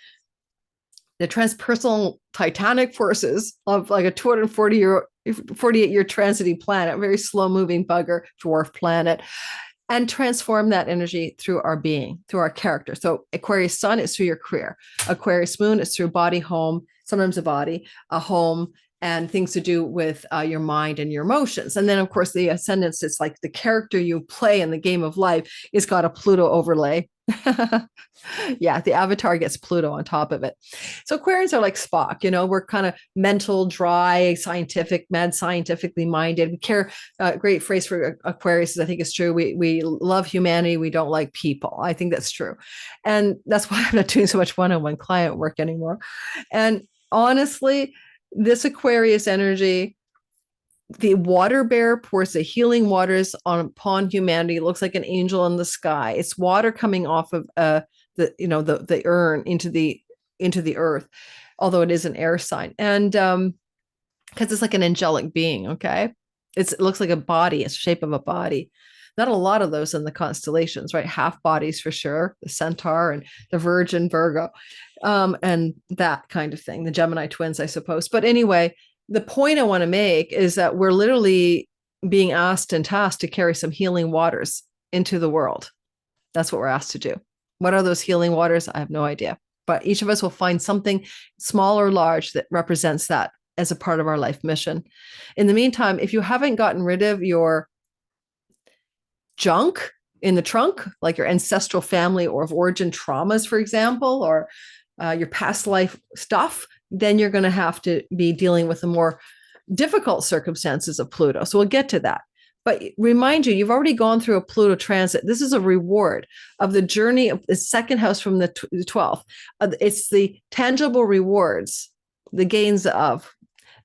the transpersonal titanic forces of like a 248-year transiting planet, very slow moving bugger, dwarf planet, and transform that energy through our being, through our character. So Aquarius sun is through your career. Aquarius moon is through body, home, sometimes a body, a home, and things to do with your mind and your emotions. And then, of course, the ascendants, it's like the character you play in the game of life is got a Pluto overlay. Yeah, the avatar gets Pluto on top of it. So Aquarians are like Spock, we're kind of mental, dry, scientific, mad scientifically minded. We care, great phrase for Aquarius, I think it's true. We love humanity. We don't like people. I think that's true. And that's why I'm not doing so much one-on-one client work anymore. And honestly, this Aquarius energy, the water bear pours the healing waters upon humanity. It looks like an angel in the sky. It's water coming off of the urn into the earth, although it is an air sign. And because it's like an angelic being, okay? It looks like a body, it's the shape of a body. Not a lot of those in the constellations, right? Half bodies for sure, the Centaur and the Virgin, Virgo, and that kind of thing, the Gemini twins, I suppose. But anyway, the point I want to make is that we're literally being asked and tasked to carry some healing waters into the world. That's what we're asked to do. What are those healing waters? I have no idea. But each of us will find something small or large that represents that as a part of our life mission. In the meantime, if you haven't gotten rid of your junk in the trunk, like your ancestral family or of origin traumas, for example, or your past life stuff, then you're going to have to be dealing with the more difficult circumstances of Pluto. So we'll get to that. But remind you, you've already gone through a Pluto transit. This is a reward of the journey of the second house from the 12th. It's the tangible rewards, the gains of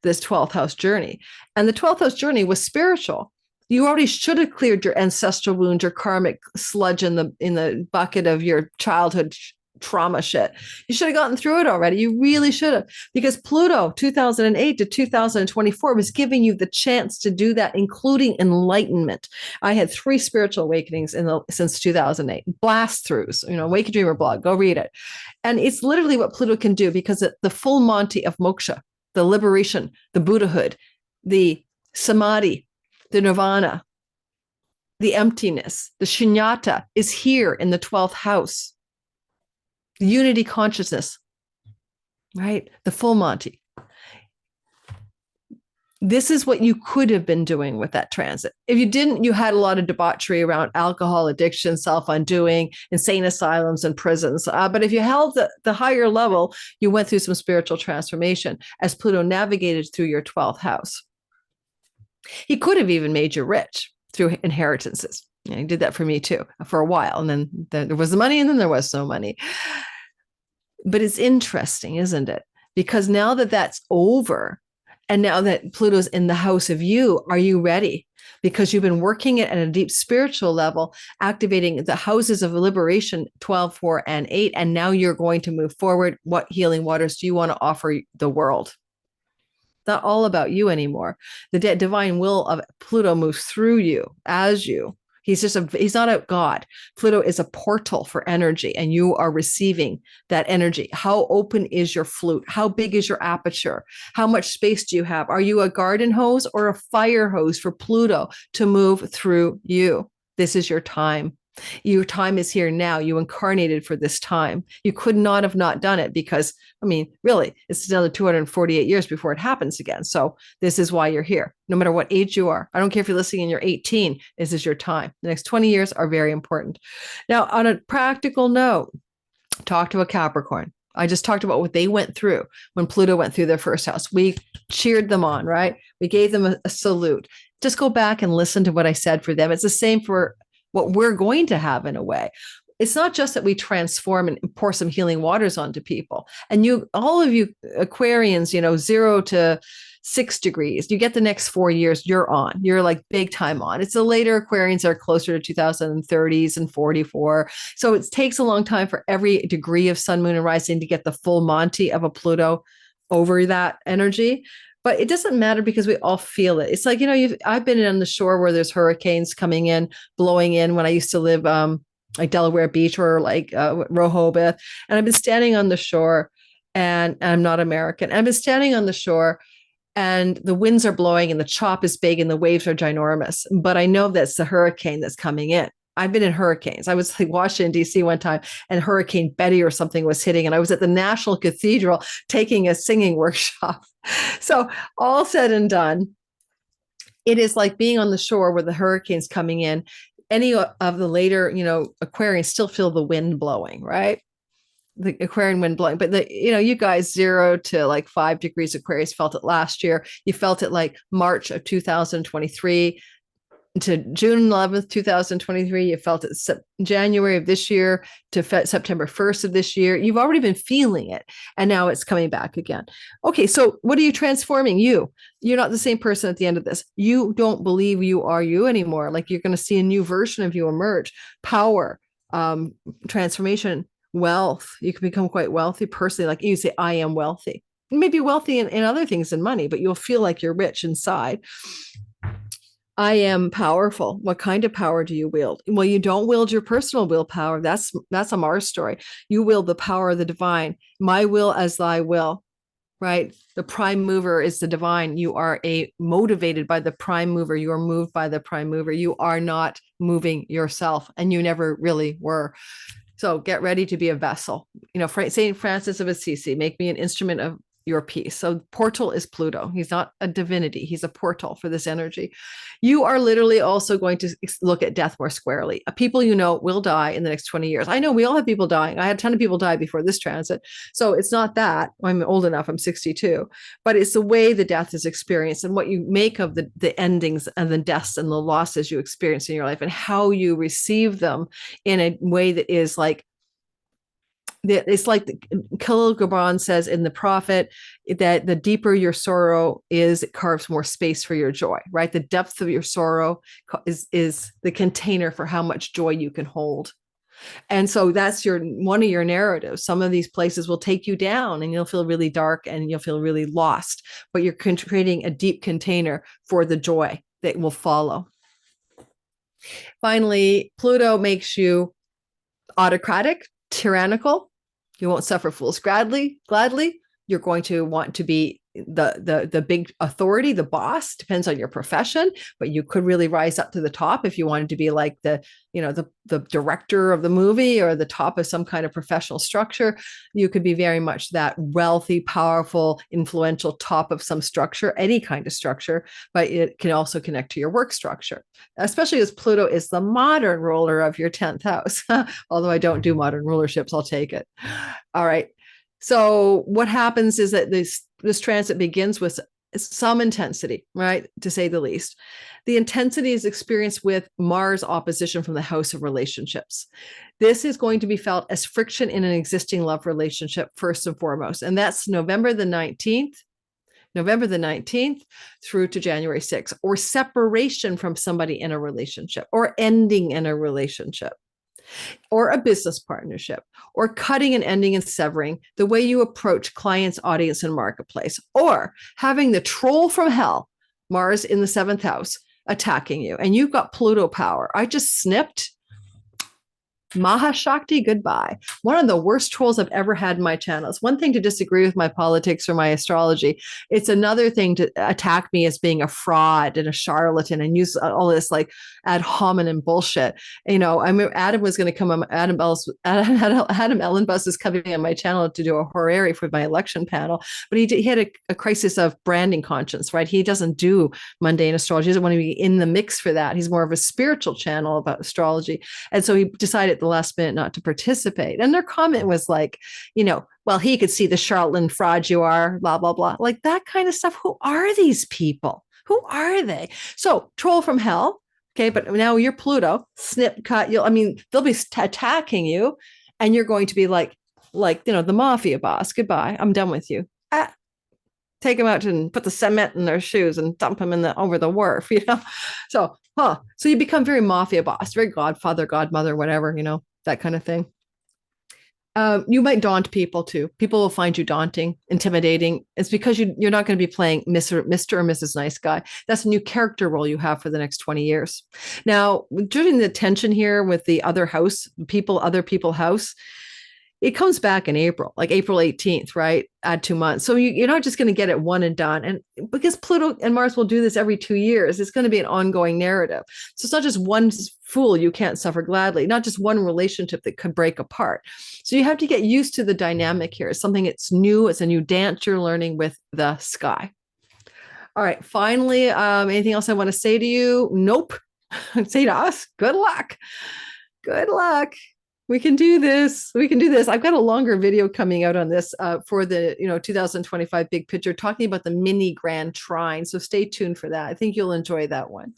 this 12th house journey. And the 12th house journey was spiritual. You already should have cleared your ancestral wounds, your karmic sludge in the bucket of your childhood trauma shit. You should have gotten through it already. You really should have, because Pluto 2008 to 2024 was giving you the chance to do that, including enlightenment. I had 3 spiritual awakenings since 2008, blast throughs, Wake a Dreamer blog, go read it. And it's literally what Pluto can do, because the full Monty of moksha, the liberation, the Buddhahood, the samadhi, the nirvana, the emptiness, the shunyata is here in the 12th house. The unity consciousness, right? The full Monty. This is what you could have been doing with that transit. If you didn't, you had a lot of debauchery around alcohol addiction, self-undoing, insane asylums and prisons. But if you held the higher level, you went through some spiritual transformation as Pluto navigated through your 12th house. He could have even made you rich through inheritances. He did that for me too for a while. And then there was the money and then there was no money. But it's interesting, isn't it? Because now that that's over, and now that Pluto's in the house of you, are you ready? Because you've been working it at a deep spiritual level, activating the houses of liberation 12, 4, and 8. And now you're going to move forward. What healing waters do you want to offer the world? Not all about you anymore. The divine will of Pluto moves through you, as you. He's not a god. Pluto is a portal for energy, and you are receiving that energy. How open is your flute? How big is your aperture? How much space do you have? Are you a garden hose or a fire hose for Pluto to move through you? This is your time. Your time is here now. You incarnated for this time. You could not have not done it because, I mean, really, it's another 248 years before it happens again. So this is why you're here, no matter what age you are. I don't care if you're listening and you're 18, this is your time. The next 20 years are very important. Now, on a practical note, talk to a Capricorn. I just talked about what they went through when Pluto went through their first house. We cheered them on, right? We gave them a salute. Just go back and listen to what I said for them. It's the same for what we're going to have in a way. It's not just that we transform and pour some healing waters onto people. And all of you Aquarians, 0 to 6 degrees, you get the next 4 years, you're like big time on. It's the later Aquarians that are closer to 2030s and 44. So it takes a long time for every degree of sun, moon, and rising to get the full Monty of a Pluto over that energy. But it doesn't matter because we all feel it. It's like, I've been on the shore where there's hurricanes coming in, blowing in when I used to live like Delaware Beach or like Rehoboth. And I've been standing on the shore, and I'm not American. I've been standing on the shore and the winds are blowing and the chop is big and the waves are ginormous. But I know that's the hurricane that's coming in. I've been in hurricanes. I was like Washington, D.C. one time, and Hurricane Betty or something was hitting. And I was at the National Cathedral taking a singing workshop. So all said and done, it is like being on the shore where the hurricane's coming in. Any of the later, Aquarians still feel the wind blowing, right? The Aquarian wind blowing. But you guys 0 to like 5 degrees Aquarius felt it last year. You felt it like March of 2023. To June 11th, 2023, you felt it January of this year to September 1st of this year. You've already been feeling it, and now it's coming back again. Okay, so what are you transforming? You're not the same person at the end of this. You don't believe you are you anymore. Like you're going to see a new version of you emerge. Power, transformation, wealth. You can become quite wealthy personally. Like you say, I am wealthy. You may be wealthy in other things than money, but you'll feel like you're rich inside. I am powerful. What kind of power do you wield? Well, you don't wield your personal willpower. That's a Mars story. You wield the power of the divine. My will as thy will, right? The prime mover is the divine. You are motivated by the prime mover. You are moved by the prime mover. You are not moving yourself, and you never really were. So get ready to be a vessel. Saint Francis of Assisi, make me an instrument of your peace. So portal is Pluto. He's not a divinity. He's a portal for this energy. You are literally also going to look at death more squarely. People will die in the next 20 years. I know we all have people dying. I had a ton of people die before this transit. So it's not that I'm old enough. I'm 62, but it's the way the death is experienced and what you make of the endings and the deaths and the losses you experience in your life and how you receive them in a way that is like, it's like Khalil Gibran says in The Prophet that the deeper your sorrow is, it carves more space for your joy, right? The depth of your sorrow is the container for how much joy you can hold. And so that's one of your narratives. Some of these places will take you down and you'll feel really dark and you'll feel really lost, but you're creating a deep container for the joy that will follow. Finally, Pluto makes you autocratic, tyrannical. You won't suffer fools gladly. you're going to want to be the big authority, the boss. Depends on your profession, but you could really rise up to the top if you wanted to be like the director of the movie or the top of some kind of professional structure. You could be very much that wealthy, powerful, influential top of some structure, any kind of structure, but it can also connect to your work structure, especially as Pluto is the modern ruler of your 10th house. Although I don't do modern rulerships, I'll take it. All right. So what happens is that this transit begins with some intensity, right? To say the least. The intensity is experienced with Mars opposition from the house of relationships. This is going to be felt as friction in an existing love relationship, first and foremost. And that's November the 19th through to January 6th, or separation from somebody in a relationship, or ending in a relationship, or a business partnership, or cutting and ending and severing the way you approach clients, audience, and marketplace, or having the troll from hell, Mars in the 7th house, attacking you. And you've got Pluto power. I just snipped Mahashakti, goodbye. One of the worst trolls I've ever had in my channel. It's one thing to disagree with my politics or my astrology. It's another thing to attack me as being a fraud and a charlatan and use all this like ad hominem bullshit. You know, I mean, Adam was going to come on, Adam Ellenbus is coming on my channel to do a horary for my election panel, but he had a crisis of branding conscience, right? He doesn't do mundane astrology. He doesn't want to be in the mix for that. He's more of a spiritual channel about astrology. And so he decided at the last minute not to participate. And their comment was like, you know, well, he could see the charlatan fraud you are, blah, blah, blah. Like that kind of stuff. Who are these people? Who are they? So troll from hell. Okay. But now you're Pluto, snip, cut. They'll be attacking you and you're going to be like, the mafia boss. Goodbye. I'm done with you. Take them out and put the cement in their shoes and dump them over the wharf, So you become very mafia boss, very godfather, godmother, whatever, that kind of thing. You might daunt people too. People will find you daunting, intimidating. It's because you're not going to be playing Mr. or Mrs. Nice Guy. That's a new character role you have for the next 20 years. Now, during the tension here with the other people house, it comes back in April, like April 18th, right? Add 2 months. So you're not just going to get it one and done. And because Pluto and Mars will do this every 2 years, it's going to be an ongoing narrative. So it's not just one fool you can't suffer gladly, not just one relationship that could break apart. So you have to get used to the dynamic here. It's something that's new. It's a new dance you're learning with the sky. All right. Finally, anything else I want to say to you? Nope. Say to us, good luck. Good luck. We can do this. I've got a longer video coming out on this for the 2025 big picture, talking about the mini grand trine. So stay tuned for that. I think you'll enjoy that one.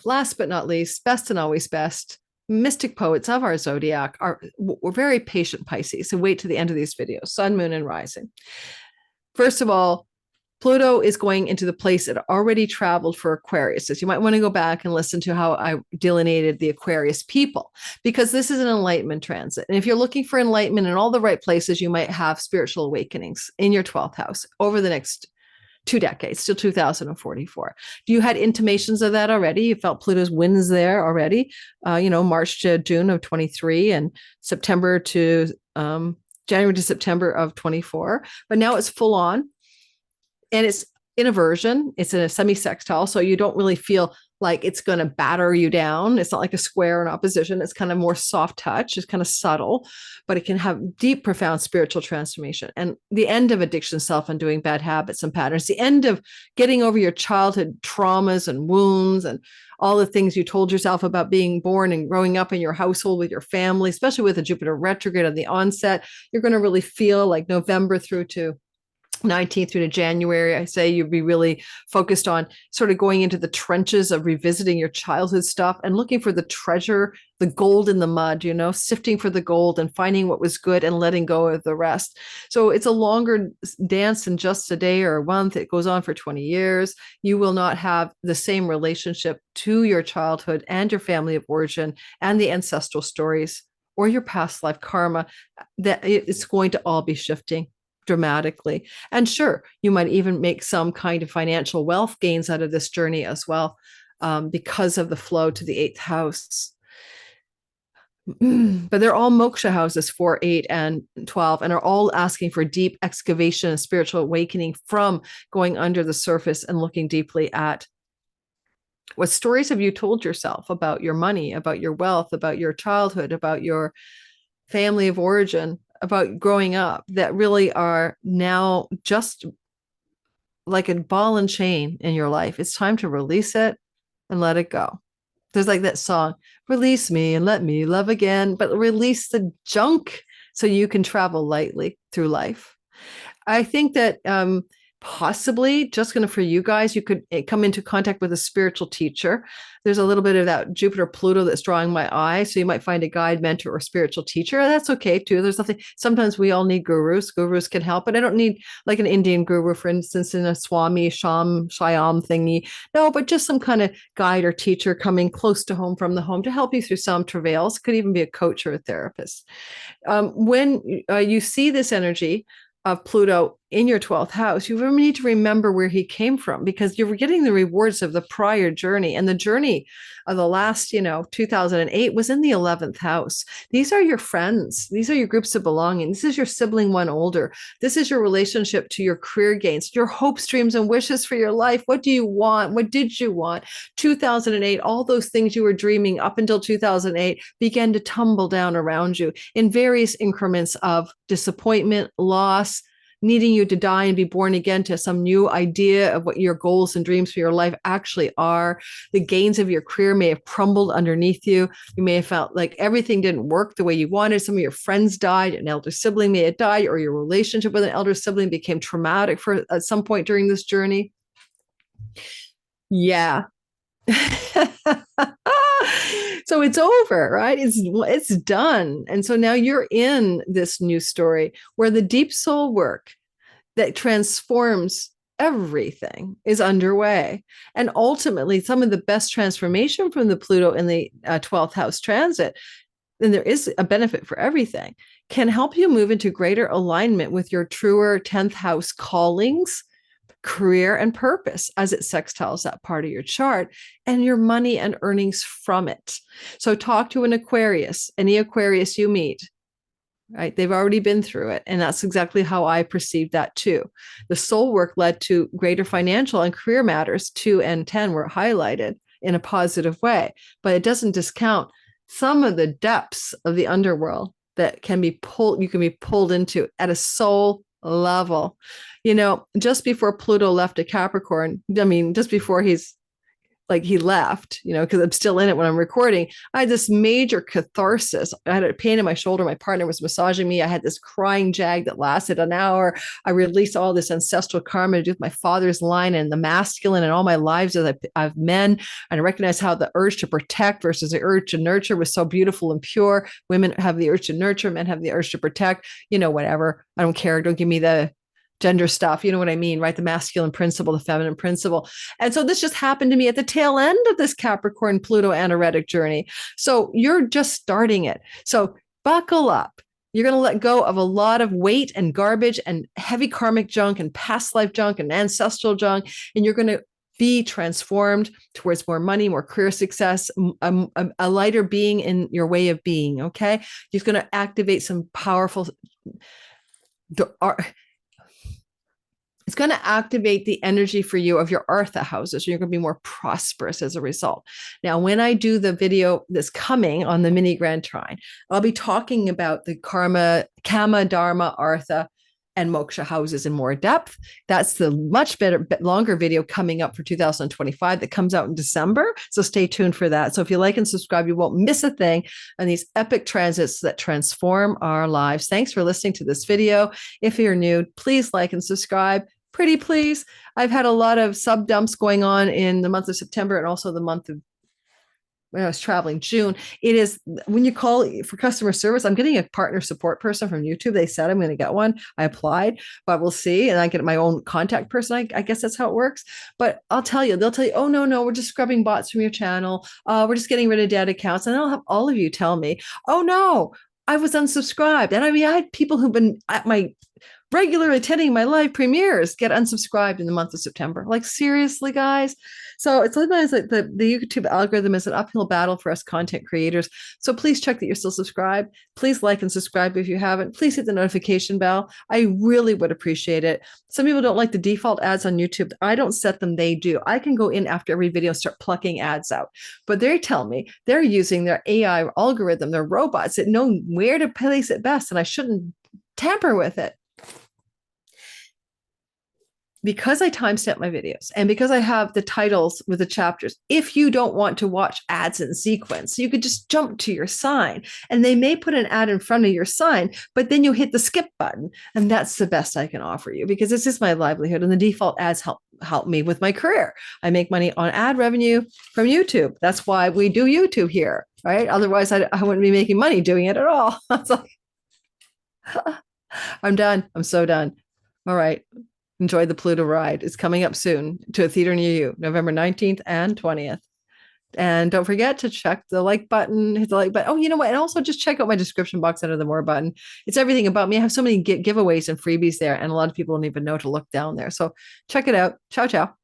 Last but not least, best and always best, mystic poets of our zodiac we're very patient Pisces. So wait to the end of these videos, sun, moon, and rising. First of all, Pluto is going into the place it already traveled for Aquarius. So you might want to go back and listen to how I delineated the Aquarius people, because this is an enlightenment transit. And if you're looking for enlightenment in all the right places, you might have spiritual awakenings in your 12th house over the next 2 decades, till 2044. You had intimations of that already. You felt Pluto's winds there already, March to June of 23 and September to January to September of 24. But now it's full on. And it's in inversion. It's in a semi-sextile. So you don't really feel like it's going to batter you down. It's not like a square in opposition. It's kind of more soft touch. It's kind of subtle, but it can have deep, profound spiritual transformation. And the end of addiction, self-undoing bad habits and patterns, the end of getting over your childhood traumas and wounds and all the things you told yourself about being born and growing up in your household with your family, especially with a Jupiter retrograde on the onset. You're going to really feel like November through to 19th through to January, I say you'd be really focused on sort of going into the trenches of revisiting your childhood stuff and looking for the treasure, the gold in the mud, sifting for the gold and finding what was good and letting go of the rest. So it's a longer dance than just a day or a month. It goes on for 20 years. You will not have the same relationship to your childhood and your family of origin and the ancestral stories or your past life karma. That it's going to all be shifting dramatically. And sure, you might even make some kind of financial wealth gains out of this journey as well, because of the flow to the 8th house. But they're all moksha houses, 4, 8, and 12, and are all asking for deep excavation and spiritual awakening from going under the surface and looking deeply at what stories have you told yourself about your money, about your wealth, about your childhood, about your family of origin, about growing up, that really are now just like a ball and chain in your life. It's time to release it and let it go. There's like that song, release me and let me love again, but release the junk so you can travel lightly through life. I think that possibly just going to, for you guys, you could come into contact with a spiritual teacher. There's a little bit of that Jupiter Pluto that's drawing my eye. So you might find a guide, mentor, or spiritual teacher. That's okay too. There's nothing, sometimes we all need gurus. Gurus can help, but I don't need like an Indian guru, for instance, in a Swami, Sham, Shyam thingy. No, but just some kind of guide or teacher coming close to home from the home to help you through some travails. Could even be a coach or a therapist. When you see this energy of Pluto in your 12th house, you really need to remember where he came from, because you're getting the rewards of the prior journey. And the journey of the last, 2008 was in the 11th house. These are your friends. These are your groups of belonging. This is your sibling one older. This is your relationship to your career gains, your hopes, dreams, and wishes for your life. What do you want? What did you want? 2008, all those things you were dreaming up until 2008 began to tumble down around you in various increments of disappointment, loss, needing you to die and be born again to some new idea of what your goals and dreams for your life actually are. The gains of your career may have crumbled underneath you. You may have felt like everything didn't work the way you wanted. Some of your friends died, an elder sibling may have died, or your relationship with an elder sibling became traumatic for at some point during this journey. Yeah. So it's over, right? It's done. And so now you're in this new story where the deep soul work that transforms everything is underway. And ultimately, some of the best transformation from the Pluto in the 12th house transit, and there is a benefit for everything, can help you move into greater alignment with your truer 10th house callings, career, and purpose as it sextiles that part of your chart, and your money and earnings from it. So talk to an Aquarius, any Aquarius you meet, right? They've already been through it. And that's exactly how I perceived that too. The soul work led to greater financial and career matters. 2 and 10 were highlighted in a positive way, but it doesn't discount some of the depths of the underworld that you can be pulled into at a soul level. Just before Pluto left a Capricorn, just before he left, because I'm still in it when I'm recording, I had this major catharsis. I had a pain in my shoulder. My partner was massaging me. I had this crying jag that lasted an hour. I released all this ancestral karma to do with my father's line and the masculine and all my lives as I've men. And I recognized how the urge to protect versus the urge to nurture was so beautiful and pure. Women have the urge to nurture, men have the urge to protect, whatever. I don't care. Don't give me the gender stuff. You know what I mean, right? The masculine principle, the feminine principle. And so this just happened to me at the tail end of this Capricorn Pluto anaretic journey. So you're just starting it. So buckle up. You're going to let go of a lot of weight and garbage and heavy karmic junk and past life junk and ancestral junk. And you're going to be transformed towards more money, more career success, a lighter being in your way of being. Okay. You're going to activate some powerful, it's going to activate the energy for you of your Artha houses. You're going to be more prosperous as a result. Now, when I do the video that's coming on the mini grand trine, I'll be talking about the karma, Kama, Dharma, Artha, and Moksha houses in more depth. That's the much better, longer video coming up for 2025 that comes out in December. So stay tuned for that. So if you like and subscribe, you won't miss a thing on these epic transits that transform our lives. Thanks for listening to this video. If you're new, please like and subscribe. Pretty please. I've had a lot of sub dumps going on in the month of September and also the month of when I was traveling, June. It is when you call for customer service, I'm getting a partner support person from YouTube. They said I'm going to get one. I applied, but we'll see. And I get my own contact person. I guess that's how it works. But I'll tell you, they'll tell you, oh, no, we're just scrubbing bots from your channel. We're just getting rid of dead accounts. And I'll have all of you tell me, oh, no, I was unsubscribed. And I had people who've been at my regularly attending my live premieres get unsubscribed in the month of September. Like, seriously, guys? So it's sometimes like the YouTube algorithm is an uphill battle for us content creators. So please check that you're still subscribed. Please like and subscribe if you haven't. Please hit the notification bell. I really would appreciate it. Some people don't like the default ads on YouTube. I don't set them, they do. I can go in after every video and start plucking ads out. But they tell me they're using their AI algorithm, their robots that know where to place it best, and I shouldn't tamper with it. Because I timestamp my videos and because I have the titles with the chapters, if you don't want to watch ads in sequence, you could just jump to your sign, and they may put an ad in front of your sign, but then you hit the skip button. And that's the best I can offer you, because this is my livelihood, and the default ads help me with my career. I make money on ad revenue from YouTube. That's why we do YouTube here, right? Otherwise, I wouldn't be making money doing it at all. It's like, I'm done. I'm so done. All right. Enjoy the Pluto ride. It's coming up soon to a theater near you, November 19th and 20th. And don't forget to check the like button, hit the like button. Oh, you know what? And also just check out my description box under the more button. It's everything about me. I have so many giveaways and freebies there, and a lot of people don't even know to look down there. So check it out. Ciao, ciao.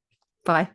Bye.